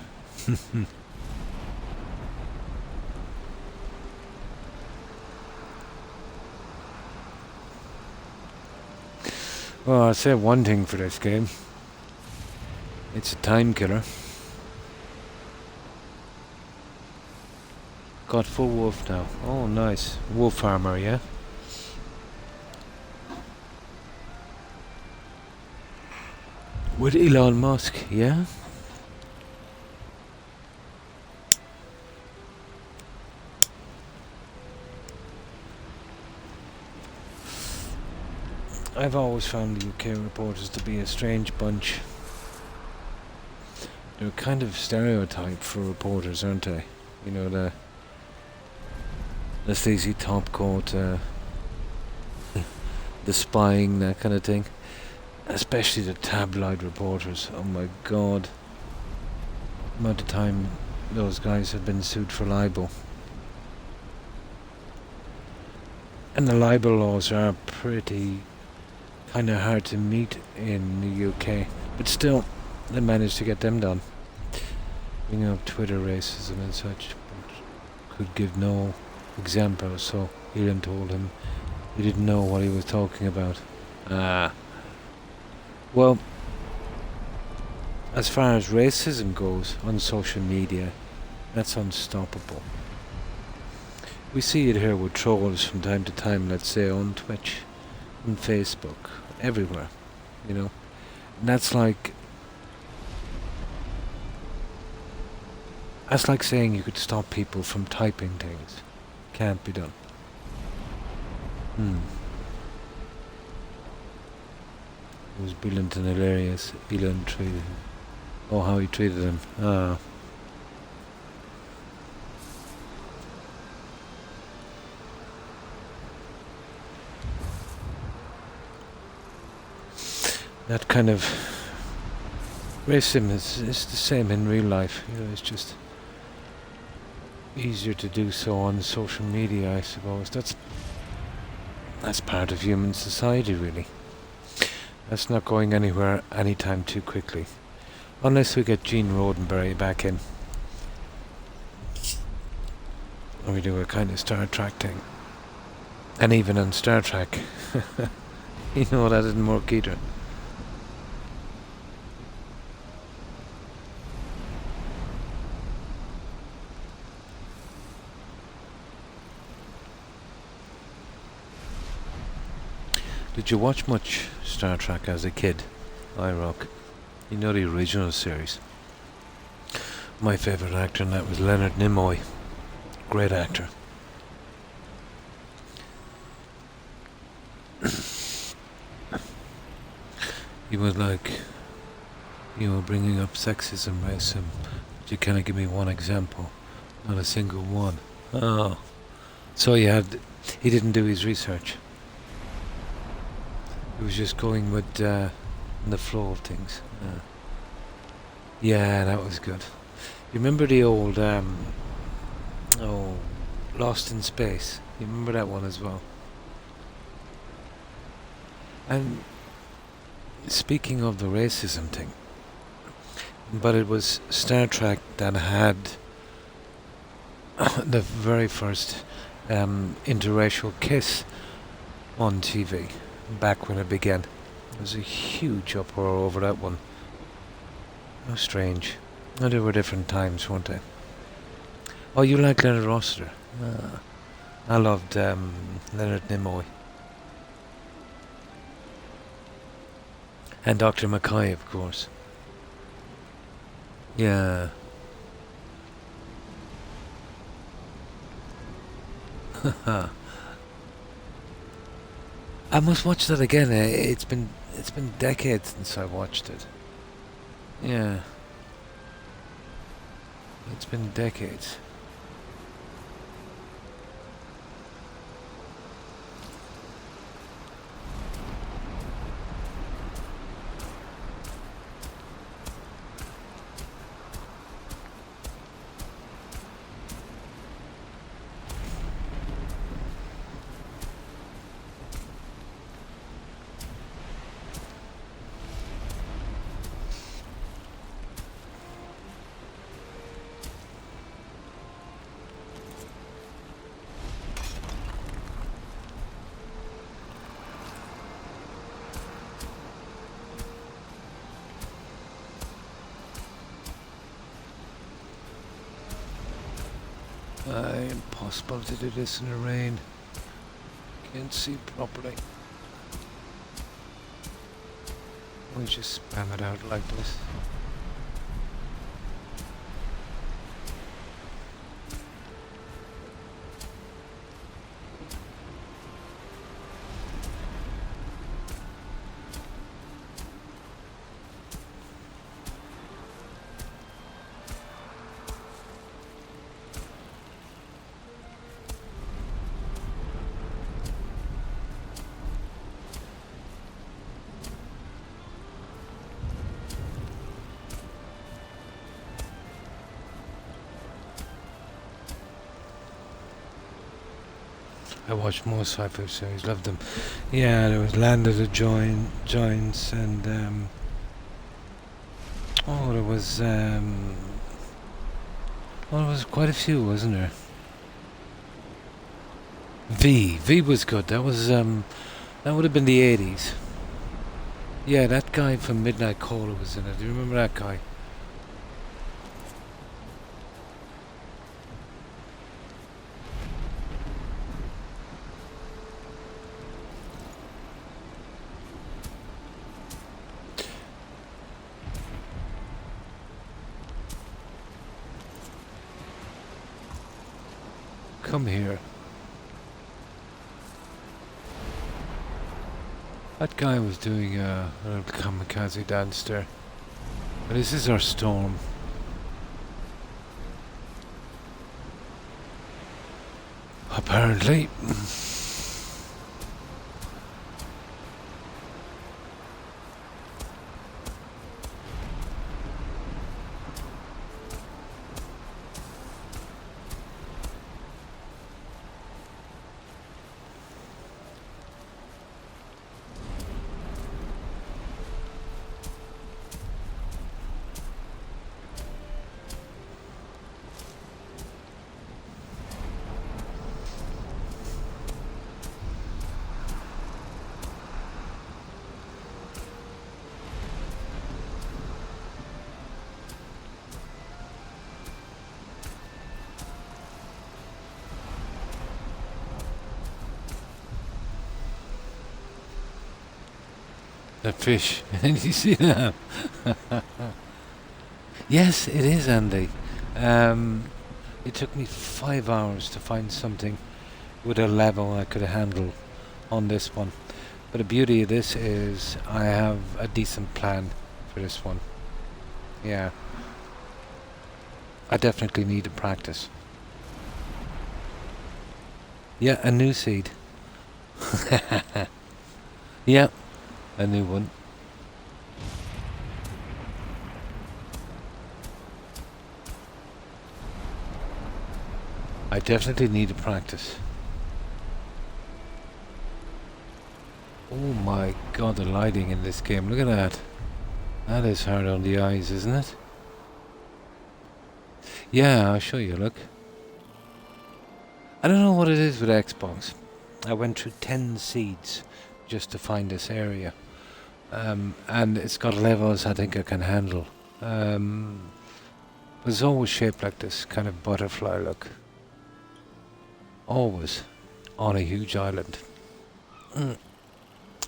Well, I'll say one thing for this game. It's a time killer. Got full wolf now. Oh, nice. Wolf armor, yeah? With Elon Musk, yeah? I've always found the UK reporters to be a strange bunch. They're kind of stereotype for reporters, aren't they? You know, the sleazy top coat, the spying, that kind of thing. Especially the tabloid reporters. Oh my god. The amount of time those guys have been sued for libel. And the libel laws are pretty kind of hard to meet in the UK. But still, they managed to get them done. Bringing up Twitter racism and such, but could give no example, so Elon told him he didn't know what he was talking about. Well, as far as racism goes on social media, that's unstoppable. We see it here with trolls from time to time, let's say on Twitch, on Facebook, everywhere, you know. And that's like saying you could stop people from typing things. Can't be done. It was brilliant and hilarious. Elon treated him. Oh, how he treated him. That kind of racism is the same in real life. You know, it's just easier to do so on social media, I suppose. That's part of human society, really. That's not going anywhere anytime too quickly. Unless we get Gene Roddenberry back in. And we do a kind of Star Trek thing. And even on Star Trek, you know, that didn't work either. Did you watch much Star Trek as a kid? Rock. You know the original series. My favourite actor in that was Leonard Nimoy. Great actor. He was like, you know, bringing up sexism, racism. But you kind of give me one example, not a single one. Oh, so he didn't do his research. He was just going with the flow of things. Yeah, that was good. You remember the old Lost in Space? You remember that one as well? And speaking of the racism thing, but it was Star Trek that had the very first interracial kiss on TV back when it began. There was a huge uproar over that one. How strange. Oh, there were different times, weren't they? Oh, you like Leonard Rossiter? I loved Leonard Nimoy. And Dr. Mackay, of course. Yeah. I must watch that again. It's been decades since I watched it. Yeah. It's been decades. Impossible to do this in the rain. Can't see properly. We just spam it out like this. I watched most sci-fi series, loved them. Yeah, there was Land of the Giants, and there was there was quite a few, wasn't there? V was good. That was that would have been the 80s. Yeah, that guy from Midnight Caller was in it. Do you remember that guy? Come here. That guy was doing a little kamikaze dance there. But this is our storm. Apparently. The fish. And you see that? Yes, it is, Andy. It took me 5 hours to find something with a level I could handle on this one. But the beauty of this is I have a decent plan for this one. Yeah. I definitely need to practice. Yeah, a new seed. Yeah, a new one. I definitely need to practice. Oh my god, the lighting in this game. Look at that. That is hard on the eyes, isn't it? Yeah, I'll show you, look. I don't know what it is with Xbox. I went through 10 seeds just to find this area. And it's got levels I think I can handle. It's always shaped like this kind of butterfly look. Always on a huge island.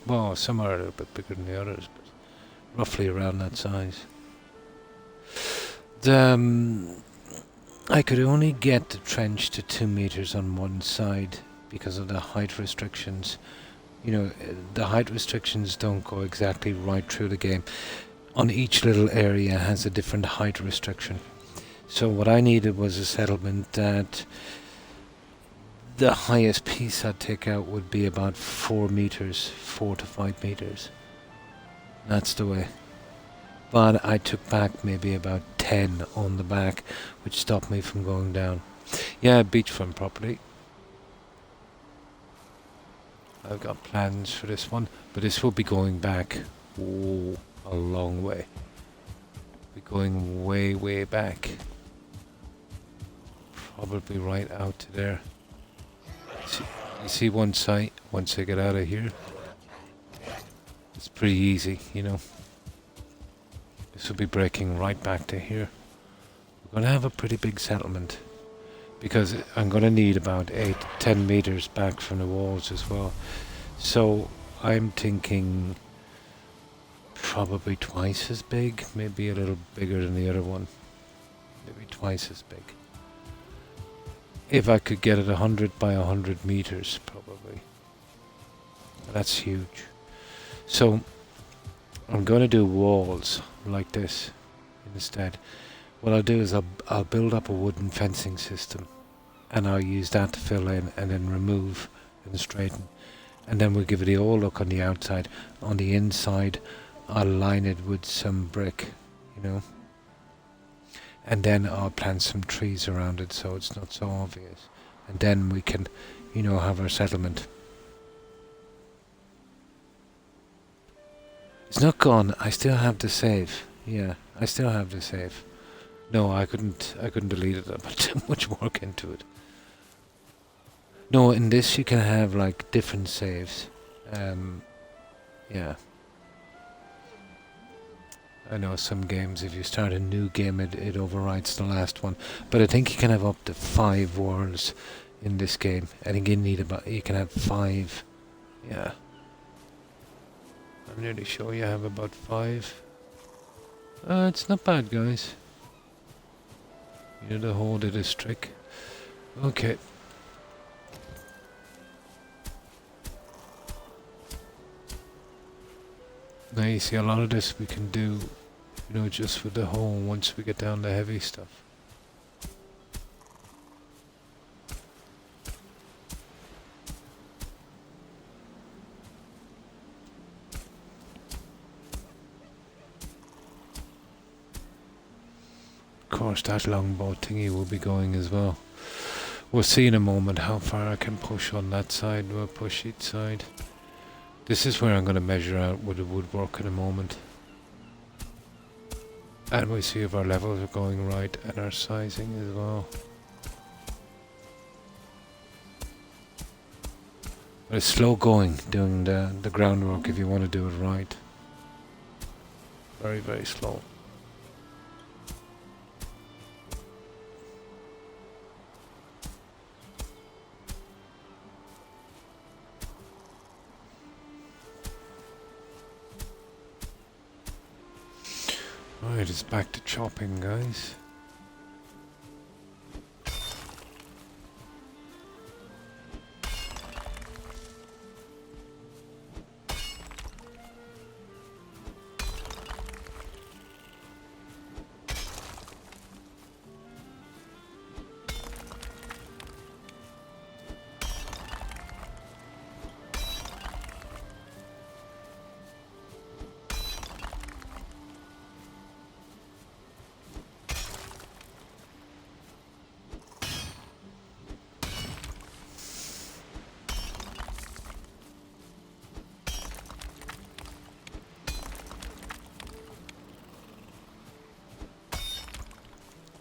Well, some are a little bit bigger than the others, but roughly around that size. I could only get the trench to 2 meters on one side because of the height restrictions. You know, the height restrictions don't go exactly right through the game. On each little area has a different height restriction. So what I needed was a settlement that the highest piece I'd take out would be about 4 meters, 4 to 5 meters. That's the way. But I took back maybe about 10 on the back, which stopped me from going down. Yeah, beachfront property. I've got plans for this one, but this will be going back a long way. Be going way, way back. Probably right out to there. You see one site, once I get out of here, it's pretty easy, you know. This will be breaking right back to here. We're going to have a pretty big settlement. because I'm going to need about 8-10 meters back from the walls as well. So I'm thinking probably twice as big, maybe a little bigger than the other one. Maybe twice as big. If I could get it 100 by 100 meters, probably. That's huge. So I'm going to do walls like this instead. What I'll do is I'll build up a wooden fencing system, and I'll use that to fill in and then remove and straighten. And then we'll give it the old look on the outside. On the inside, I'll line it with some brick, you know. And then I'll plant some trees around it so it's not so obvious. And then we can, you know, have our settlement. It's not gone. I still have the save. Yeah, I still have the save. No, I couldn't delete it. I put too much work into it. No, in this you can have like different saves. Yeah. I know some games, if you start a new game, it overwrites the last one. But I think you can have up to 5 worlds in this game. I think you can have 5. Yeah. I'm nearly sure you have about 5. It's not bad, guys. You know, the hold it is trick. Okay. Now you see a lot of this we can do, you know, just with the hole once we get down to heavy stuff. Of course that longbow thingy will be going as well. We'll see in a moment how far I can push on that side. We'll push each side. This is where I'm going to measure out with the woodwork in a moment. And we'll see if our levels are going right and our sizing as well. But it's slow going, doing the groundwork if you want to do it right. Very, very slow. Right, it's back to chopping, guys.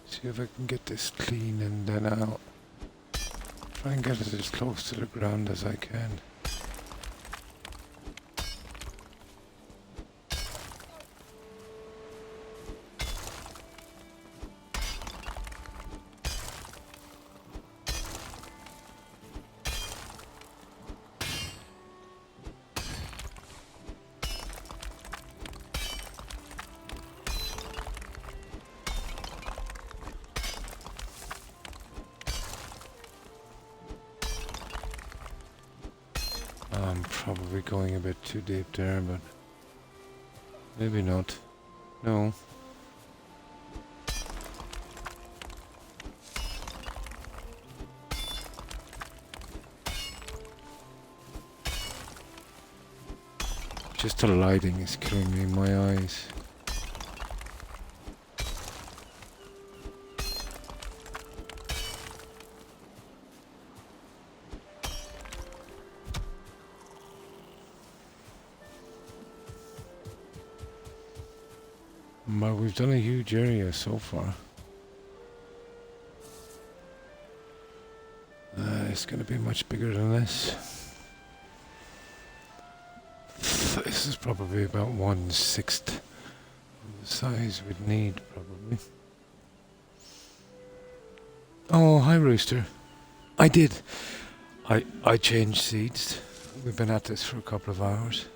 See if I can get this clean, and then I'll try and get it as close to the ground as I can. I'm probably going a bit too deep there, but maybe not. No. Just the lighting is killing me in my eyes. But we've done a huge area so far. It's going to be much bigger than this. This is probably about 1/6 of the size we'd need, probably. Oh, hi, Rooster. I did. I changed seeds. We've been at this for a couple of hours.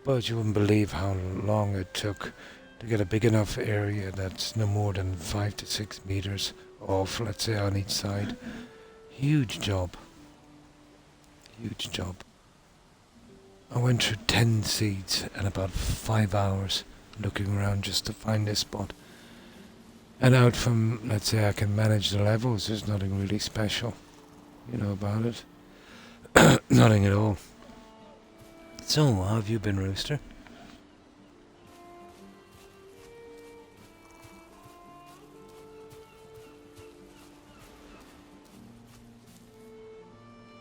But you wouldn't believe how long it took to get a big enough area that's no more than 5 to 6 meters off, let's say, on each side. Huge job. Huge job. I went through 10 seeds in about 5 hours looking around just to find this spot. And out from, let's say, I can manage the levels, there's nothing really special, about it. Nothing at all. So, how have you been, Rooster?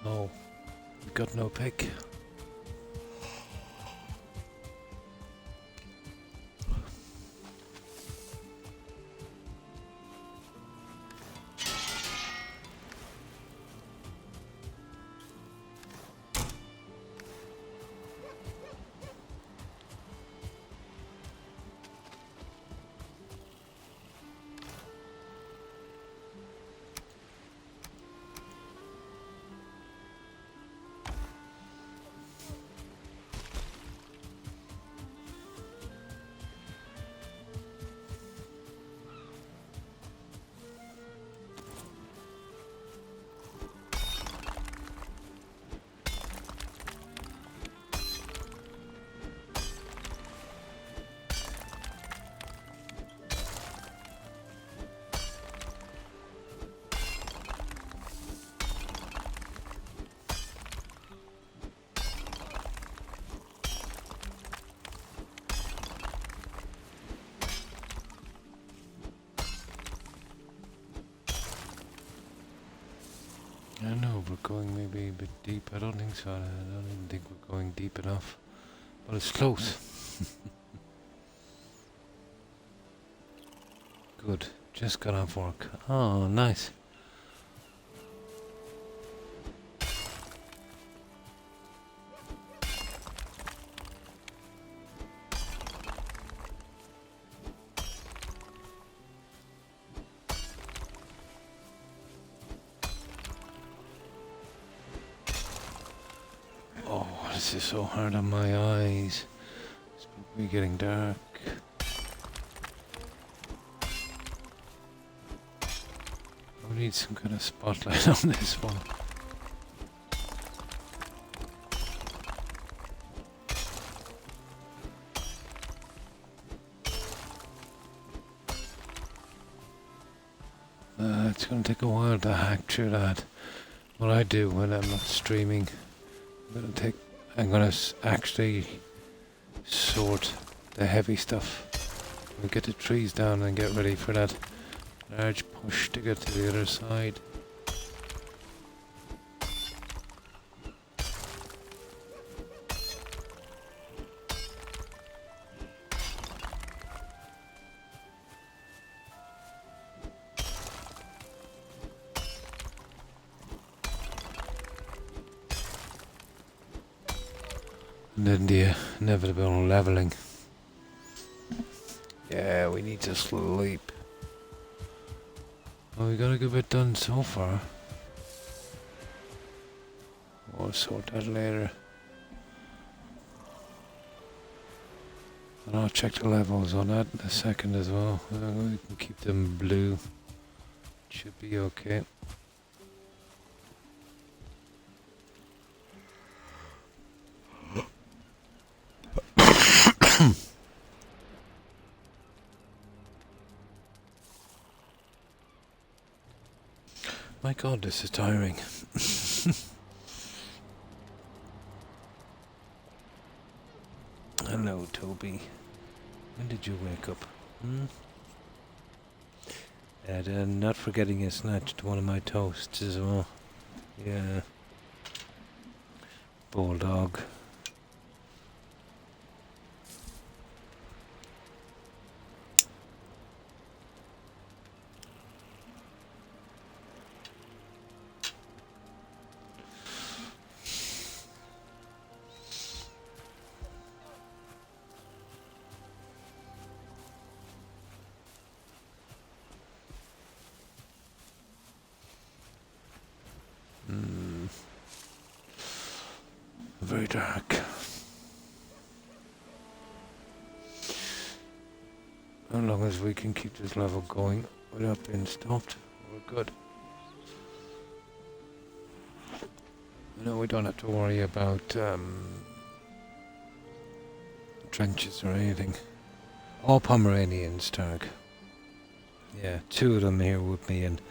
Oh, you got no pick. I know we're going maybe a bit deep. I don't think so. I don't even think we're going deep enough. But it's close. Good. Just got off work. Oh, nice. Oh, this is so hard on my eyes. It's probably getting dark. We need some kind of spotlight on this one. It's going to take a while to hack through that. What I do when I'm not streaming, I'm going to actually sort the heavy stuff. We'll get the trees down and get ready for that large push to get to the other side. And then the inevitable leveling. Yeah, we need to sleep. Well, we got a good bit done so far. We'll sort that later. And I'll check the levels on that in a second as well. We can keep them blue. Should be okay. My god, this is tiring. Hello, Toby. When did you wake up? And not forgetting you snatched one of my toasts as well. Yeah. Bulldog. Very dark. As long as we can keep this level going without being stopped, we're good. No, we don't have to worry about trenches or anything. All Pomeranians, Targ. Yeah, 2 of them here with me and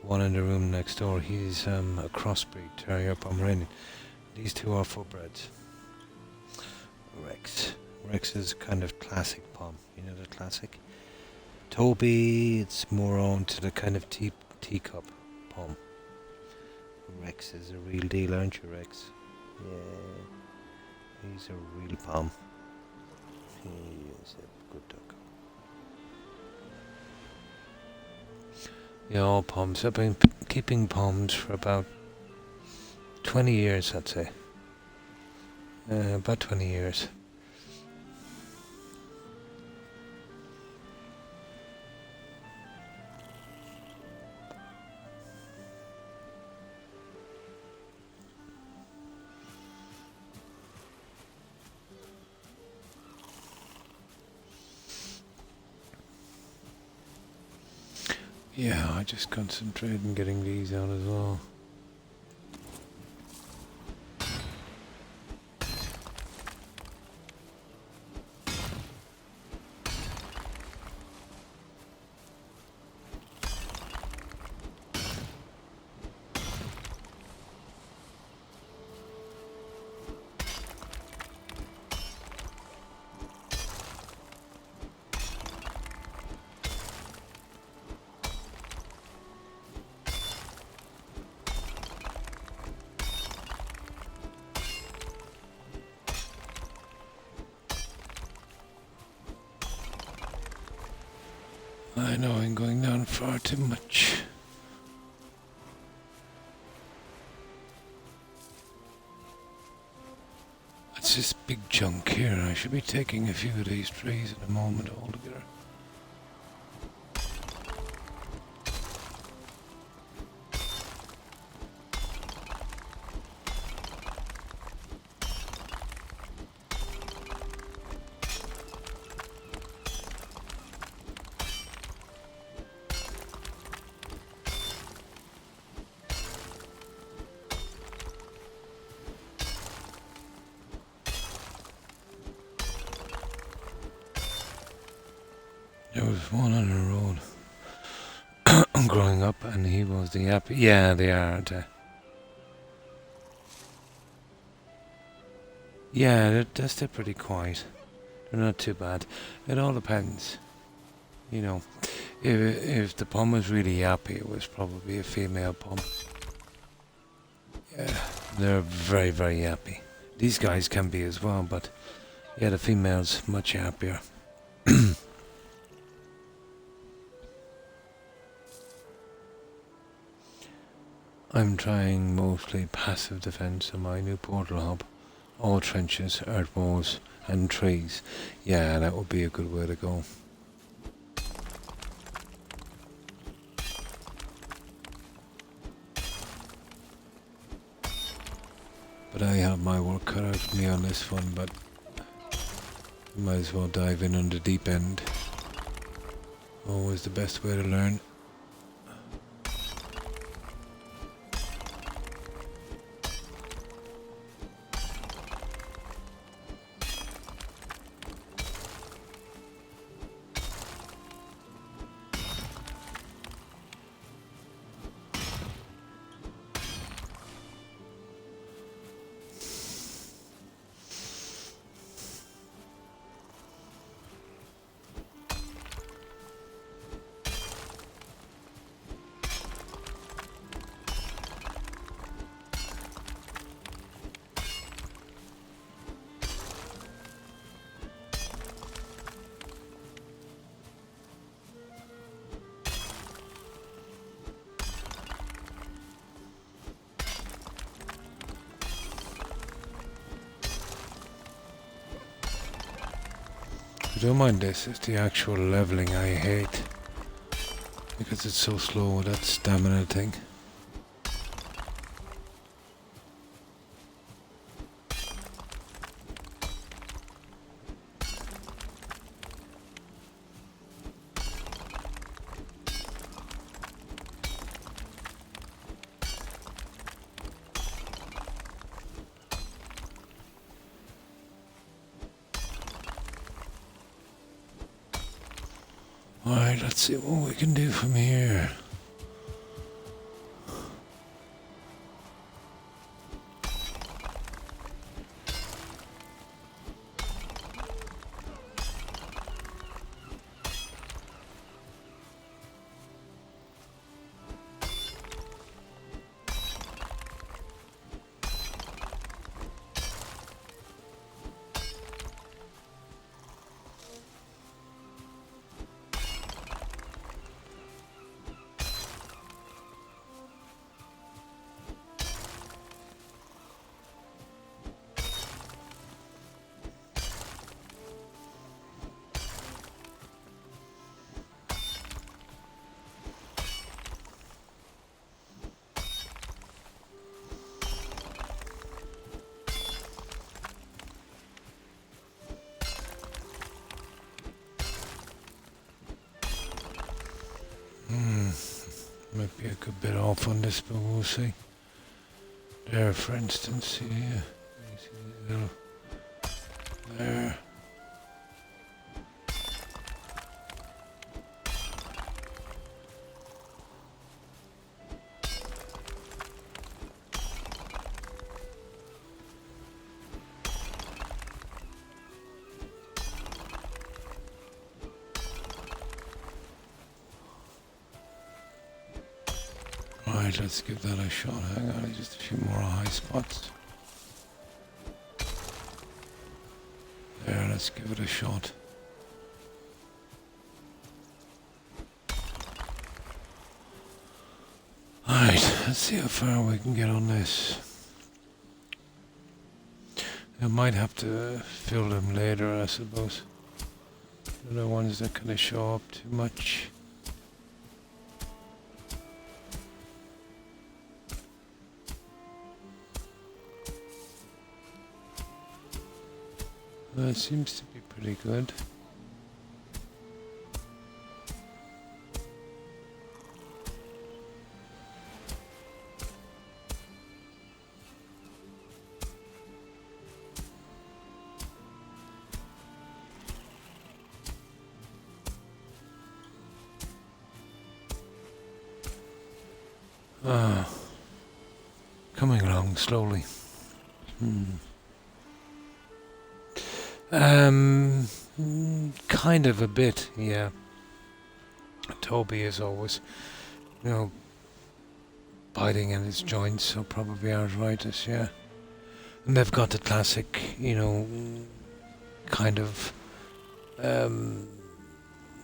one in the room next door. He's a crossbreed terrier Pomeranian. These 2 are fullbreds. Rex. Rex is kind of classic Pom. You know the classic? Toby, it's more on to the kind of teacup Pom. Rex is a real deal, aren't you, Rex? Yeah. He's a real Pom. He is a good dog. Yeah, all Poms. I've been keeping Poms for about 20 years, I'd say. About 20 years. Yeah, I just concentrate on getting these out as well. I know I'm going down far too much. It's this big chunk here. I should be taking a few of these trees in a moment altogether. There was one on the road growing up, and he was the happy. Yeah, they are, aren't they? Yeah, they're still pretty quiet. They're not too bad. It all depends. You know, if the Pom was really happy, it was probably a female Pom. Yeah, they're very, very happy. These guys can be as well, but yeah, the female's much happier. I'm trying mostly passive defense on my new portal hub. All trenches, earth walls and trees. Yeah, that would be a good way to go. But I have my work cut out for me on this one, but might as well dive in on the deep end. Always the best way to learn. I don't mind this, it's the actual leveling I hate. Because it's so slow with that stamina thing. Alright, let's see what we can do from here. Might be a good bit off on this, but we'll see. There, for instance, yeah. There. Right, let's give that a shot. Hang on, just a few more high spots. There, let's give it a shot. Alright, let's see how far we can get on this. I might have to fill them later, I suppose. They're the ones that kind of show up too much. That seems to be pretty good. Coming along slowly. Kind of a bit, yeah. Toby is always, biting in his joints, so probably arthritis, yeah. And they've got the classic, kind of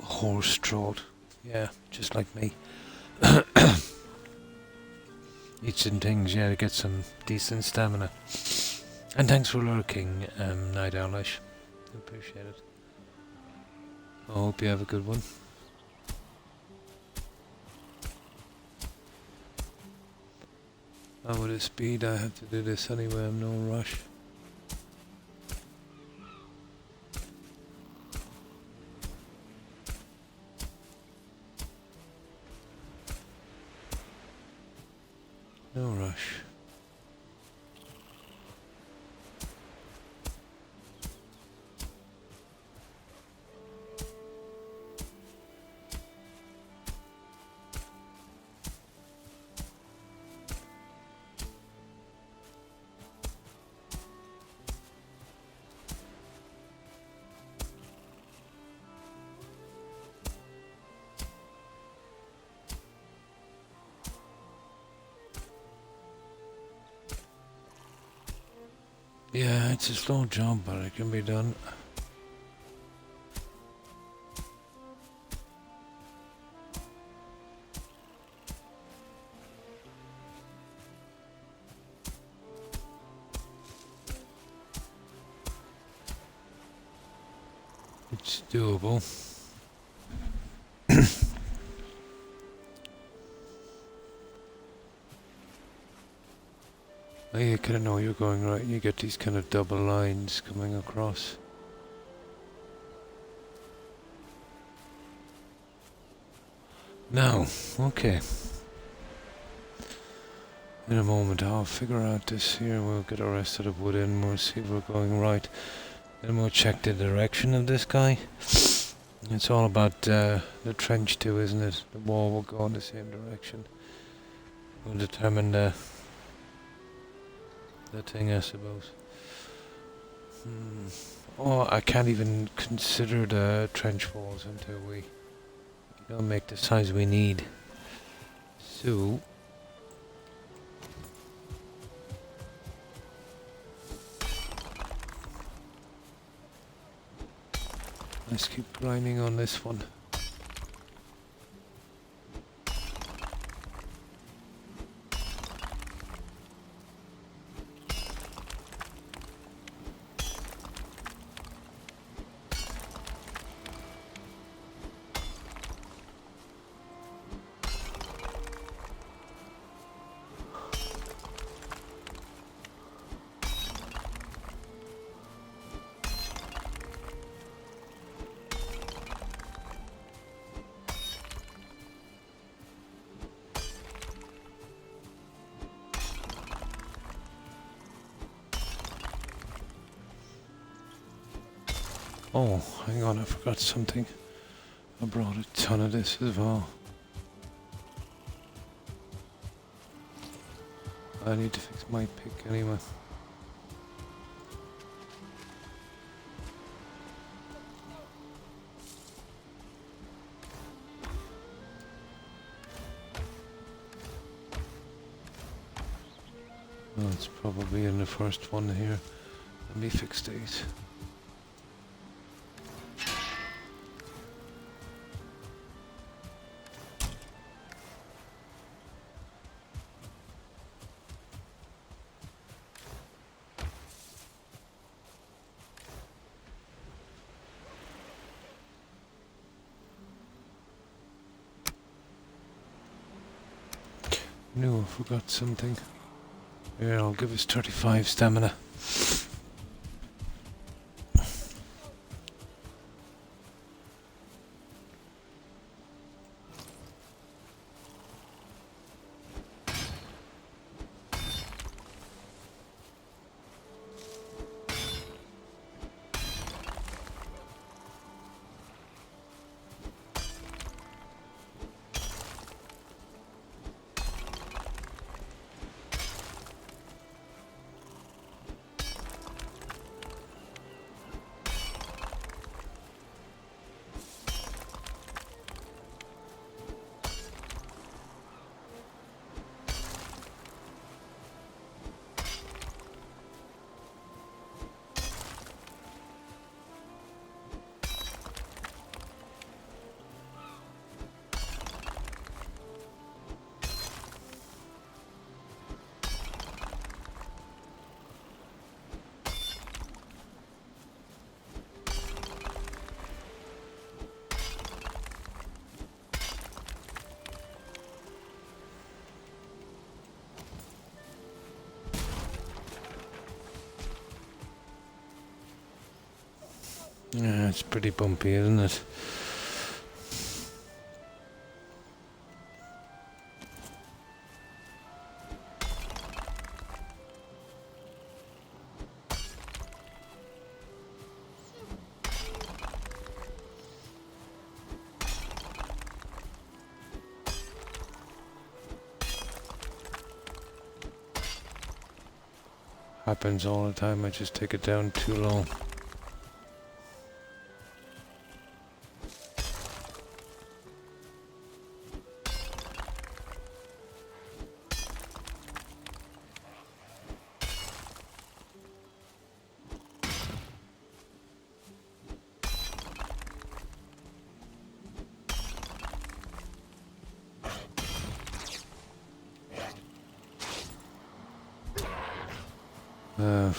horse throat, yeah, just like me. Eating things, yeah, to get some decent stamina. And thanks for lurking, Night Owlish. Appreciate it. I hope you have a good one. With the speed I have to do this anyway, I'm no rush. No rush. Yeah, it's a slow job, but it can be done. It's doable. You kind of know you're going right. You get these kind of double lines coming across. Now, okay. In a moment I'll figure out this here. We'll get the rest of the wood in. We'll see if we're going right. Then we'll check the direction of this guy. It's all about the trench too, isn't it? The wall will go in the same direction. Will determine the thing, I suppose. Oh, I can't even consider the trench walls until we make the size we need. So let's keep grinding on this one. Oh, hang on, I forgot something. I brought a ton of this as well. I need to fix my pick anyway. Oh, it's probably in the first one here. Let me fix these. No, I forgot something. Here, I'll give us 35 stamina. Yeah, it's pretty bumpy, isn't it? Happens all the time, I just take it down too low.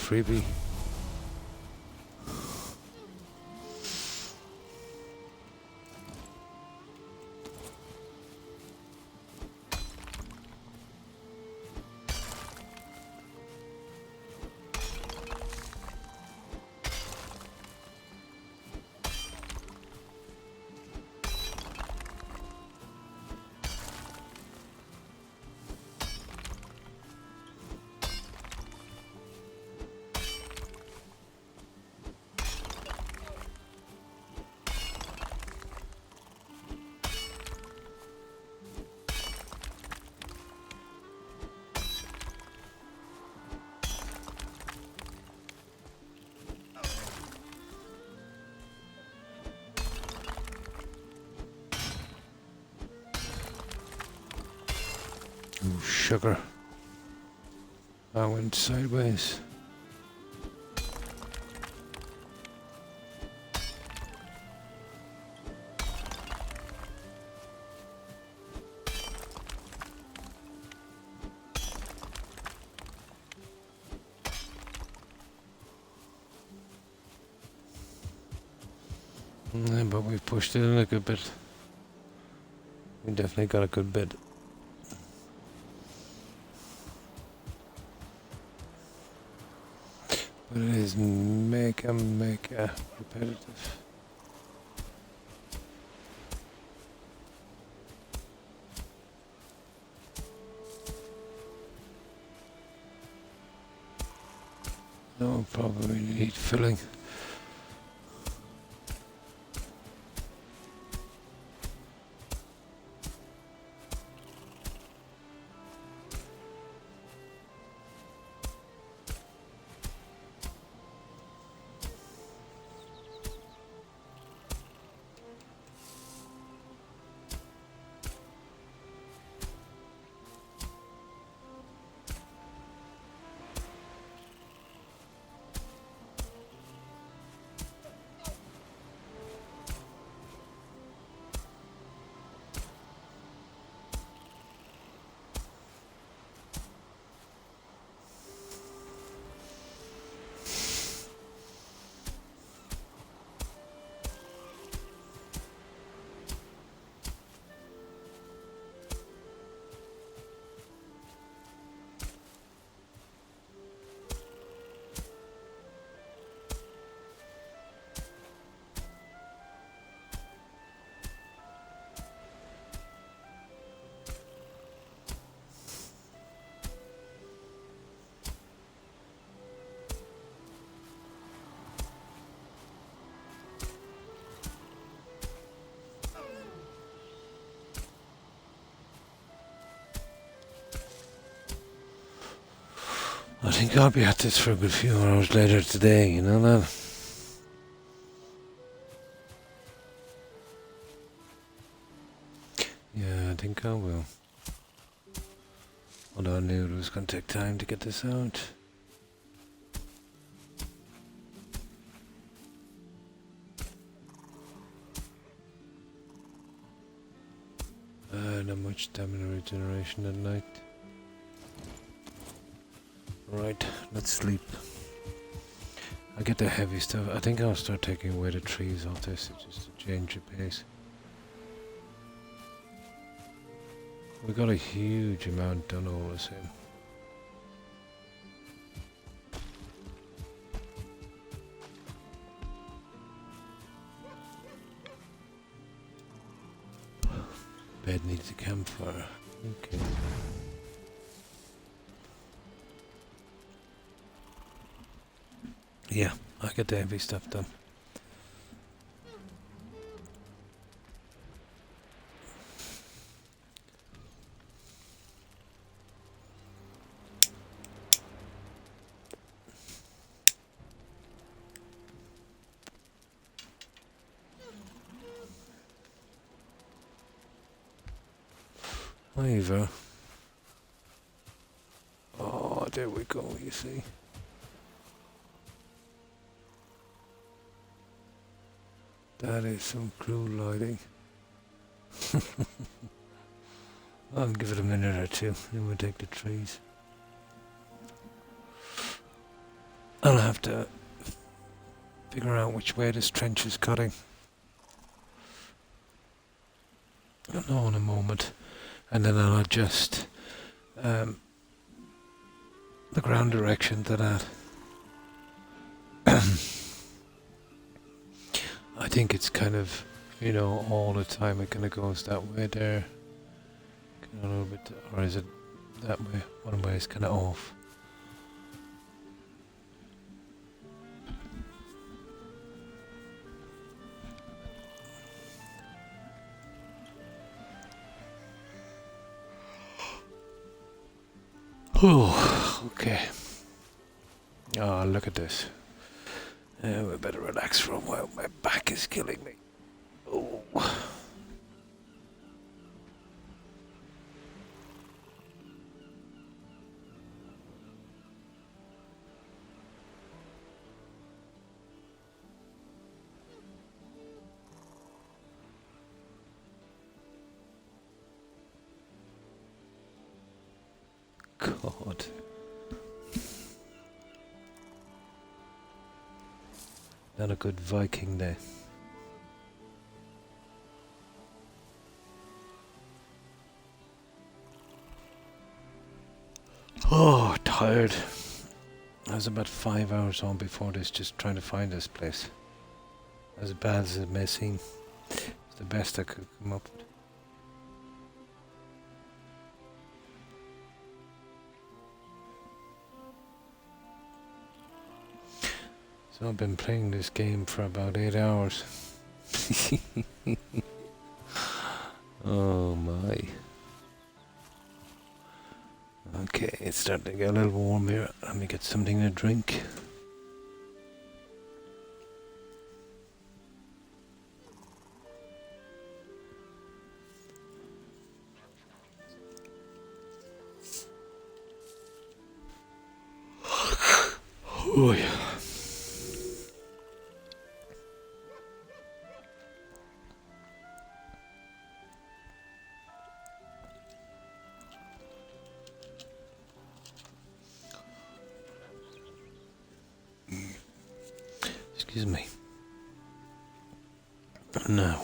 Freebie. Ooh, sugar. I went sideways. But we've pushed it in a good bit. We definitely got a good bit. But it is mega repetitive. No, probably need filling. I think I'll be at this for a good few hours later today, you know that? Yeah, I think I will. Although I knew it was going to take time to get this out. Not much stamina regeneration at night. Right, let's sleep. I get the heavy stuff. I think I'll start taking away the trees off this just to change the pace. We got a huge amount done all the same. Bed needs a campfire. Okay. Yeah, I get the heavy stuff done. Eva. Oh, there we go, you see. That is some cool lighting. I'll give it a minute or two, then we'll take the trees. I'll have to figure out which way this trench is cutting. I'll know in a moment. And then I'll adjust the ground direction to that. I think it's kind of, you know, all the time it kind of goes that way there. Kind of a little bit, or is it that way? One way is kind of off. Oh, okay. Oh, look at this. We better relax for a while. My back is killing me. Oh. God. Not a good Viking day. Oh, tired. I was about 5 hours on before this, just trying to find this place. As bad as it may seem, it's the best I could come up with. So I've been playing this game for about 8 hours. Oh my. Okay, it's starting to get a little warm here. Let me get something to drink. Oh yeah. Excuse me. Now,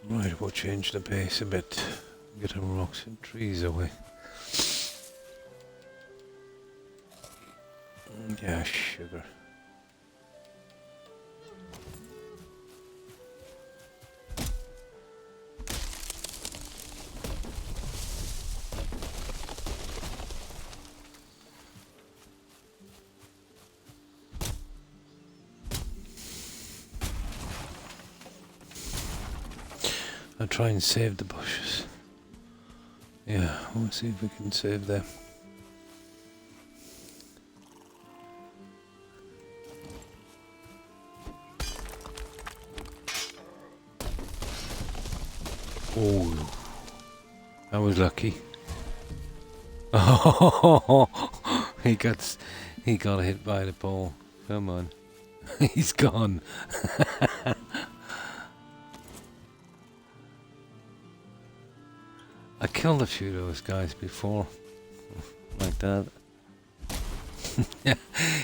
right, we'll change the pace a bit. Get the rocks and trees away. Yeah, sugar. I'll try and save the bushes. Yeah, we'll see if we can save them. Oh, I was lucky. Oh, he got hit by the pole. Come on, he's gone. I killed a few of those guys before, like that.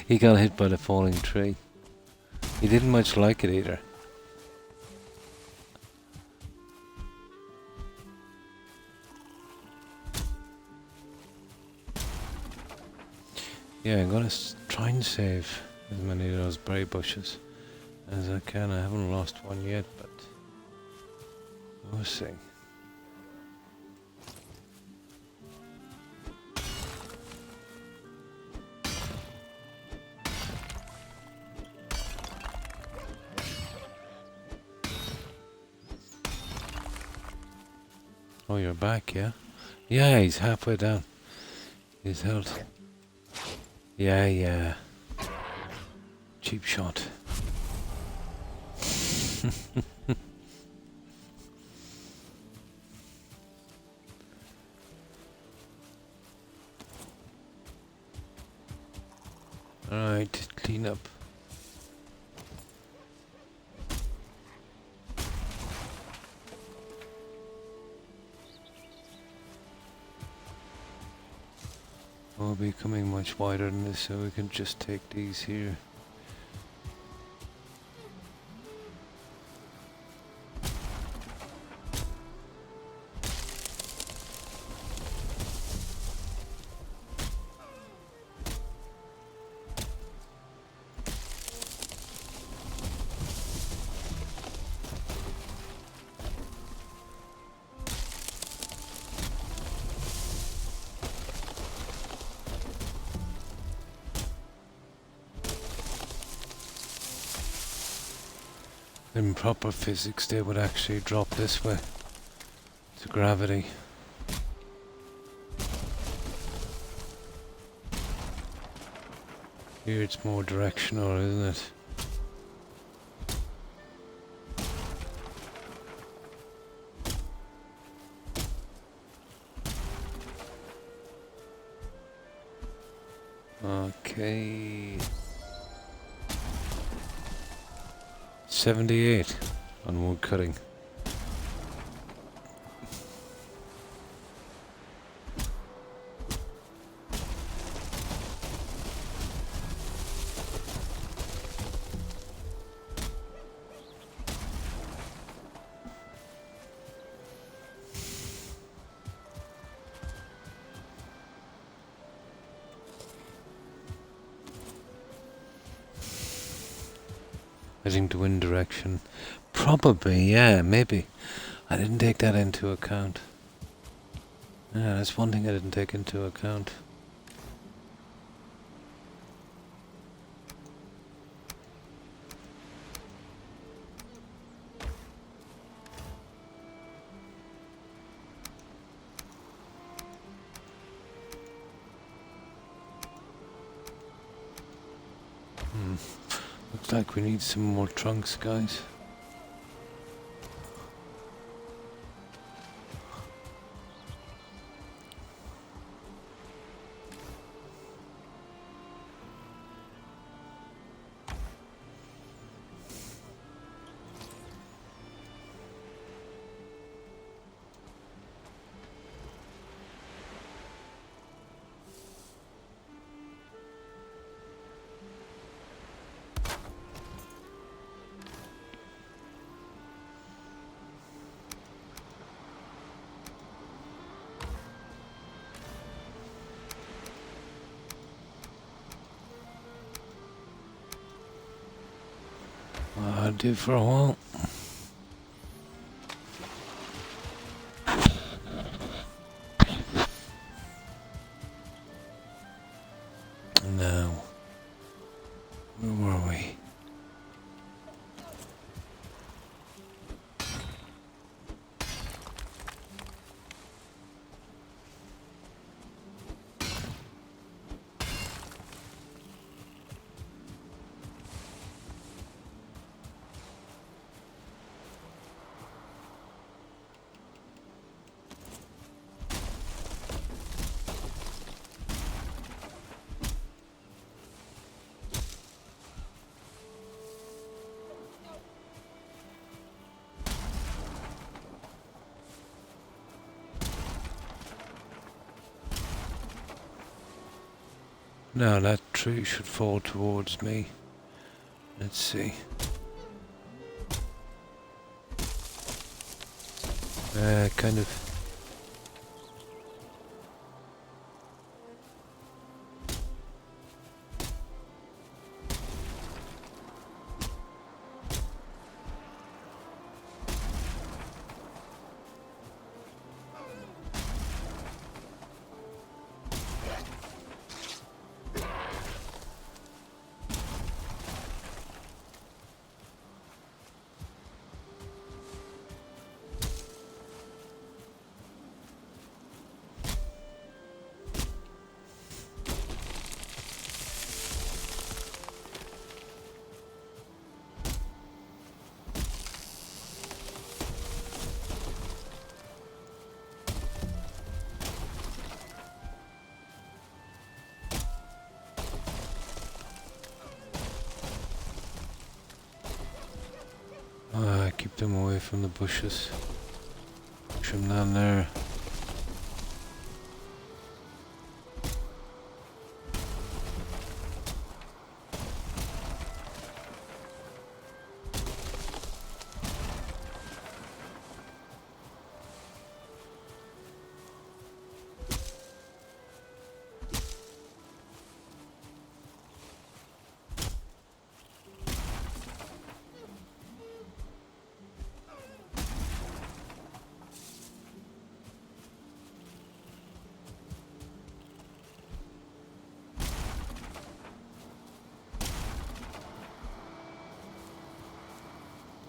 He got hit by the falling tree. He didn't much like it either. Yeah, I'm gonna try and save as many of those berry bushes as I can. I haven't lost one yet, but we'll see. Oh, you're back, yeah? Yeah, he's halfway down. His health. Yeah. Cheap shot. Alright, clean up. We'll be becoming much wider than this, so we can just take these here. In proper physics, they would actually drop this way to gravity. Here it's more directional, isn't it? Okay. 78 on wood cutting. Heading to wind direction. Probably, yeah, maybe. I didn't take that into account. Yeah, that's one thing I didn't take into account. Looks like we need some more trunks, guys. I'll do for a while. Now, where were we? Now that tree should fall towards me. Let's see. Kind of. Keep them away from the bushes. Push them down there.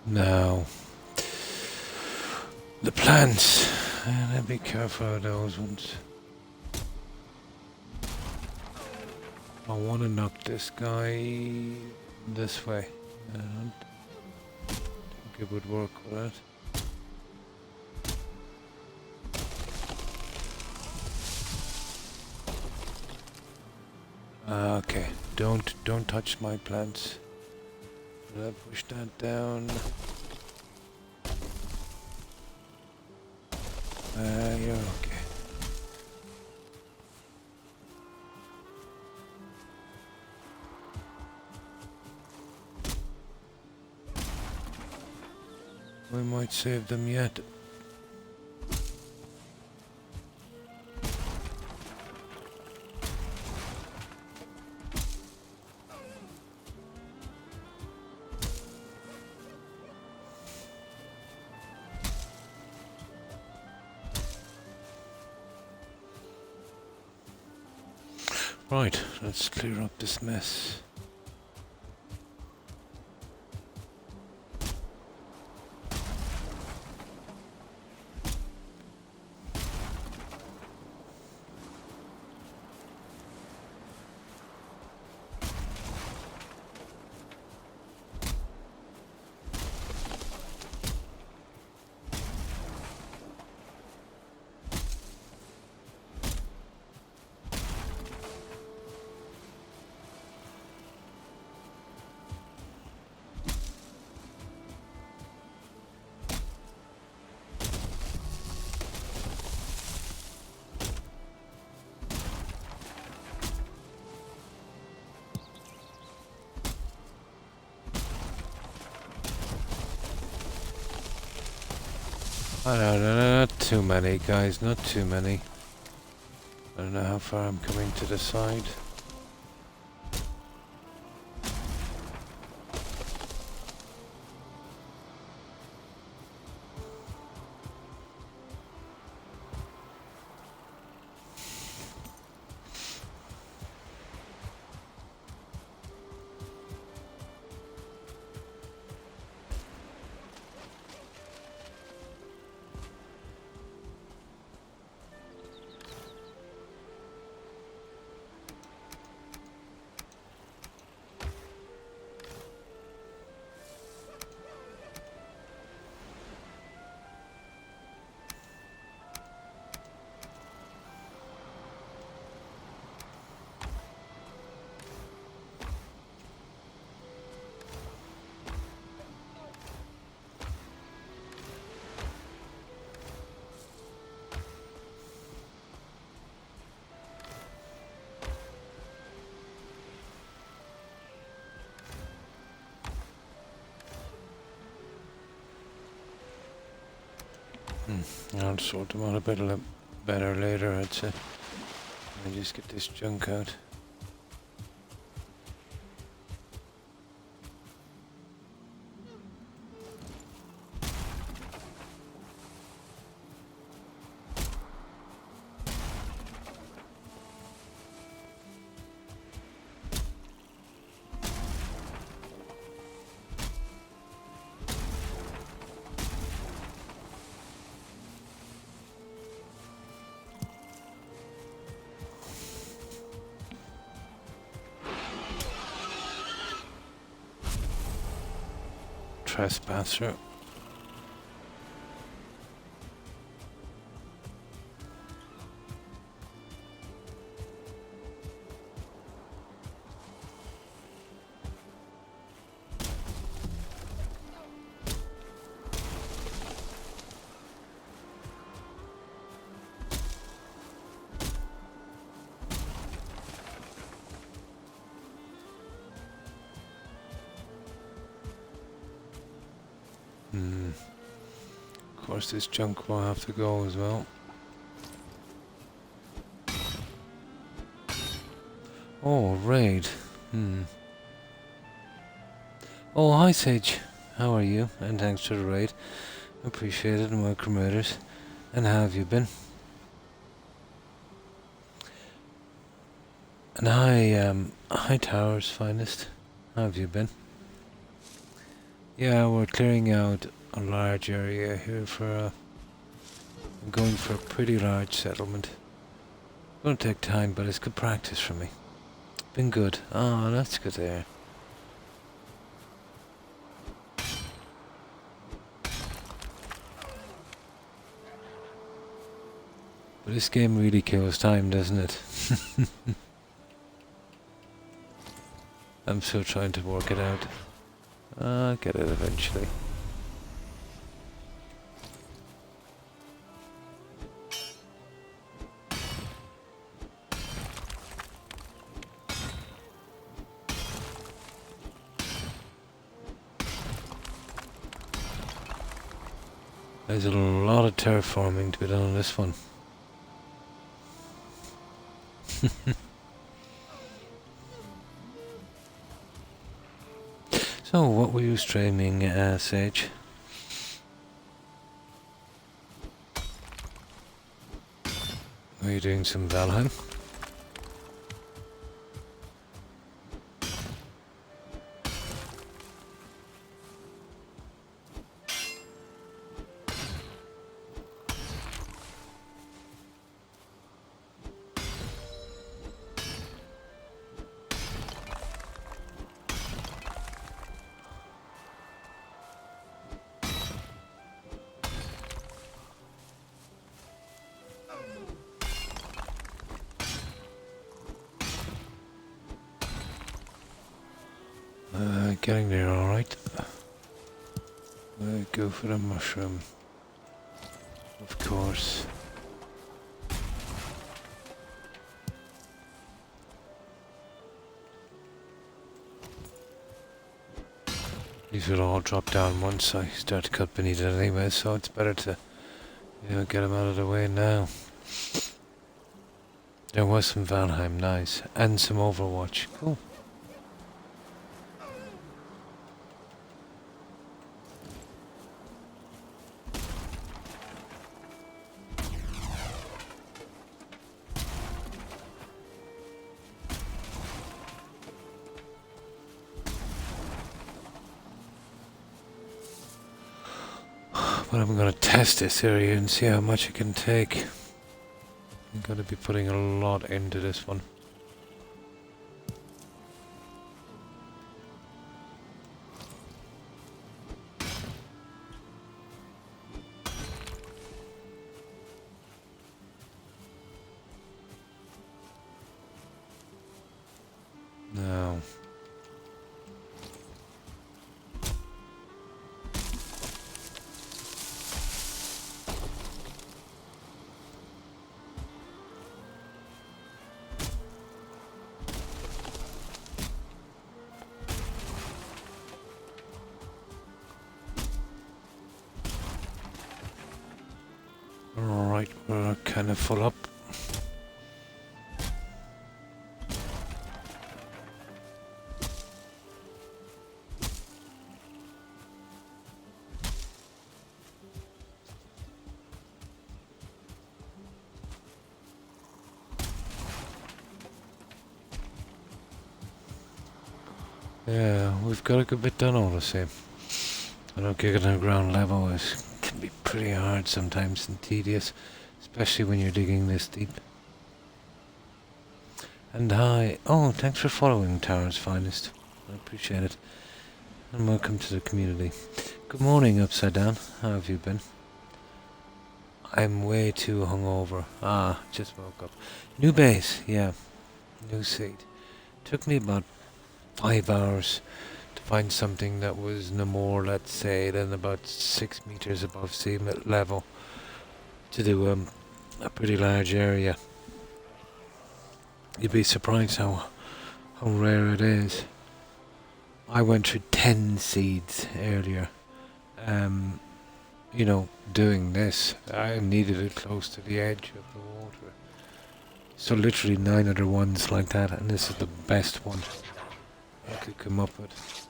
Now, the plants. And be careful of those ones. I want to knock this guy this way. I don't think it would work with that. Okay, don't touch my plants. I'll push that down. You're okay. We might save them yet. Right, let's clear up this mess. Not too many, guys, not too many. I don't know how far I'm coming to the side. I'll sort them out a bit better later, I'd say. Let me just get this junk out. Trespasser. Of course, this junk will have to go as well. Oh, raid. Oh, hi Sage. How are you? And thanks for the raid. Appreciate it, and welcome raiders. And how have you been? And hi Tower's finest. How have you been? Yeah, we're clearing out a large area here for I'm going for a pretty large settlement. It's gonna take time, but it's good practice for me. Been good. Oh, that's good there. But this game really kills time, doesn't it? I'm still trying to work it out. I'll get it eventually. There's a lot of terraforming to be done on this one. So, what were you streaming, Sage? Were you doing some Valheim? Getting there alright. Go for the mushroom. Of course. These will all drop down once I start to cut beneath it anyway, so it's better to, get them out of the way now. There was some Valheim, nice. And some Overwatch, cool. But I'm going to test this area and see how much it can take. I'm going to be putting a lot into this one. Now, alright, we're kind of full up. Yeah, we've got a good bit done all the same. I know getting on ground level can be pretty hard sometimes and tedious, especially when you're digging this deep. And hi, oh, thanks for following Tower's Finest. I appreciate it. And welcome to the community. Good morning, Upside Down. How have you been? I'm way too hungover. Just woke up. New base, yeah. New seed. Took me about 5 hours to find something that was no more, let's say, than about 6 meters above sea level to do a pretty large area. You'd be surprised how rare it is. I went through 10 seeds earlier. Doing this, I needed it close to the edge of the water. So literally 9 other ones like that, and this is the best one I could come up with.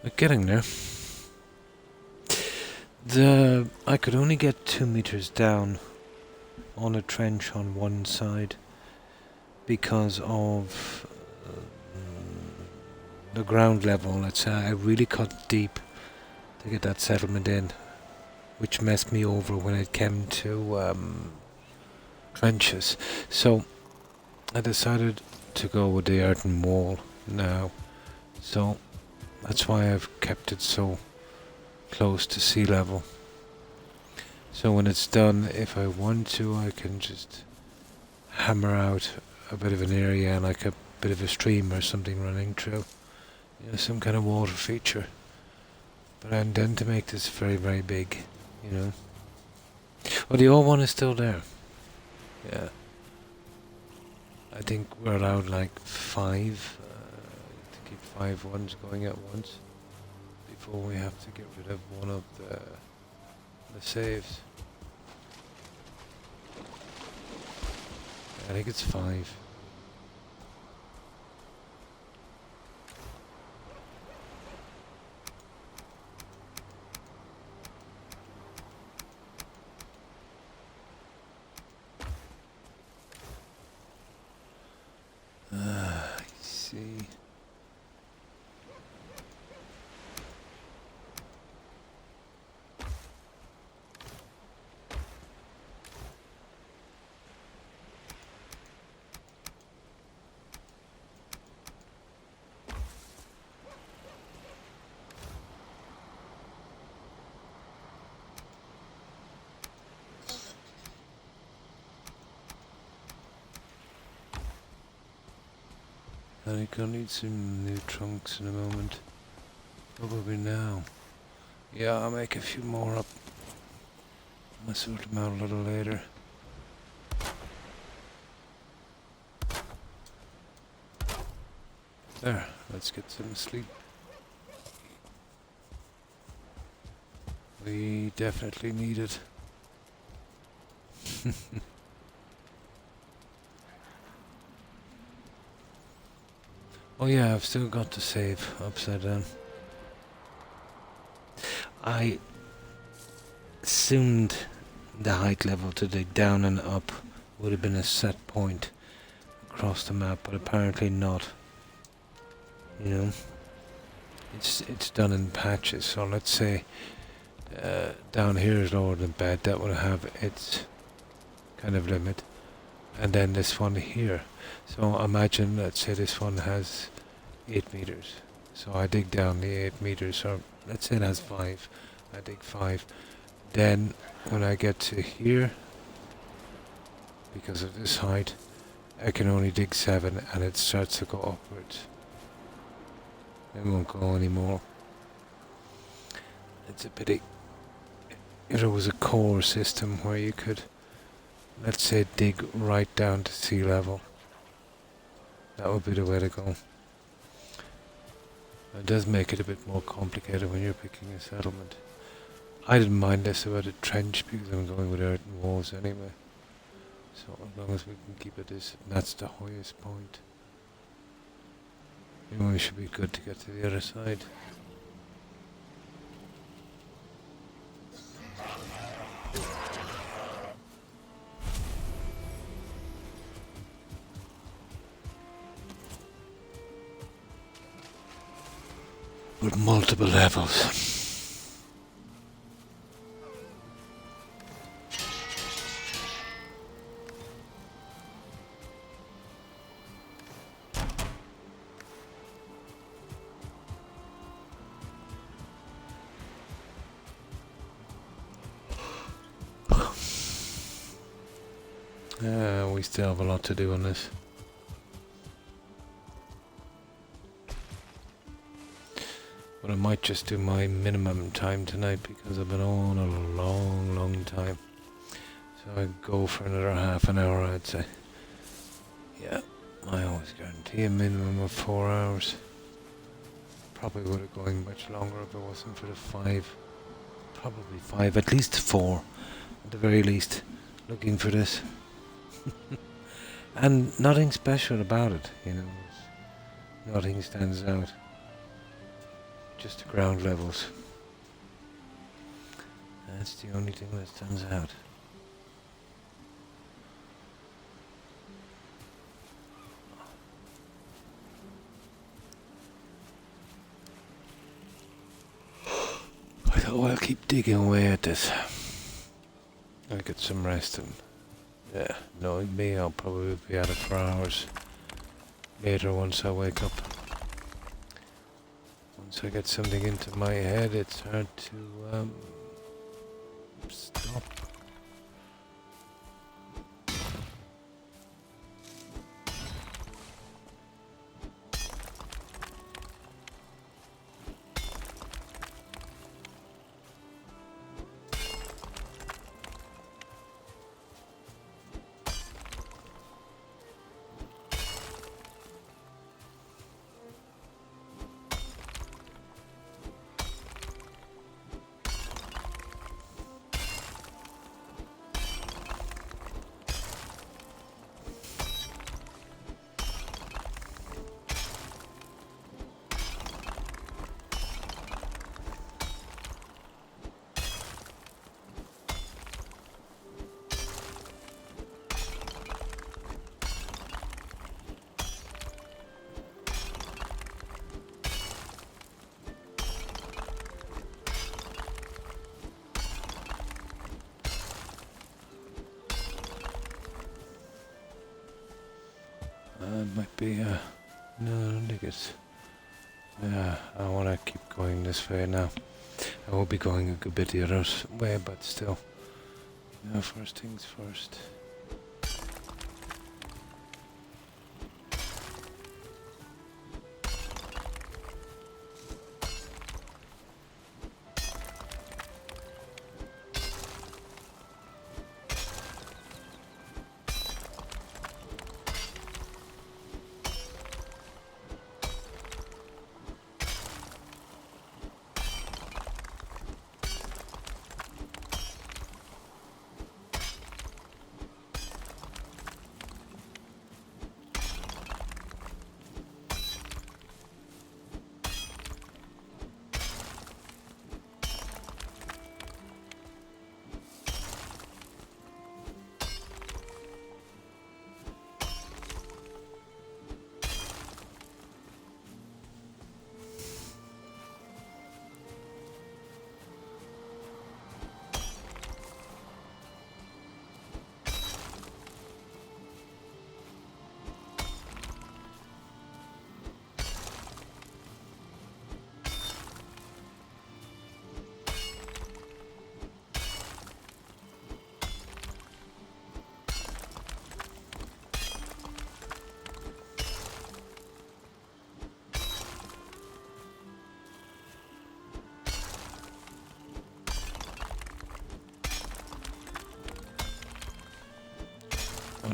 But getting there. I could only get 2 meters down on a trench on one side because of the ground level. Let's say I really cut deep to get that settlement in, which messed me over when it came to trenches. So I decided to go with the earthen wall now. So that's why I've kept it so close to sea level. So when it's done, if I want to, I can just hammer out a bit of an area, like a bit of a stream or something running through. Some kind of water feature. But I intend to make this very, very big, Oh, the old one is still there. Yeah. I think we're allowed like 5, to keep 5 ones going at once before we have to get rid of one of the saves. I think it's 5. I see. I think I'll need some new trunks in a moment. Probably now. Yeah, I'll make a few more up. I'll sort them out a little later. There, let's get some sleep. We definitely need it. Oh yeah, I've still got to save upside down. I assumed the height level to dig down and up would have been a set point across the map, but apparently not. You know, it's done in patches. So let's say down here is lower than bed. That would have its kind of limit, and then this one here. So imagine, let's say this one has 8 meters. So I dig down the 8 meters, or let's say it has 5. I dig 5. Then when I get to here, because of this height, I can only dig 7, and it starts to go upwards. It won't go anymore. It's a pity. If there was a core system where you could, let's say, dig right down to sea level, that would be the way to go. It does make it a bit more complicated when you're picking a settlement. I didn't mind this about a trench because I'm going with earthen walls anyway. So as long as we can keep it this, that's the highest point. Anyway, we should be good to get to the other side. With multiple levels. We still have a lot to do on this. But I might just do my minimum time tonight because I've been on a long time. So I'd go for another half an hour, I'd say. Yeah, I always guarantee a minimum of 4 hours. Probably would have gone much longer if it wasn't for the 5. Probably 5, at least 4 at the very least, looking for this. And nothing special about it, you know. Nothing stands out. Just the ground levels. That's the only thing that stands out. I thought, well, I'll keep digging away at this. I'll get some rest and yeah, knowing me, I'll probably be at it for hours later once I wake up. Once I get something into my head, it's hard to stop. It might be, no, I don't think it's, I want to keep going this way now. I will be going a good bit the other way, but still, first things first.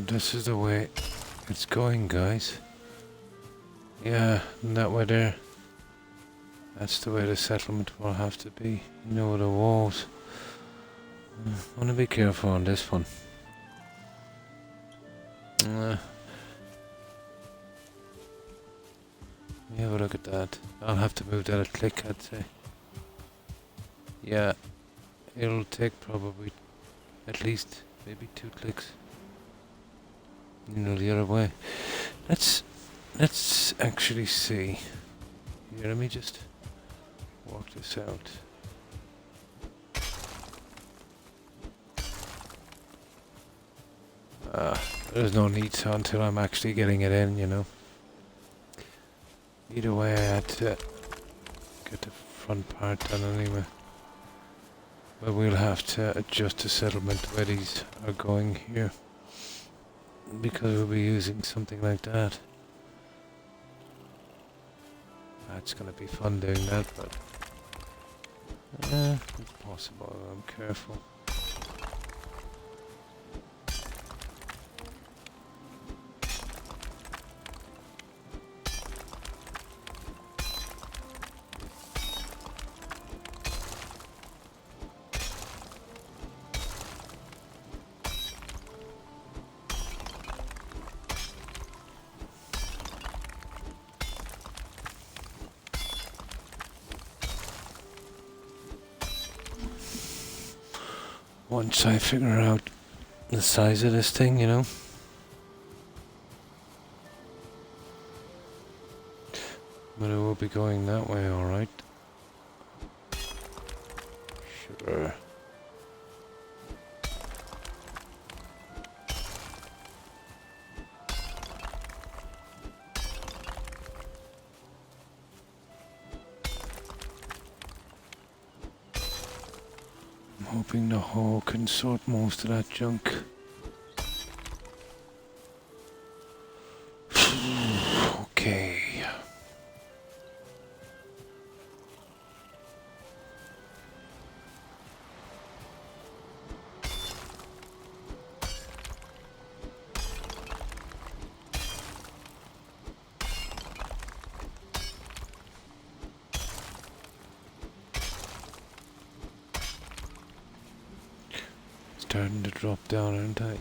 this is the way it's going, guys. Yeah, and that way there. That's the way the settlement will have to be. You know, the walls. I want to be careful on this one. Yeah, have a look at that. I'll have to move that a click, I'd say. Yeah, it'll take probably at least maybe 2 clicks. You know, the other way. Let's actually see. Here, let me just work this out. There's no need to until I'm actually getting it in, you know. Either way, I had to get the front part done anyway. But we'll have to adjust the settlement where these are going here, because we'll be using something like that. That's gonna be fun doing that, but it's possible. I'm careful. Once I figure out the size of this thing, you know. But it will be going that way, alright. Sure. I'm hoping the hoe can sort most of that junk. Okay. Starting to drop down, aren't I?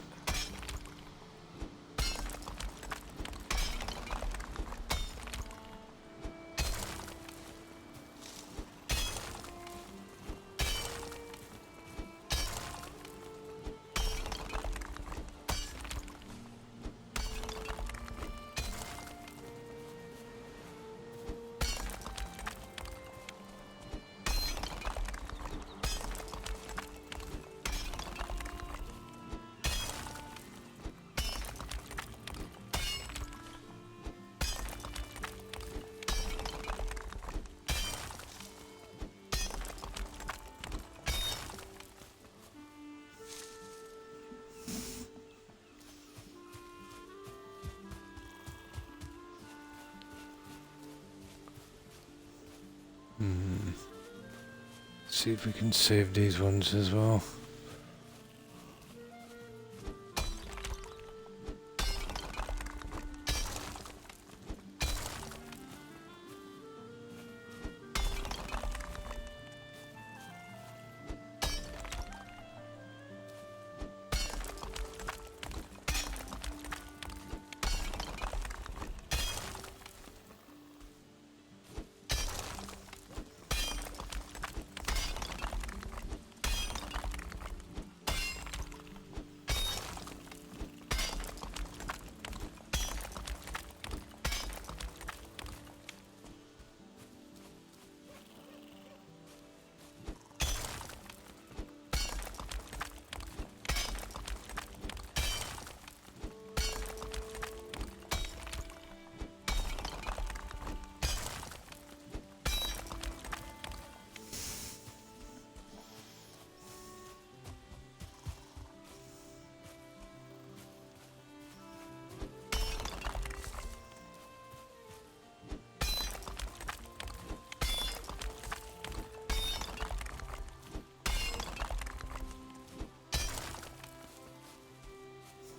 See if we can save these ones as well.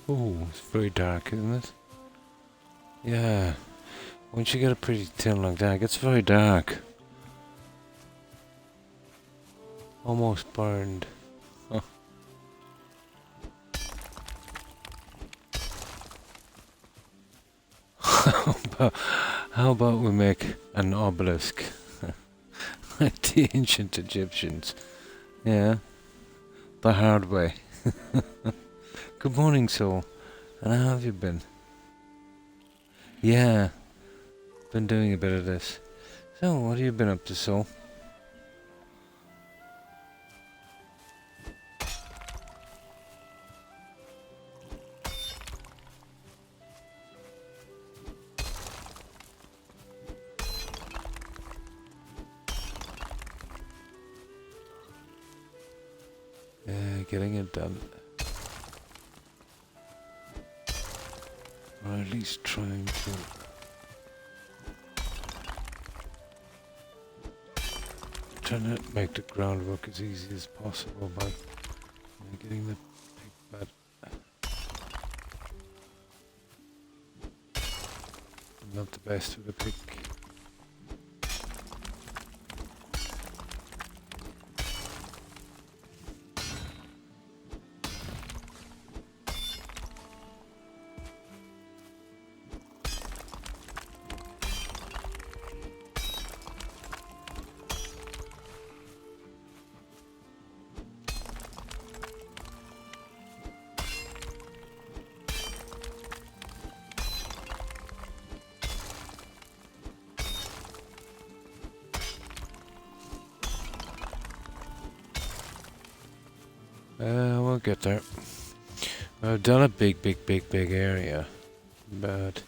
Oh, it's very dark, isn't it? Yeah. Once you get a pretty tin like that, it gets very dark. Almost burned. Huh. How about we make an obelisk? Like the ancient Egyptians. Yeah, the hard way. Good morning, Soul. And how have you been? Yeah, been doing a bit of this. So, what have you been up to, Soul? Yeah, getting it done. Or at least trying to make the groundwork as easy as possible by getting the pick bed. Not the best with the pick. We'll get there. I've done a big area, but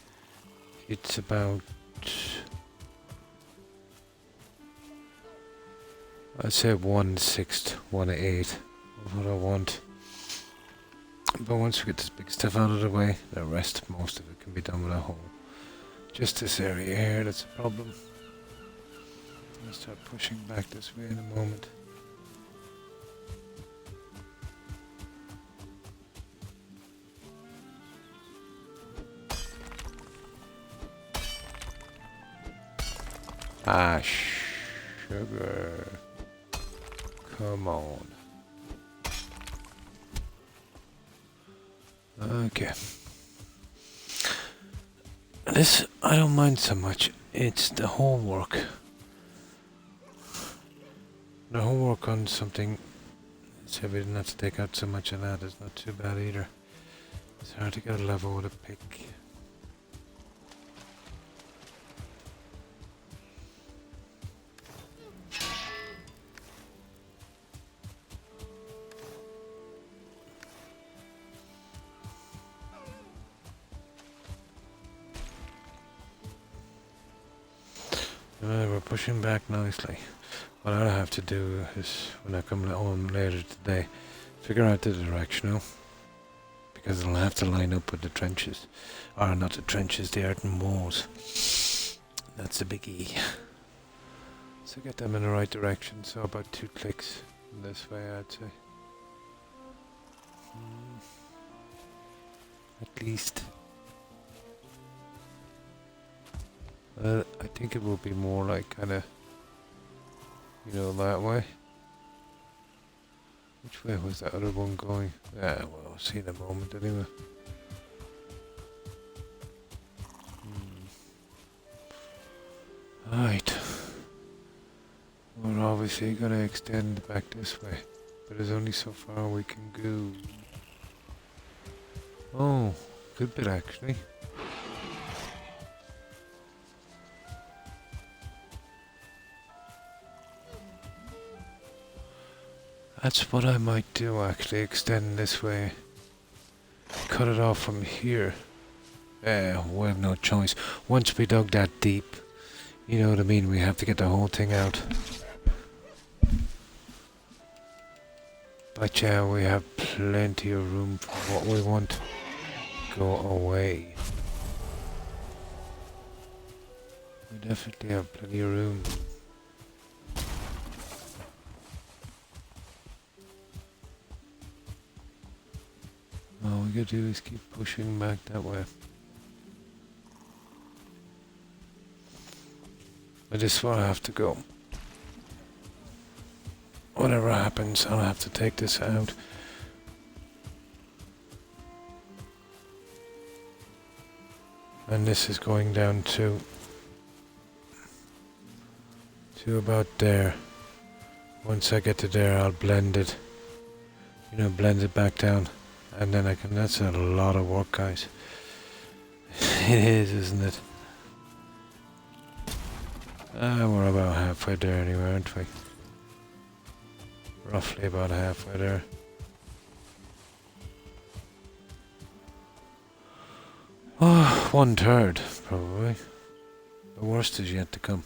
it's about, I'd say 1/6, 1/8 of what I want. But once we get this big stuff out of the way, the rest, most of it can be done with a hole. Just this area here, that's a problem. I'll start pushing back this way in a moment. Ah, sugar. Come on. Okay. This, I don't mind so much. It's the homework. The homework on something, so we didn't have to take out so much of that. It's not too bad either. It's hard to get a level with a pick. We're pushing back nicely. What I'll have to do is, when I come home later today, figure out the directional. Because I'll have to line up with the trenches. Or not the trenches, the earthen walls. That's the biggie. So get them in the right direction, so about 2 clicks this way, I'd say. At least. I think it will be more like kinda, you know, that way. Which way was that other one going? Well, we'll see in a moment anyway. Right. We're obviously gonna extend back this way. But there's only so far we can go. Oh, good bit actually. That's what I might do actually, extend this way. Cut it off from here. We have no choice. Once we dug that deep, you know what I mean, we have to get the whole thing out. But yeah, we have plenty of room for what we want. Go away. We definitely have plenty of room. Oh, we gotta do is keep pushing back that way. But this is where I have to go. Whatever happens, I'll have to take this out. And this is going down to about there. Once I get to there, I'll blend it. You know, blend it back down. And then I can, that's a lot of work, guys. It is, isn't it? We're about halfway there anyway, aren't we? Roughly about halfway there. Oh, 1/3, probably. The worst is yet to come.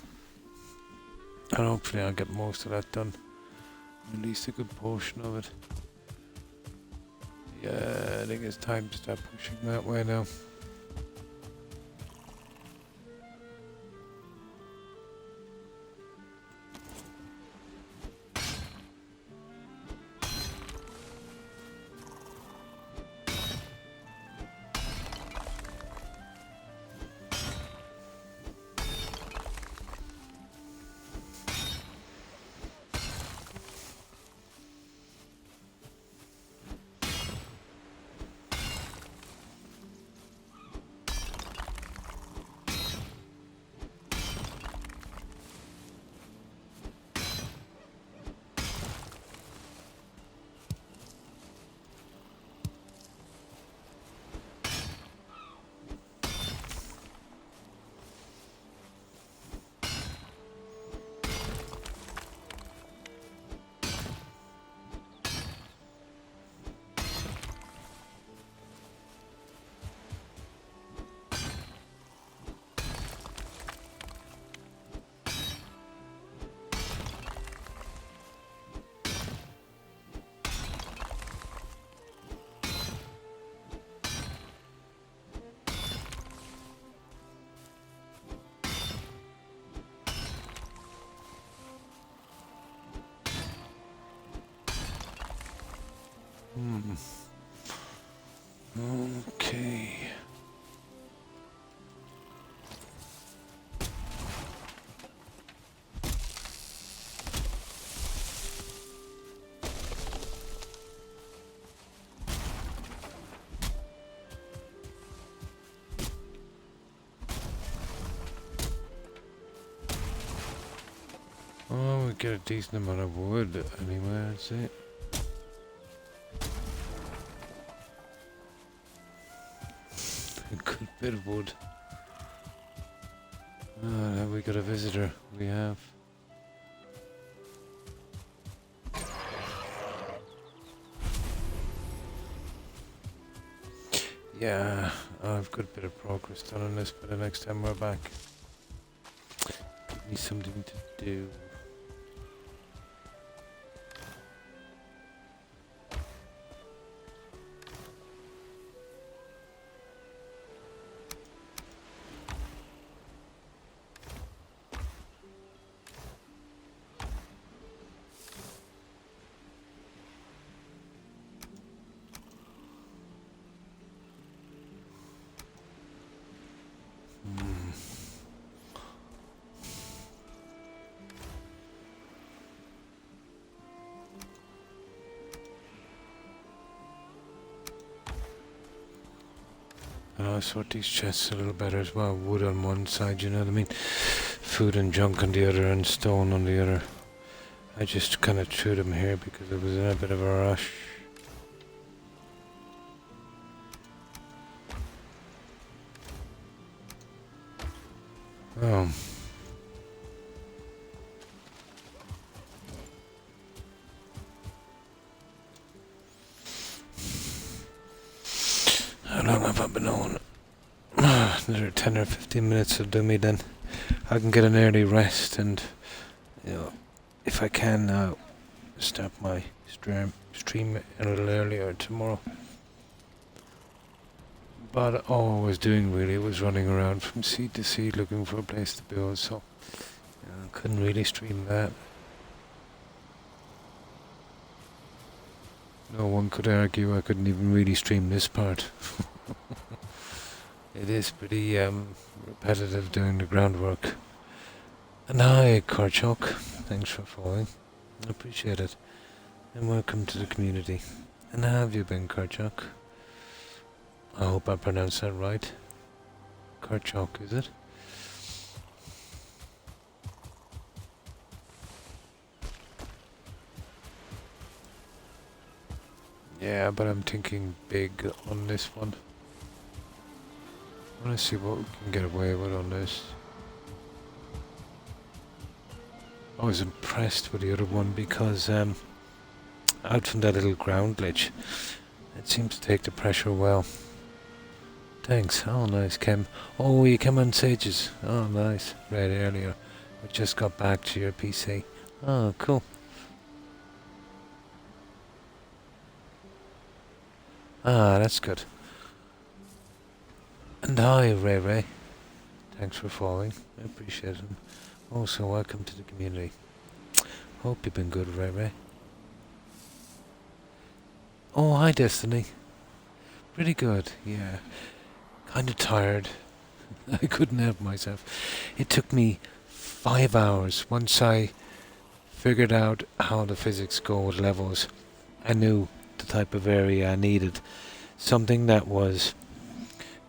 And hopefully I'll get most of that done. At least a good portion of it. Yeah, I think it's time to start pushing that way now. Okay. Oh, we get a decent amount of wood anyway, that's it. A good bit of wood. Ah, have we got a visitor? We have. Yeah, I've got a bit of progress done on this, but the next time we're back, give me something to do. And I sort these chests a little better as well. Wood on one side, you know what I mean? Food and junk on the other and stone on the other. I just kind of threw them here because I was in a bit of a rush. Oh. How long have I been on? Another 10 or 15 minutes will do me then. I can get an early rest and, you know, if I can now, start my stream a little earlier tomorrow. But all I was doing really was running around from seed to seed looking for a place to build, so I couldn't really stream that. No one could argue I couldn't even really stream this part. It is pretty repetitive doing the groundwork. And hi, Croc. Thanks for following. I appreciate it. And welcome to the community. And how have you been, Croc? I hope I pronounced that right. Croc, is it? Yeah, but I'm thinking big on this one. I want to see what we can get away with on this. I was impressed with the other one because out from that little ground glitch, it seems to take the pressure well. Thanks. Oh, nice, Kim. Oh, you came on Sages. Oh, nice. Read earlier. We just got back to your PC. Oh, cool. Ah, that's good. And hi, Ray. Thanks for following. I appreciate it. Also, welcome to the community. Hope you've been good, Ray. Oh, hi, Destiny. Pretty good, yeah. Kinda tired. I couldn't help myself. It took me 5 hours. Once I figured out how the physics go with levels, I knew the type of area I needed. Something that was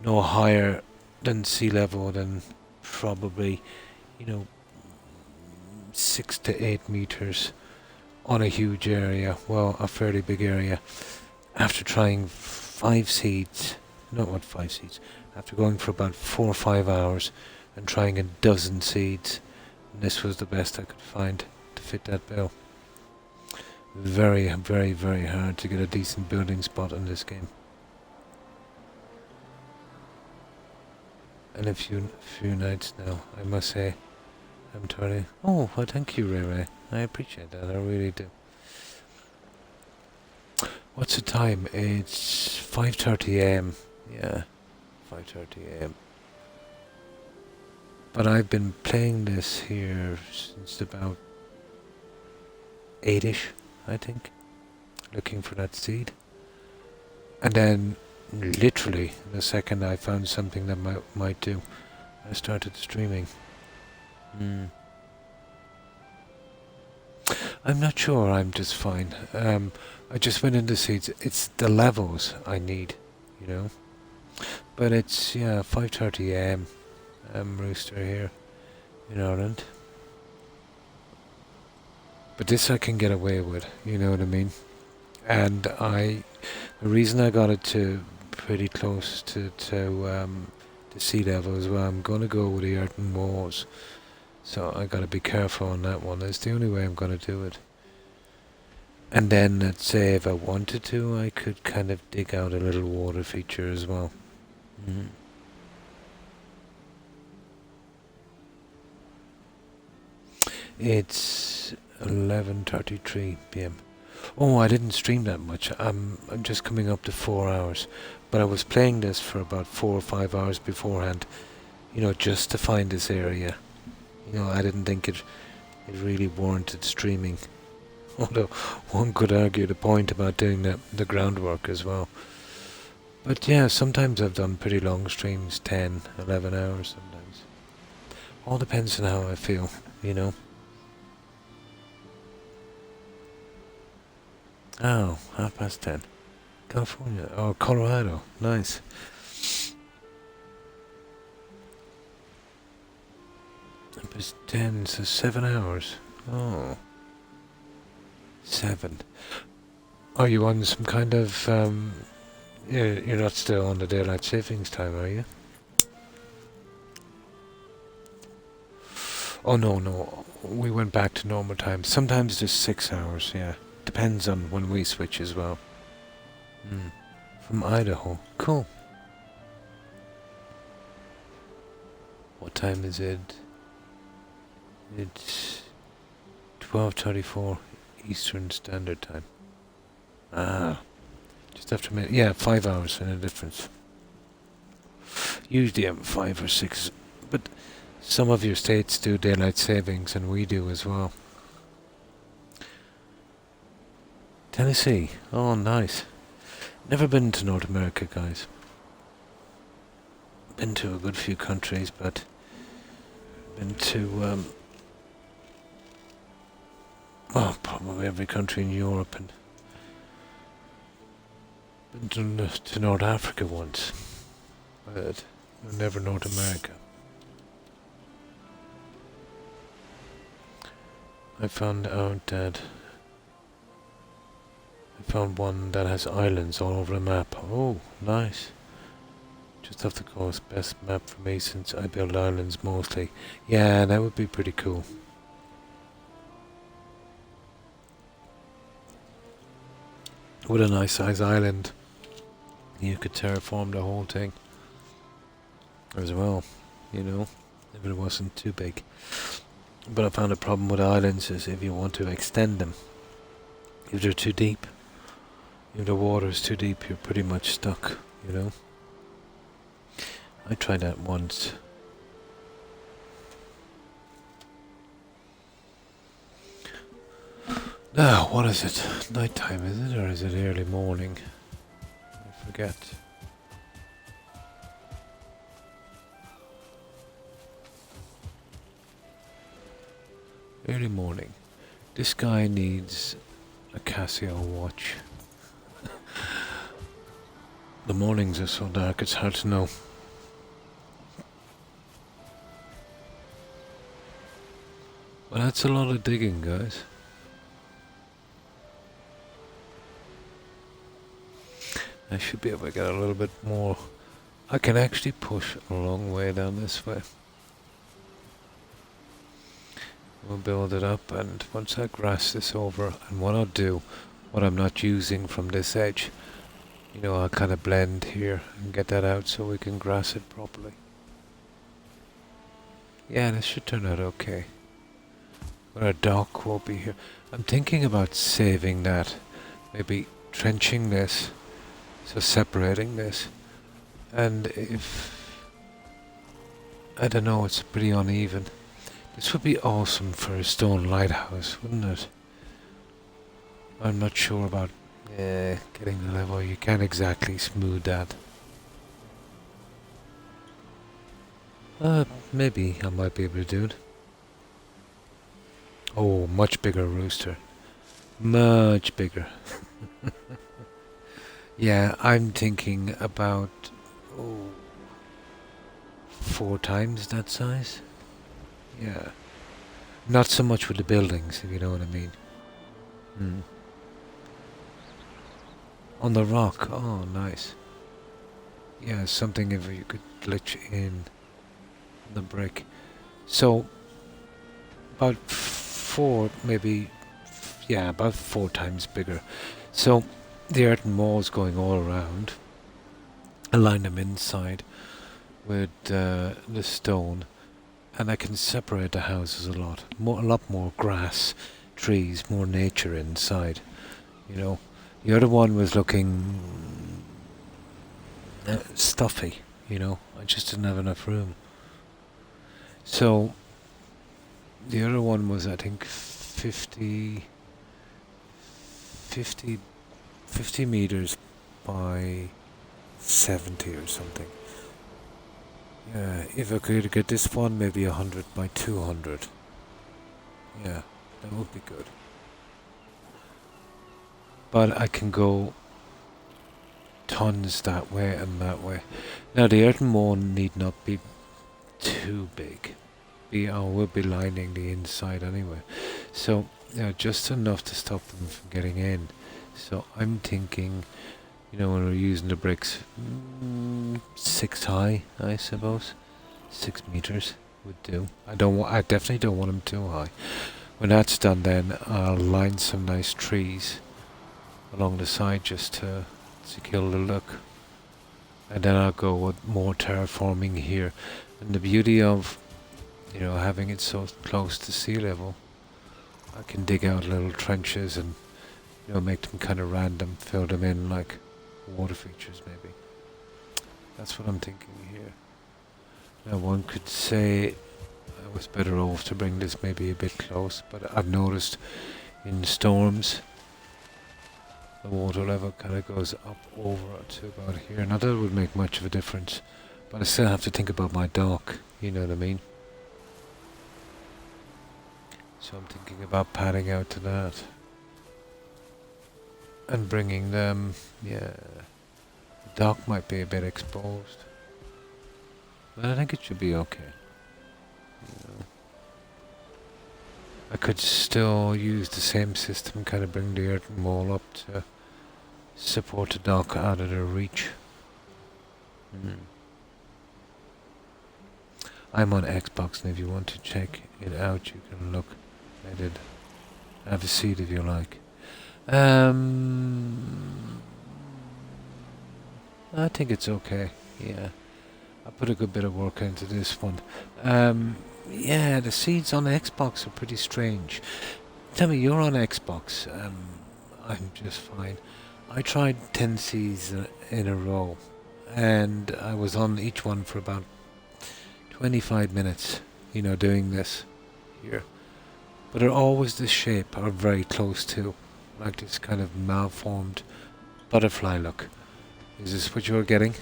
no higher than sea level than probably, 6 to 8 meters on a huge area. Well, a fairly big area. After trying 5 seeds, after going for about 4 or 5 hours and trying a dozen seeds, this was the best I could find to fit that bill. Very, very, very hard to get a decent building spot in this game. And a few nights now, I must say, I'm turning. Oh, well, thank you, Ray. I appreciate that, I really do. What's the time? It's 5:30 AM. Yeah, 5:30 AM. But I've been playing this here since about 8ish, I think. Looking for that seed. And then, literally, the second I found something that might do, I started streaming. I'm not sure, I'm just fine. I just went into seeds. It's the levels I need, But it's, 5:30 AM. Rooster here in Ireland. But this I can get away with, you know what I mean? And the reason I got it to pretty close to sea level as well, I'm going to go with the earthen walls. So I got to be careful on that one. That's the only way I'm going to do it. And then, let's say, if I wanted to, I could kind of dig out a little water feature as well. It's 11:33 p.m. Oh, I didn't stream that much. I'm just coming up to 4 hours. But I was playing this for about 4 or 5 hours beforehand, just to find this area. I didn't think it really warranted streaming. Although one could argue the point about doing the groundwork as well. But yeah, sometimes I've done pretty long streams, 10, 11 hours sometimes. All depends on how I feel, Oh, 10:30. California. Oh, Colorado. Nice. It was 10, so 7 hours. Oh. 7. Are you on some kind of, you're not still on the daylight savings time, are you? Oh, no. We went back to normal time. Sometimes there's 6 hours, yeah. Depends on when we switch as well. From Idaho. Cool. What time is it? It's 12:34 Eastern Standard Time. Just after a minute. Yeah, 5 hours in a difference. Usually I'm 5 or 6, but some of your states do daylight savings and we do as well. Tennessee. Oh, nice. Never been to North America, guys. Been to a good few countries, but been to well, probably every country in Europe, and been to North Africa once, but never North America. I found out that I found one that has islands all over the map. Oh, nice. Just off the coast, best map for me since I build islands mostly. Yeah, that would be pretty cool. With a nice size island, you could terraform the whole thing as well, you know, if it wasn't too big. But I found a problem with islands is if you want to extend them, if they're too deep, if the water is too deep, you're pretty much stuck, you know. I tried that once. Now, what is it? Nighttime, is it? Or is it early morning? I forget. Early morning. This guy needs a Casio watch. The mornings are so dark, it's hard to know. Well, that's a lot of digging, guys. I should be able to get a little bit more. I can actually push a long way down this way. We'll build it up, and once I grass this over, and what I'll do, what I'm not using from this edge, you know, I'll kind of blend here and get that out so we can grass it properly. Yeah, this should turn out okay. But our dock will be here. I'm thinking about saving that, maybe trenching this, so separating this, and if, I don't know, it's pretty uneven. This would be awesome for a stone lighthouse, wouldn't it? I'm not sure about getting the level. You can't exactly smooth that. Maybe I might be able to do it. Oh, much bigger rooster. Much bigger. Yeah, I'm thinking about 4 times that size. Yeah. Not so much with the buildings, if you know what I mean. On the rock. Oh, nice. Yeah, something if you could glitch in the brick. So, about 4, maybe, yeah, about 4 times bigger. So, the earthen walls going all around. Align them inside with the stone. And I can separate the houses a lot. A lot more grass, trees, more nature inside. You know, the other one was looking stuffy. You know, I just didn't have enough room. So the other one was, I think, 50 meters by 70 or something. Yeah, if I could get this one, maybe 100 by 200. Yeah, that would be good. But I can go tons that way and that way. Now the earthen one need not be too big. I will be lining the inside anyway. So, yeah, just enough to stop them from getting in. So I'm thinking, you know, when we're using the bricks, 6 high, I suppose. 6 meters would do. I definitely don't want them too high. When that's done, then I'll line some nice trees along the side just to kill the look. And then I'll go with more terraforming here. And the beauty of, you know, having it so close to sea level, I can dig out little trenches and, you know, make them kind of random, fill them in like water features maybe. That's what I'm thinking here. Now one could say I was better off to bring this maybe a bit close, but I've noticed in storms the water level kind of goes up over to about here. Not that it would make much of a difference, but I still have to think about my dock, you know what I mean? So I'm thinking about padding out to that. And bringing them, yeah, the dock might be a bit exposed. But I think it should be okay. You know. I could still use the same system, kind of bring the earthen wall up to support the dock out of their reach. I'm on Xbox, and if you want to check it out, you can look at it. Have a seat if you like. I think it's okay. Yeah, I put a good bit of work into this one. Yeah, the seeds on Xbox are pretty strange. Tell me, you're on Xbox. I'm just fine. I tried 10 seeds in a row, and I was on each one for about 25 minutes, you know, doing this here. But they're always this shape, or very close to, like this kind of malformed butterfly look. Is this what you're getting?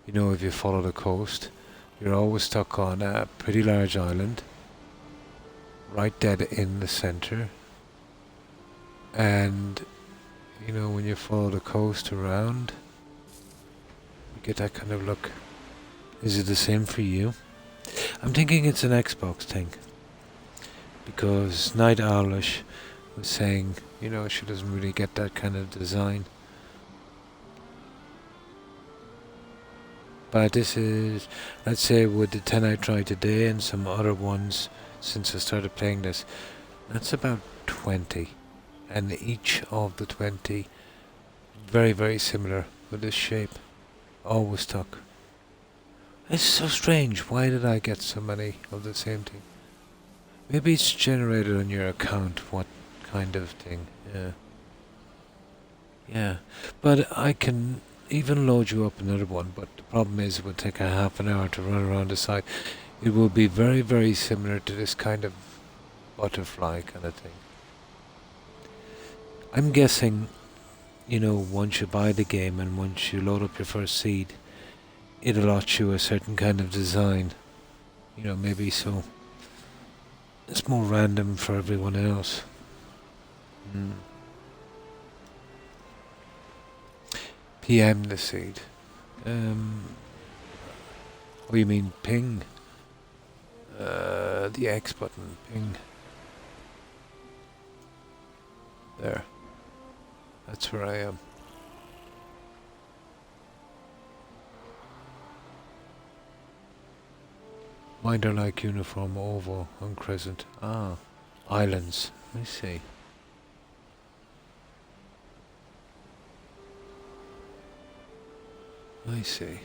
You know, if you follow the coast, you're always stuck on a pretty large island, right dead in the center. And, you know, when you follow the coast around, you get that kind of look. Is it the same for you? I'm thinking it's an Xbox thing. Because Night Owlish was saying, you know, she doesn't really get that kind of design. But this is, let's say, with the 10 I tried today and some other ones since I started playing this, that's about 20. And each of the 20 very, very similar with this shape. Always stuck. It's so strange. Why did I get so many of the same thing? Maybe it's generated on your account, what kind of thing. Yeah. Yeah. But I can even load you up another one, but the problem is it will take a half an hour to run around the site. It will be very, very similar to this kind of butterfly kind of thing. I'm guessing, you know, once you buy the game and once you load up your first seed, it allots you a certain kind of design. You know, maybe so it's more random for everyone else. PM the seed. Oh, you mean ping? The X button, ping. There. That's where I am. Mine are like uniform, oval, and crescent. Ah, islands. I see. I see.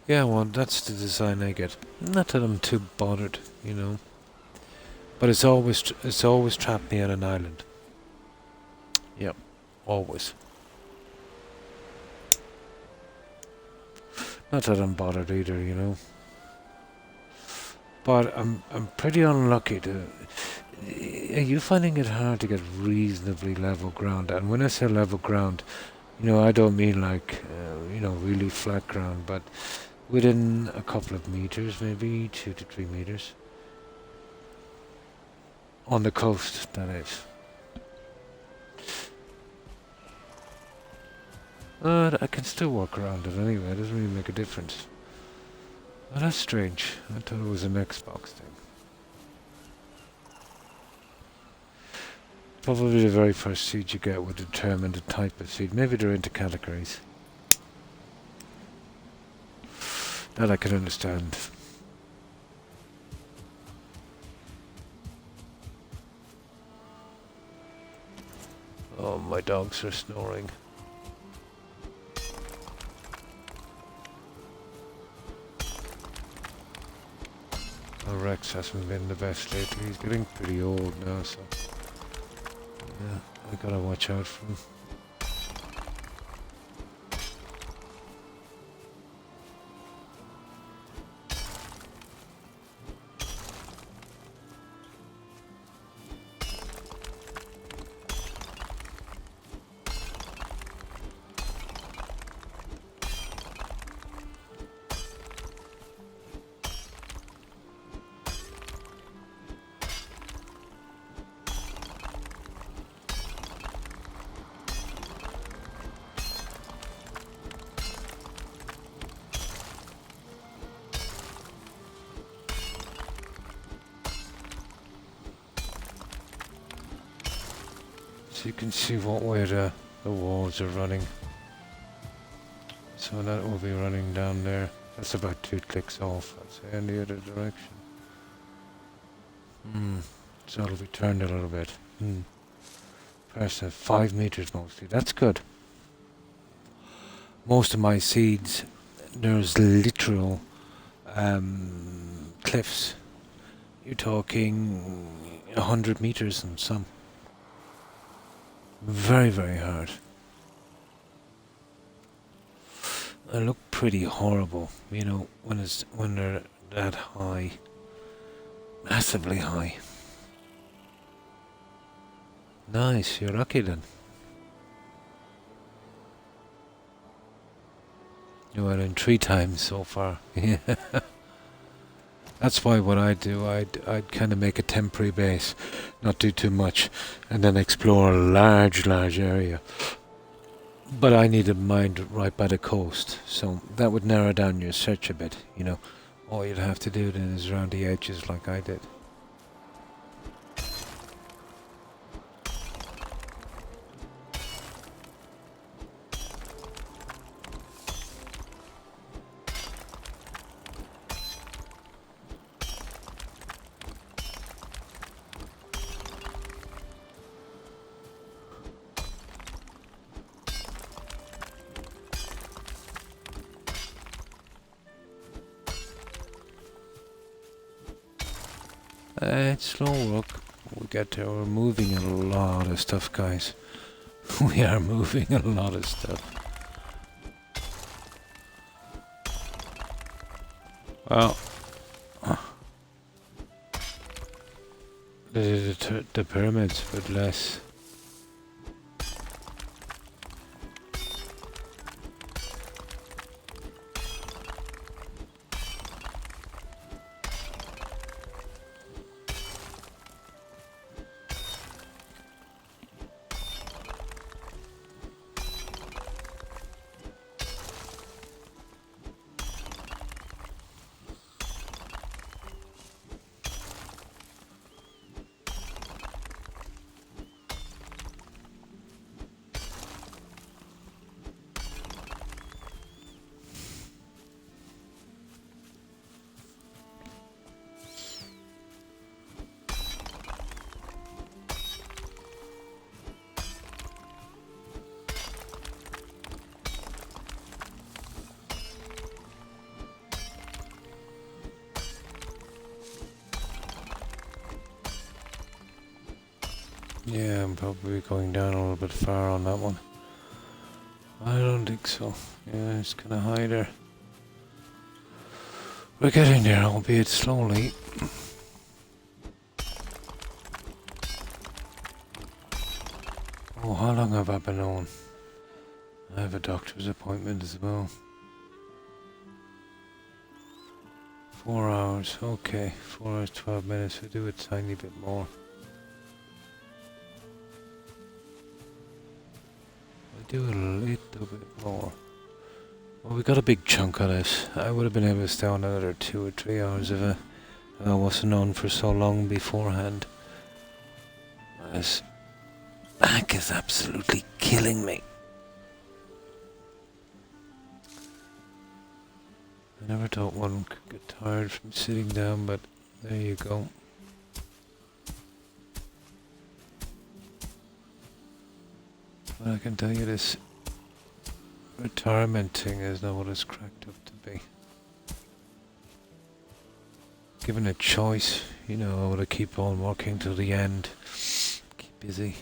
Yeah, well, that's the design I get. Not that I'm too bothered, you know. But it's always trapped me on an island. Yep, always. Not that I'm bothered either, you know. But I'm pretty unlucky to. Are you finding it hard to get reasonably level ground? And when I say level ground, you know, I don't mean like you know, really flat ground, but within a couple of meters, maybe 2 to 3 meters on the coast. That is. I can still walk around it anyway. It doesn't really make a difference. Oh, that's strange. I thought it was an Xbox thing. Probably the very first seed you get would determine the type of seed. Maybe they're into categories. That I can understand. Oh, my dogs are snoring. Rex hasn't been the best lately. He's getting pretty old now, so yeah, I gotta watch out for him. So you can see what way the walls are running. So that will be running down there. That's about 2 clicks off, I'd say, in the other direction. So it'll be turned a little bit. First at 5 meters mostly. That's good. Most of my seeds, there's literal cliffs. You're talking 100 meters and some. Very, very hard. They look pretty horrible, you know, when they're that high. Massively high. Nice, you're lucky then. You went in 3 times so far. Yeah. That's why what I do, I'd kind of make a temporary base, not do too much, and then explore a large area. But I need a mine right by the coast, so that would narrow down your search a bit, you know. All you'd have to do then is around the edges like I did. It's slow work. We get there. We're moving a lot of stuff, guys. We are moving a lot of stuff. Well, the pyramids with less. Yeah, I'm probably going down a little bit far on that one. I don't think so. Yeah, it's kind of high there. We're getting there, albeit slowly. Oh, how long have I been on? I have a doctor's appointment as well. 4 hours, okay. 4 hours, 12 minutes. We do a tiny bit more. Do a little bit more. Well, we got a big chunk of this. I would have been able to stay on another 2 or 3 hours if I wasn't on for so long beforehand. This back is absolutely killing me. I never thought one could get tired from sitting down, but there you go. But I can tell you this retirement thing is not what it's cracked up to be. Given a choice, you know, I would have keep on working till the end. Keep busy.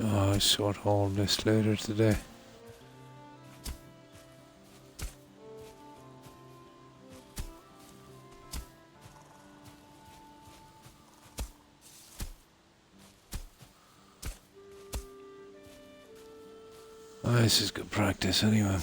Oh, I sort all this later today. This is good practice anyway.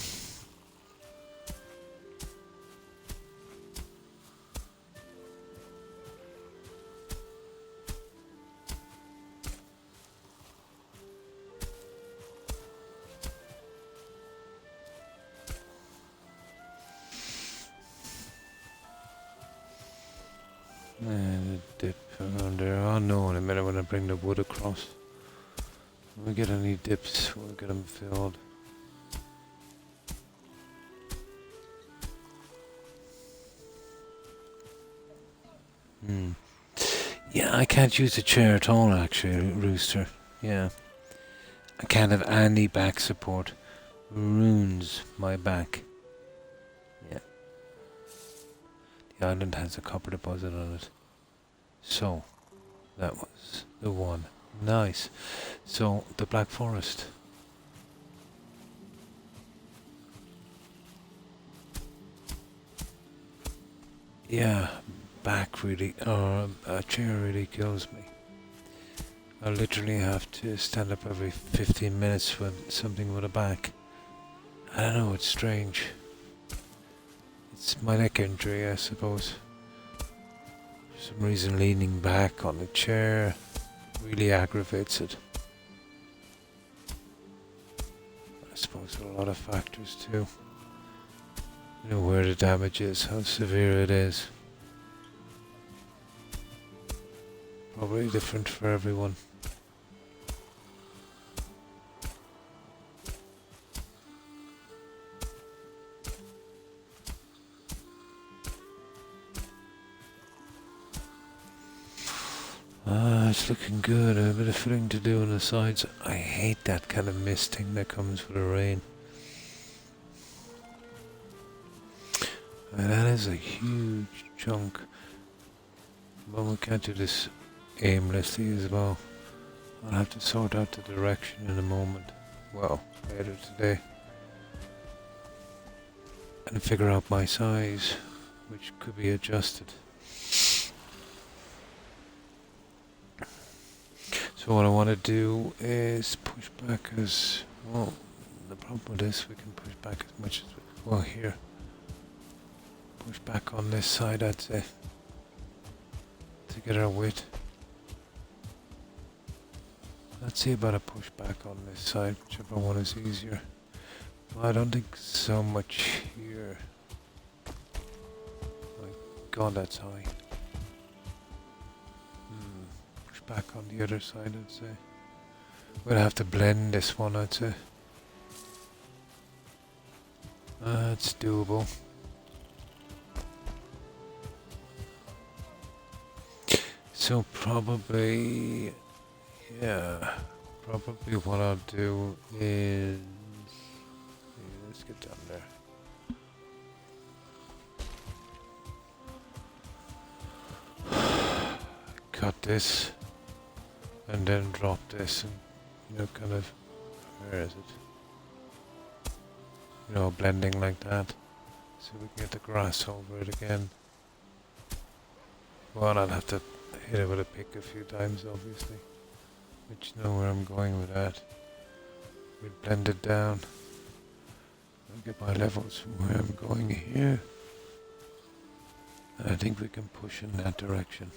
And a dip around there. Oh no, in a minute when I bring the wood across. When we get any dips, we'll get them filled. Yeah, I can't use the chair at all actually, Rooster. Yeah. I can't have any back support. Ruins my back. Yeah. The island has a copper deposit on it. So, that was the one. Nice. So, the Black Forest. Yeah, back really, a chair really kills me. I literally have to stand up every 15 minutes with something with a back. I don't know, it's strange. It's my neck injury, I suppose. For some reason leaning back on the chair really aggravates it. I suppose there are a lot of factors too. You know where the damage is, how severe it is. Probably different for everyone. It's looking good. A bit of filling to do on the sides. I hate that kind of misting that comes with the rain. And that is a huge chunk. But we can't do this aimlessly as well. I'll have to sort out the direction in a moment. Well, later today. And figure out my size, which could be adjusted. So what I want to do is push back as well. The problem with this, we can push back as much as we, well, here. Push back on this side, I'd say, to get our width. Let's see about a push back on this side, whichever one is easier. Well, I don't think so much here. My God, that's high. Back on the other side, I'd say. We'll have to blend this one, I'd say. It's doable. So probably, yeah, probably what I'll do is, let's get down there. Cut this. And then drop this and, you know, kind of, where is it? You know, blending like that. So we can get the grass over it again. Well, I'll have to hit it with a pick a few times, obviously. But you know where I'm going with that. We'll blend it down. I'll get my levels from where I'm going here. And I think we can push in that direction.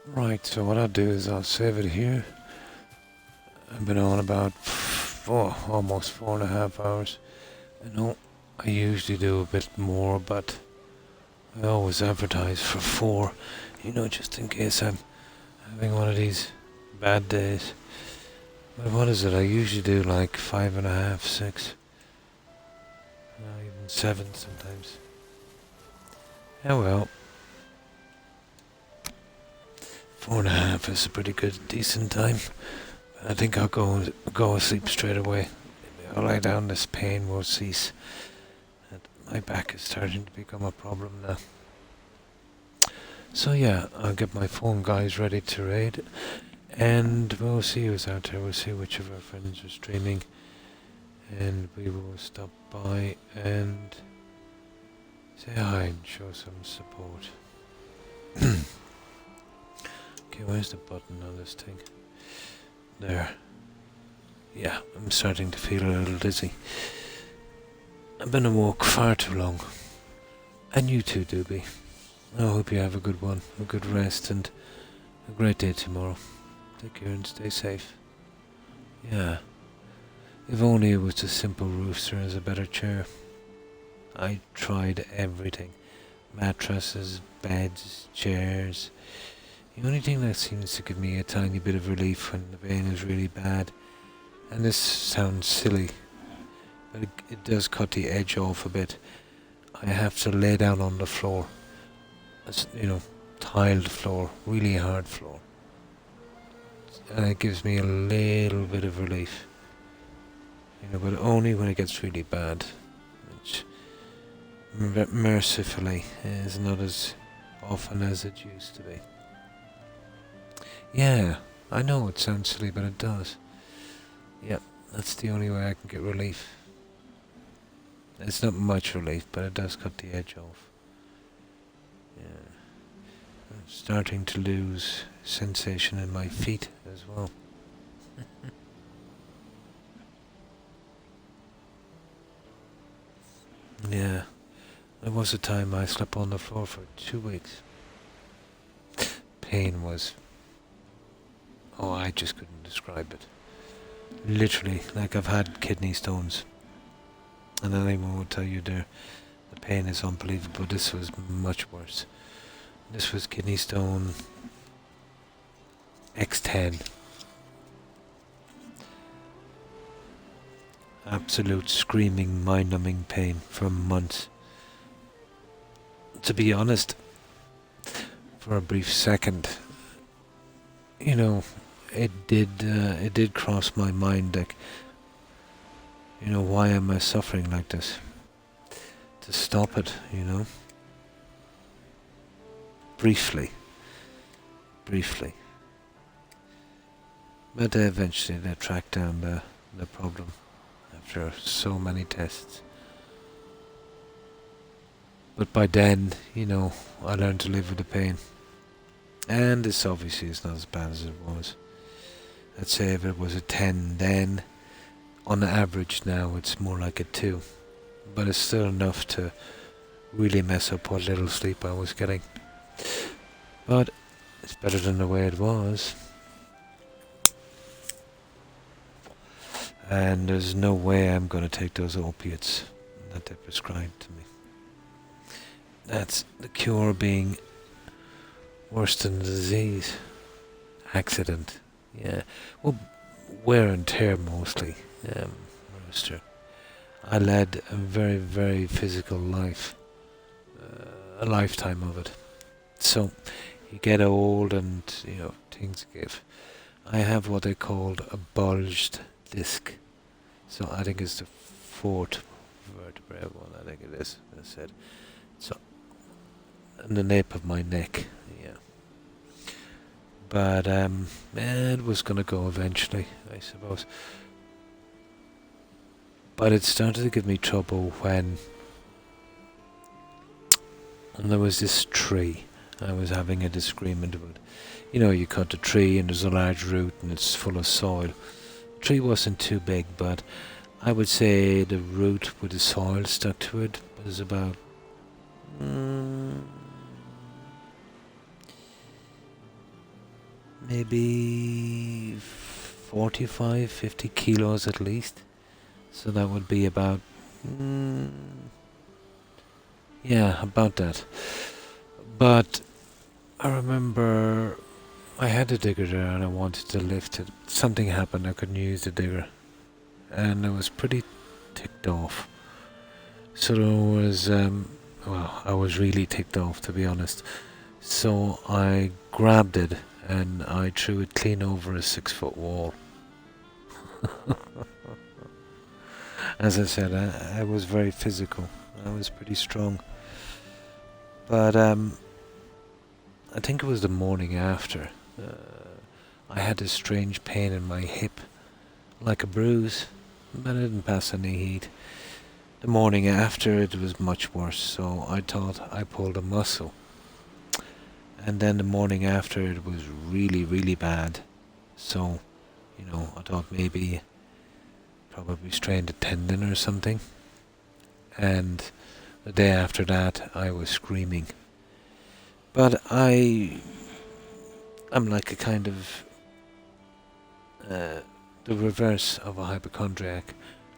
Right, so what I'll do is I'll save it here. I've been on about almost 4.5 hours. I know I usually do a bit more, but I always advertise for 4, you know, just in case I'm having one of these bad days. But what is it? I usually do like 5.5, 6, even 7 sometimes. Yeah, well. 4.5 is a pretty good, decent time. I think I'll go asleep straight away. Maybe I'll lie down, this pain will cease. And my back is starting to become a problem now. So yeah, I'll get my phone guys ready to raid. And we'll see who's out there. We'll see which of our friends are streaming. And we will stop by and say hi and show some support. Okay, where's the button on this thing? There. Yeah, I'm starting to feel a little dizzy. I've been awoke far too long. And you too, Doobie. I hope you have a good one, a good rest, and a great day tomorrow. Take care and stay safe. Yeah, if only it was a simple rooster as a better chair. I tried everything. Mattresses, beds, chairs. The only thing that seems to give me a tiny bit of relief when the pain is really bad, and this sounds silly, but it does cut the edge off a bit. I have to lay down on the floor. It's, tiled floor, really hard floor. And it gives me a little bit of relief. But only when it gets really bad. Which, mercifully, is not as often as it used to be. Yeah, I know it sounds silly, but it does. Yep, that's the only way I can get relief. It's not much relief, but it does cut the edge off. Yeah. I'm starting to lose sensation in my feet as well. Yeah, there was a time I slept on the floor for 2 weeks. Pain was... Oh, I just couldn't describe it. Literally, like I've had kidney stones. And anyone will tell you the pain is unbelievable. This was much worse. This was kidney stone X10. Absolute screaming, mind-numbing pain for months. To be honest, for a brief second, it did cross my mind, like, why am I suffering like this? To stop it, Briefly. But eventually they tracked down the problem after so many tests. But by then, I learned to live with the pain. And this obviously is not as bad as it was. I'd say if it was a 10 then, on average now it's more like a 2. But it's still enough to really mess up what little sleep I was getting. But it's better than the way it was. And there's no way I'm going to take those opiates that they prescribed to me. That's the cure being worse than the disease. Accident. Yeah. Well, wear and tear mostly. Rooster. I led a very, very physical life. A lifetime of it. So, you get old and, things give. I have what they called a bulged disc. So I think it's the 4th vertebrae one, I think it is, I said. So, in the nape of my neck, yeah. But, it was going to go eventually, I suppose. But it started to give me trouble when there was this tree I was having a disagreement with. You cut a tree and there's a large root and it's full of soil. The tree wasn't too big, but I would say the root with the soil stuck to it was about maybe 45, 50 kilos at least. So that would be about, about that. But I remember I had a digger there and I wanted to lift it. Something happened, I couldn't use the digger. And I was pretty ticked off. So there was, I was really ticked off, to be honest. So I grabbed it and I threw it clean over a 6-foot wall. As I said, I was very physical. I was pretty strong. But I think it was the morning after. I had this strange pain in my hip, like a bruise, but it didn't pass any heat. The morning after it was much worse, so I thought I pulled a muscle. And then the morning after it was really, really bad. So, I thought maybe probably strained a tendon or something. And the day after that, I was screaming. But I'm like a kind of the reverse of a hypochondriac.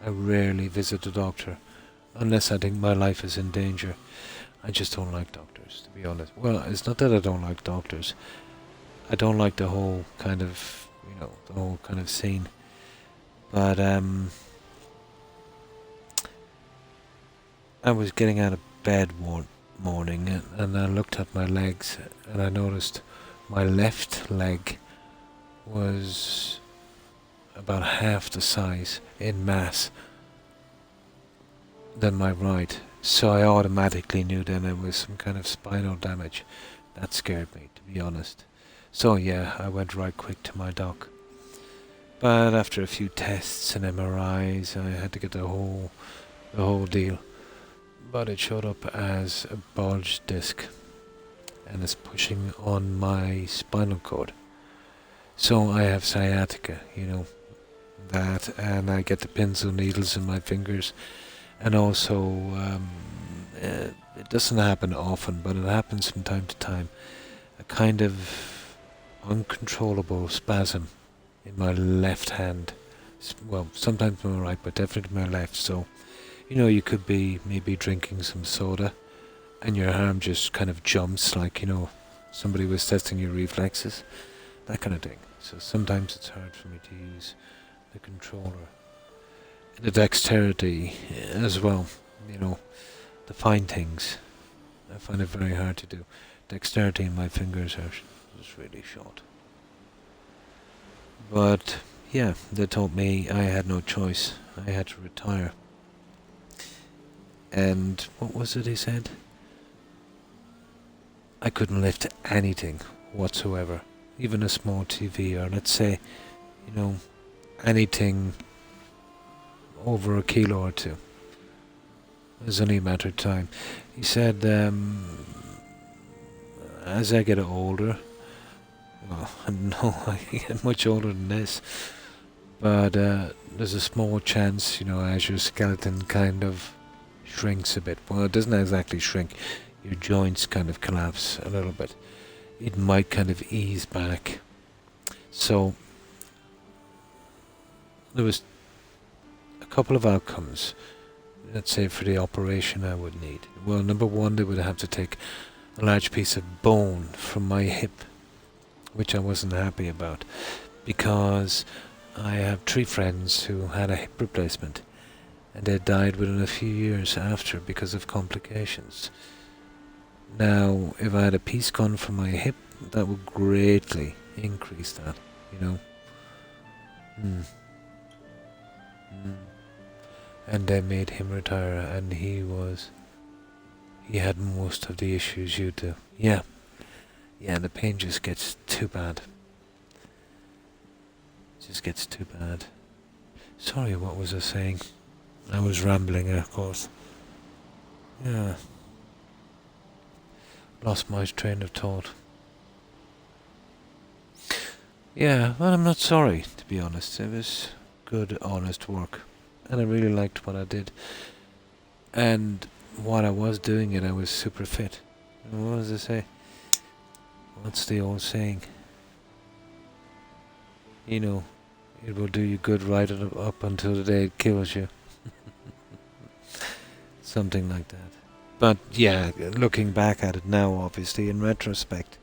I rarely visit the doctor unless I think my life is in danger. I just don't like doctors, to be honest. Well, it's not that I don't like doctors. I don't like the whole kind of, the whole kind of scene. But I was getting out of bed one morning and I looked at my legs and I noticed my left leg was about half the size in mass than my right. So I automatically knew then it was some kind of spinal damage. That scared me, to be honest. So yeah, I went right quick to my doc. But after a few tests and MRIs, I had to get the whole deal. But it showed up as a bulged disc, and it's pushing on my spinal cord. So I have sciatica, that, and I get the pins and needles in my fingers, and also it doesn't happen often, but it happens from time to time. A kind of uncontrollable spasm in my left hand. Well, sometimes my right, but definitely my left. So, you could be maybe drinking some soda and your arm just kind of jumps like, somebody was testing your reflexes. That kind of thing. So sometimes it's hard for me to use the controller. The dexterity as well, the fine things. I find it very hard to do. Dexterity in my fingers are just really short. But yeah, they told me I had no choice. I had to retire. And what was it he said? I couldn't lift anything whatsoever. Even a small TV, or let's say, anything over a kilo or two. It was only a matter of time. He said, as I get older, well, no, I get much older than this, but there's a small chance, as your skeleton kind of shrinks a bit. Well, it doesn't exactly shrink. Your joints kind of collapse a little bit. It might kind of ease back. So there was a couple of outcomes, let's say, for the operation I would need. Well, number one, they would have to take a large piece of bone from my hip, which I wasn't happy about, because I have 3 friends who had a hip replacement, and they died within a few years after because of complications. Now, if I had a piece gone from my hip, that would greatly increase that, And they made him retire, and he had most of the issues you do. Yeah, the pain just gets too bad. Just gets too bad. Sorry, what was I saying? I was rambling, of course. Yeah. Lost my train of thought. Yeah, well, I'm not sorry, to be honest. It was good, honest work. And I really liked what I did. And while I was doing it, I was super fit. And what does it say? What's the old saying? It will do you good right up until the day it kills you. Something like that. But yeah, looking back at it now, obviously, in retrospect,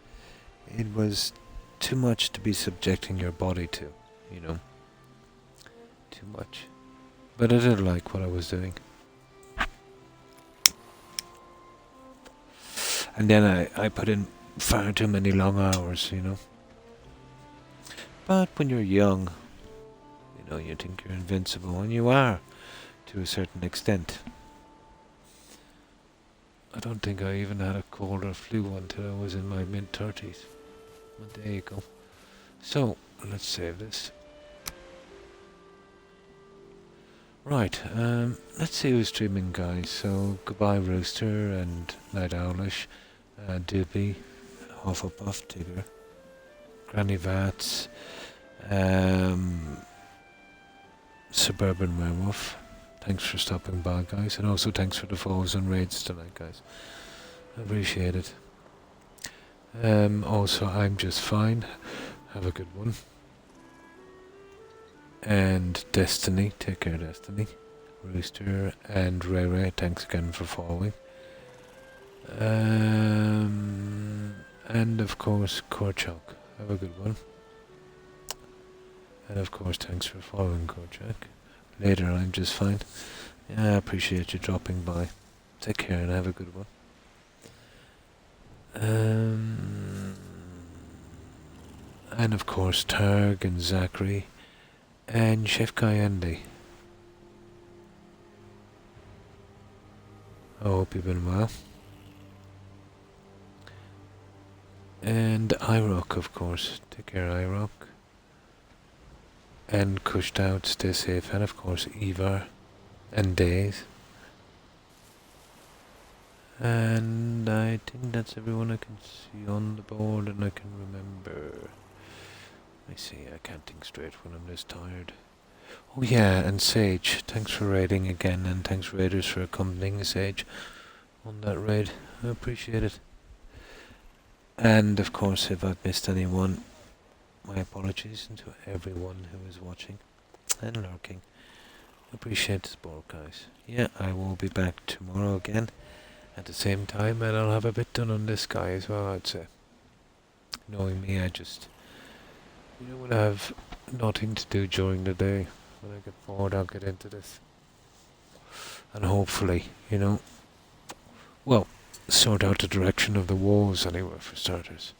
it was too much to be subjecting your body to, Too much. But I did like what I was doing. And then I put in far too many long hours, But when you're young, you think you're invincible, and you are, to a certain extent. I don't think I even had a cold or flu until I was in my mid-30s. But there you go. So, let's save this. Right, let's see who's streaming, guys. So, goodbye Rooster and Night Owlish, Doobie, Hufflepuff, Tigger, Granny Vats, Suburban Werewolf. Thanks for stopping by, guys, and also thanks for the follows and raids tonight, guys. I appreciate it. Also, I'm just fine. Have a good one. And Destiny, take care, Destiny. Rooster and Ray Ray, thanks again for following. And of course, Korchak, have a good one. And of course, thanks for following, Korchak. Later, I'm just fine. Yeah, I appreciate you dropping by. Take care and have a good one. And of course, Targ and Zachary and Chef Guy Andy. I hope you've been well. And iRock, of course. Take care, iRock. And Cushed Out, stay safe. And of course, Ivar and Days. And I think that's everyone I can see on the board and I can remember. I see, I can't think straight when I'm this tired. Oh yeah, and Sage, thanks for raiding again, and thanks Raiders for accompanying Sage on that raid. I appreciate it. And of course, if I've missed anyone, my apologies, and to everyone who is watching and lurking. I appreciate the support, guys. Yeah, I will be back tomorrow again at the same time, and I'll have a bit done on this guy as well, I'd say. Knowing me, I just, when I have nothing to do during the day, when I get bored, I'll get into this. And hopefully, well, sort out the direction of the walls anyway, for starters.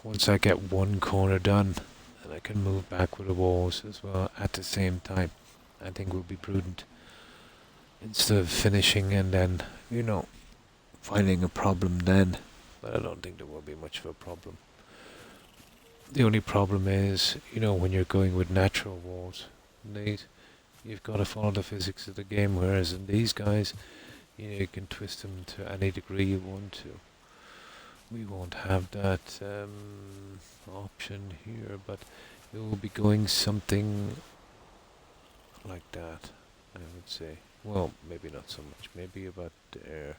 Once I get one corner done, then I can move back with the walls as well at the same time. I think would be prudent. Instead of finishing and then, finding a problem then. But I don't think there will be much of a problem. The only problem is, when you're going with natural walls, you've got to follow the physics of the game, whereas in these guys, you can twist them to any degree you want to. We won't have that option here, but it will be going something like that, I would say. Well, maybe not so much, maybe about there,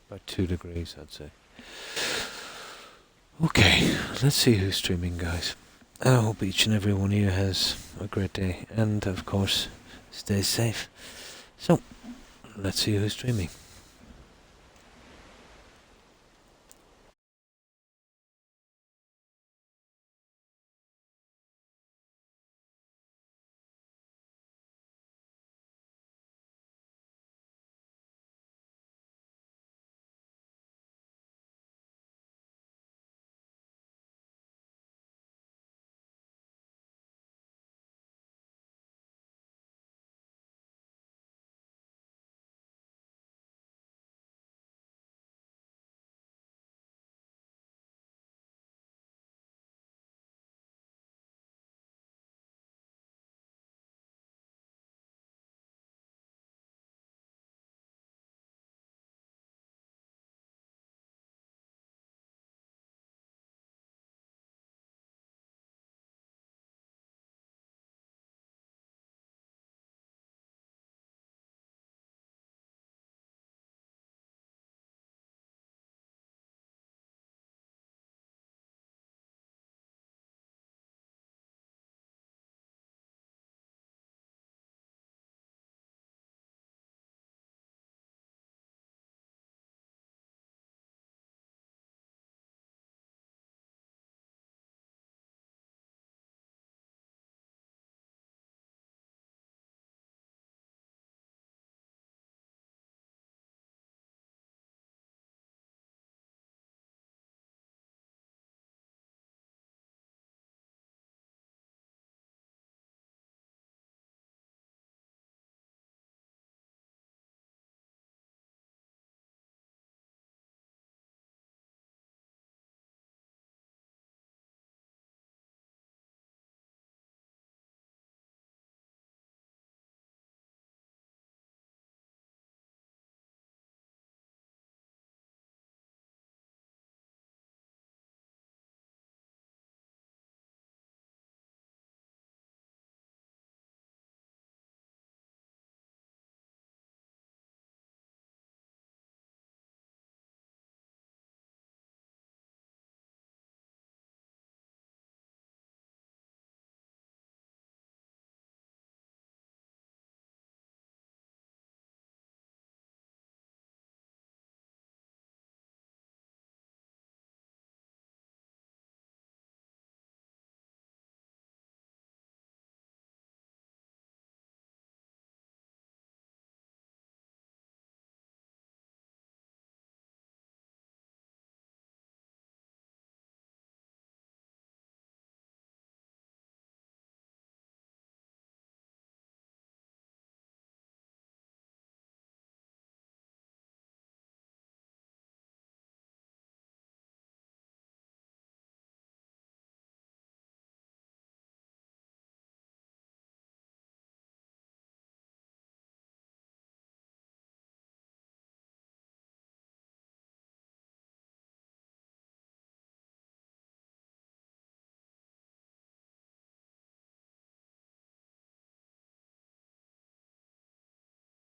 about 2 degrees, I'd say. Okay, let's see who's streaming, guys. I hope each and every one of you has a great day, and of course, stay safe. So, let's see who's streaming.